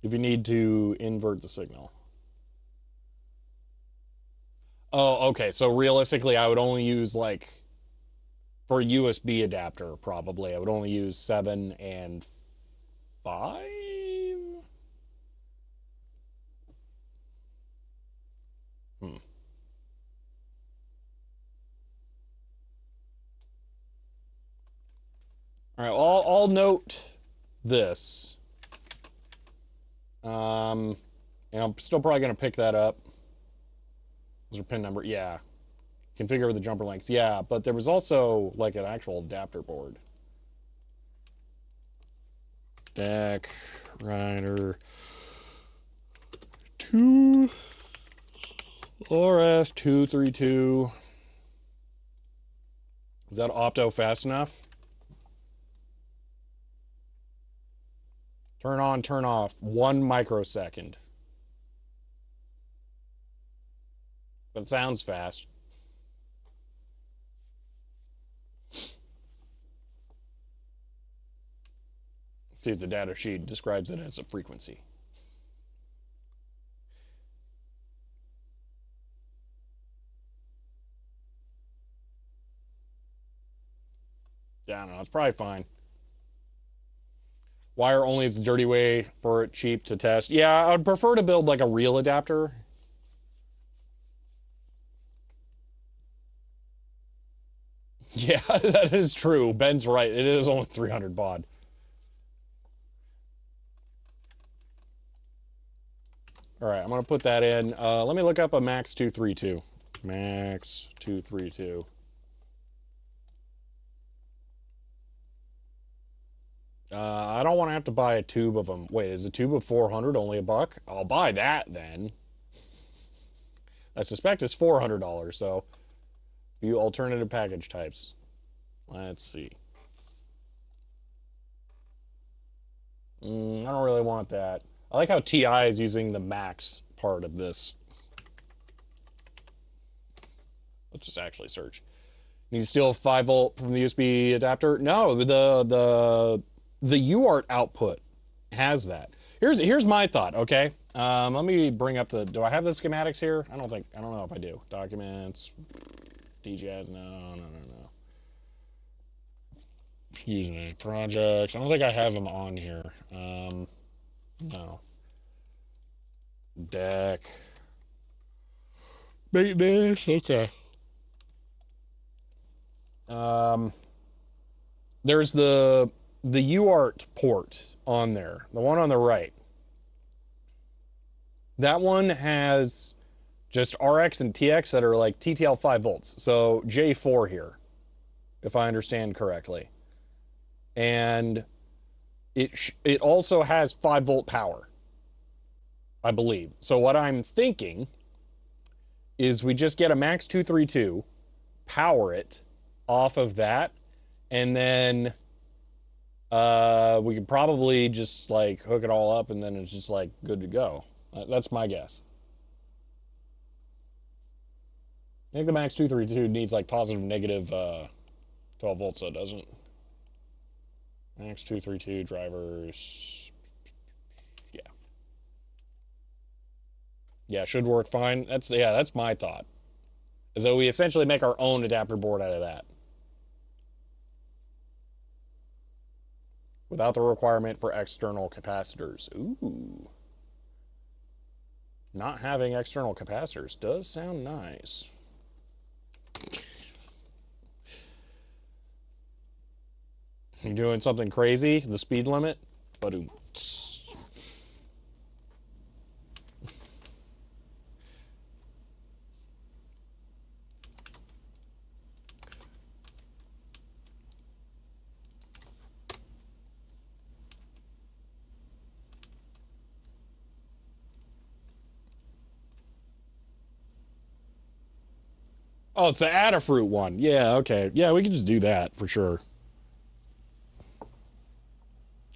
If you need to invert the signal. Oh, okay. So realistically, I would only use like for a USB adapter, probably. I would only use 7 and 5. All right, well, I'll note this. And I'm still probably going to pick that up. Those are pin number. Yeah. Configure the jumper lengths. Yeah, but there was also like an actual adapter board. DECWriter 2 RS-232. Is that opto fast enough? Turn on, turn off, 1 microsecond. But it sounds fast. See if the data sheet describes it as a frequency. Yeah, I don't know, it's probably fine. Wire only is the dirty way for it cheap to test. Yeah, I would prefer to build like a real adapter. Yeah, that is true. Ben's right. It is only 300 baud. All right, I'm going to put that in. Let me look up a Max 232. Max 232. I don't want to have to buy a tube of them. Wait, is a tube of 400 only $1? I'll buy that then. I suspect it's $400, so View alternative package types. Let's see. I don't really want that. I like how TI is using the max part of this. Let's just actually search. Need to steal 5-volt from the USB adapter? No, the UART output has that. Here's my thought, okay? Let me bring up the, do I have the schematics here? I don't know if I do. Documents, DJs, no. Excuse me, projects. I don't think I have them on here. No. Deck. Maintenance, okay. There's the UART port on there, the one on the right. That one has just RX and TX that are like TTL 5 volts. So J4 here, if I understand correctly. And it also has 5-volt power, I believe. So what I'm thinking is we just get a Max 232, power it off of that, and then we could probably just like hook it all up and then it's just like good to go. That's my guess. I think the Max 232 needs like positive, negative 12 volts, so it doesn't. Max 232 drivers. Yeah. Yeah, should work fine. That's my thought. Is that we essentially make our own adapter board out of that. Without the requirement for external capacitors. Ooh. Not having external capacitors does sound nice. You doing something crazy? The speed limit? Ba-doom. Oh, it's the Adafruit one. Yeah, okay. Yeah, we can just do that for sure.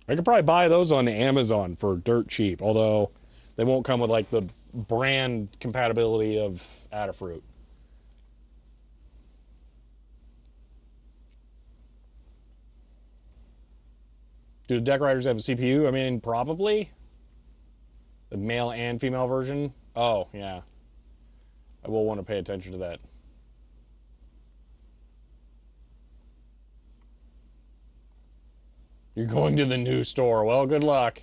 I could probably buy those on Amazon for dirt cheap, although they won't come with like the brand compatibility of Adafruit. Do the DECWriters have a CPU? I mean, probably. The male and female version? Oh, yeah. I will want to pay attention to that. You're going to the new store. Well, good luck.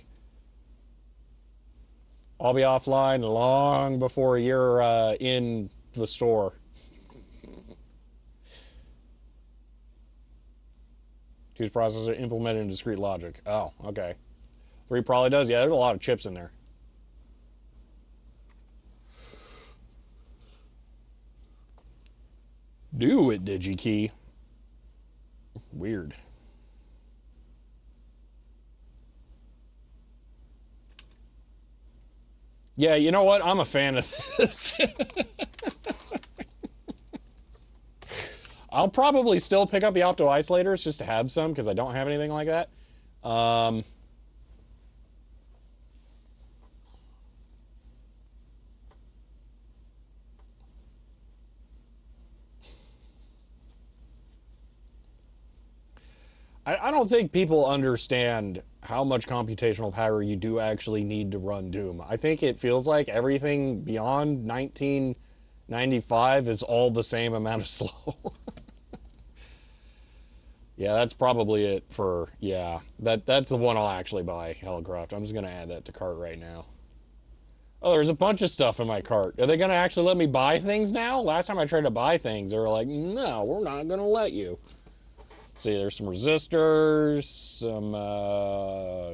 I'll be offline long before you're in the store. Choose processor implemented in discrete logic. Oh, okay. 3 probably does. Yeah, there's a lot of chips in there. Do it, DigiKey. Weird. Yeah, you know what? I'm a fan of this. I'll probably still pick up the opto isolators just to have some because I don't have anything like that. I don't think people understand how much computational power you do actually need to run Doom. I think it feels like everything beyond 1995 is all the same amount of slow. Yeah, that's probably it for, yeah. That's the one I'll actually buy, Hellecraft. I'm just going to add that to cart right now. Oh, there's a bunch of stuff in my cart. Are they going to actually let me buy things now? Last time I tried to buy things, they were like, no, we're not going to let you. See, there's some resistors, some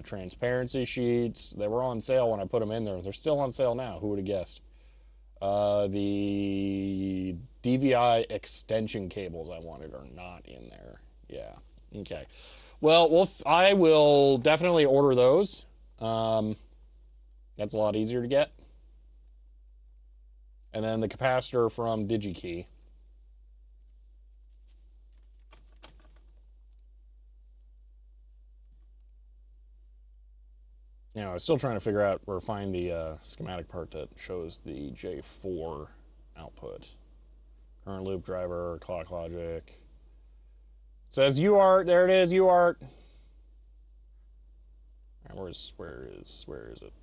transparency sheets. They were on sale when I put them in there. They're still on sale now. Who would have guessed? The DVI extension cables I wanted are not in there. Yeah. Okay. Well, I will definitely order those. That's a lot easier to get. And then the capacitor from DigiKey. You know, I was still trying to figure out or find the schematic part that shows the J4 output. Current loop driver, clock logic. It says UART. There it is, UART. All right, where is it?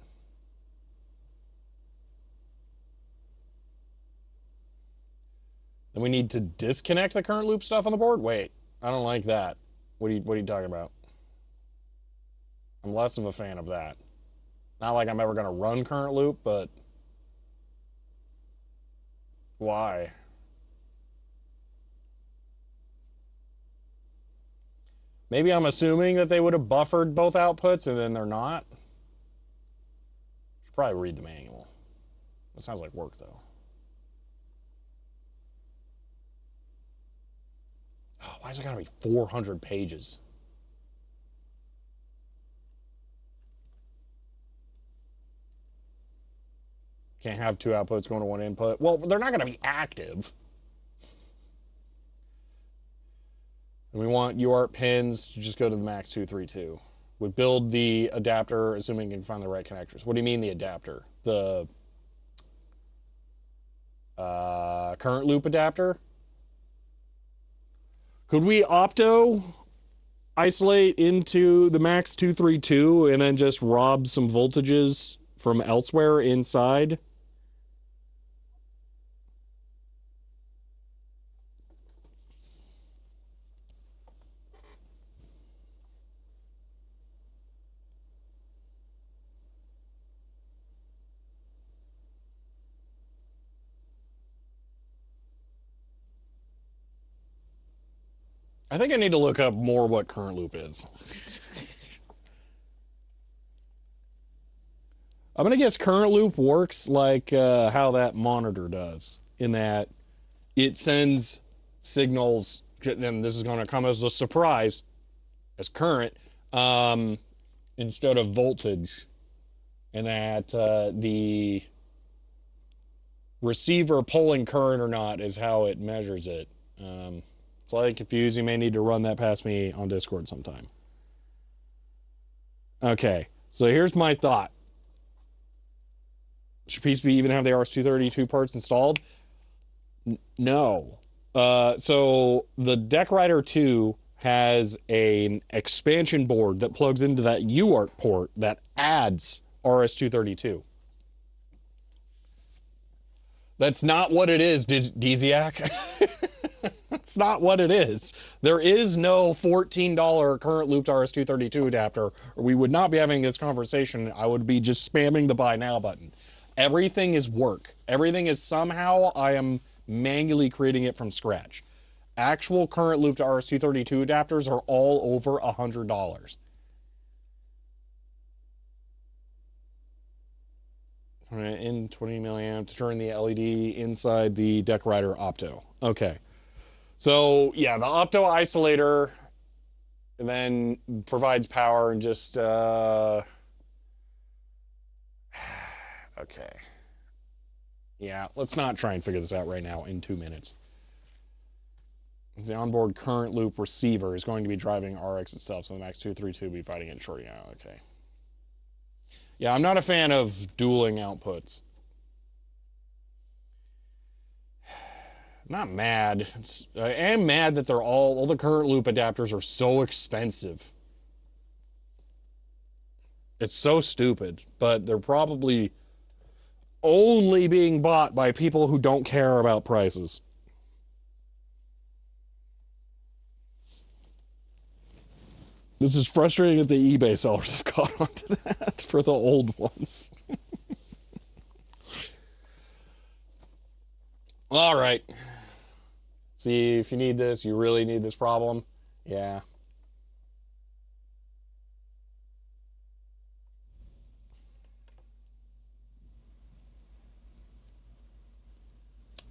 Then we need to disconnect the current loop stuff on the board? Wait, I don't like that. What are you talking about? I'm less of a fan of that. Not like I'm ever going to run current loop, but why? Maybe I'm assuming that they would have buffered both outputs and then they're not. Should probably read the manual. That sounds like work, though. Oh, why's it got to be 400 pages? Can't have two outputs going to one input. Well, they're not going to be active. And we want UART pins to just go to the max 232. We build the adapter, assuming you can find the right connectors. What do you mean the adapter? The current loop adapter? Could we opto isolate into the max 232 and then just rob some voltages from elsewhere inside? I think I need to look up more what current loop is. I'm going to guess current loop works like how that monitor does, in that it sends signals, and this is going to come as a surprise, as current, instead of voltage, and that the receiver pulling current or not is how it measures it. Slightly confused. You may need to run that past me on Discord sometime. Okay, so here's my thought. Should PCB even have the RS-232 parts installed? No. So the DECWriter 2 has an expansion board that plugs into that UART port that adds RS-232. That's not what it is, DECWriter. That's not what it is. There is no $14 current looped RS-232 adapter, or we would not be having this conversation. I would be just spamming the buy now button. Everything is work. Everything is somehow I am manually creating it from scratch. Actual current looped RS-232 adapters are all over $100. In 20 milliamp to turn the LED inside the DECWriter Opto. Okay. So yeah, the opto isolator then provides power and just okay. Yeah, let's not try and figure this out right now in 2 minutes. The onboard current loop receiver is going to be driving RX itself, so the max 232 will be fighting it short. Yeah, okay. Yeah, I'm not a fan of dueling outputs. Not mad. I am mad that they're all the current loop adapters are so expensive. It's so stupid, but they're probably only being bought by people who don't care about prices. This is frustrating that the eBay sellers have caught on to that for the old ones. All right. See, if you need this, you really need this problem. Yeah.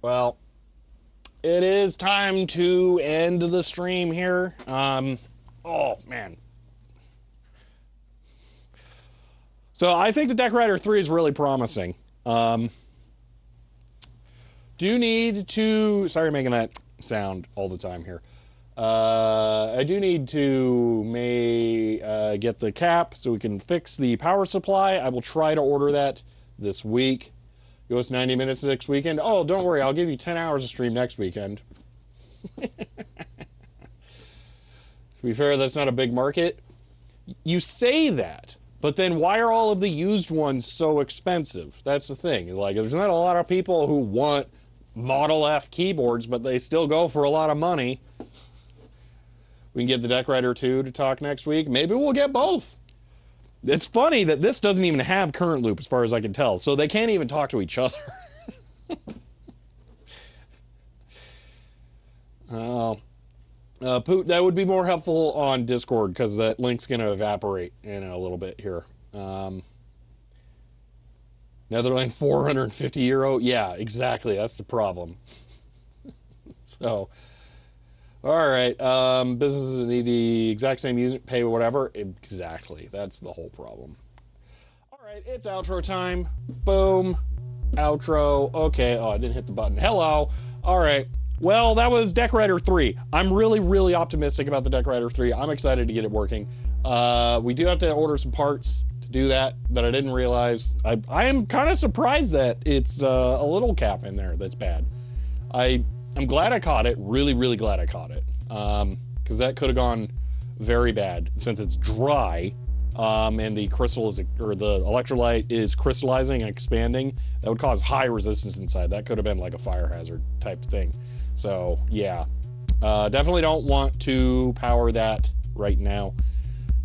Well, it is time to end the stream here. Oh, man. So I think the DECWriter 3 is really promising. Do need to... Sorry making that sound all the time here. I do need to get the cap so we can fix the power supply. I will try to order that this week. Give us 90 minutes next weekend. Oh, don't worry. I'll give you 10 hours of stream next weekend. To be fair, that's not a big market. You say that, but then why are all of the used ones so expensive? That's the thing. Like, there's not a lot of people who want Model F keyboards, but they still go for a lot of money. We can get the DECWriter 2 to talk next week. Maybe we'll get both. It's funny that this doesn't even have current loop as far as I can tell, so they can't even talk to each other. That would be more helpful on Discord because that link's going to evaporate in a little bit here. Netherlands, €450. Yeah, exactly. That's the problem. So, all right. Businesses that need the exact same user pay whatever. Exactly. That's the whole problem. All right, it's outro time. Boom. Outro. Okay. Oh, I didn't hit the button. Hello. All right. Well, that was DECWriter 3. I'm really, really optimistic about the DECWriter 3. I'm excited to get it working. We do have to order some parts to do that I didn't realize. I am kind of surprised that it's a little cap in there that's bad. I'm glad I caught it. Really, really glad I caught it. Because that could have gone very bad since it's dry. And the crystal is, or the electrolyte is crystallizing and expanding. That would cause high resistance inside. That could have been like a fire hazard type thing. So yeah, definitely don't want to power that right now.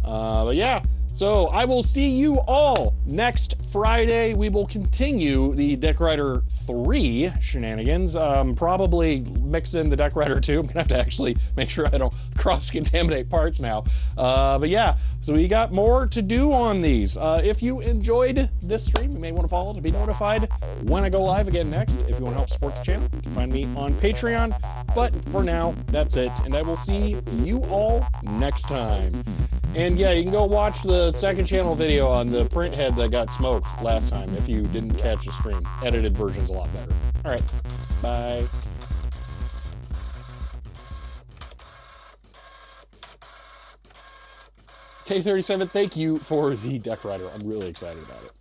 But yeah, so I will see you all next Friday. We will continue the DECWriter 3 shenanigans. Probably mix in the DECWriter 2. I'm gonna have to actually make sure I don't cross-contaminate parts now. But yeah, so we got more to do on these. If you enjoyed this stream, you may want to follow to be notified when I go live again next. If you want to help support the channel, you can find me on Patreon. But for now, that's it, and I will see you all next time. And yeah, you can go watch the second channel video on the print head that got smoked last time if you didn't catch the stream. Edited version's a lot better. All right, bye. K37, thank you for the DECWriter. I'm really excited about it.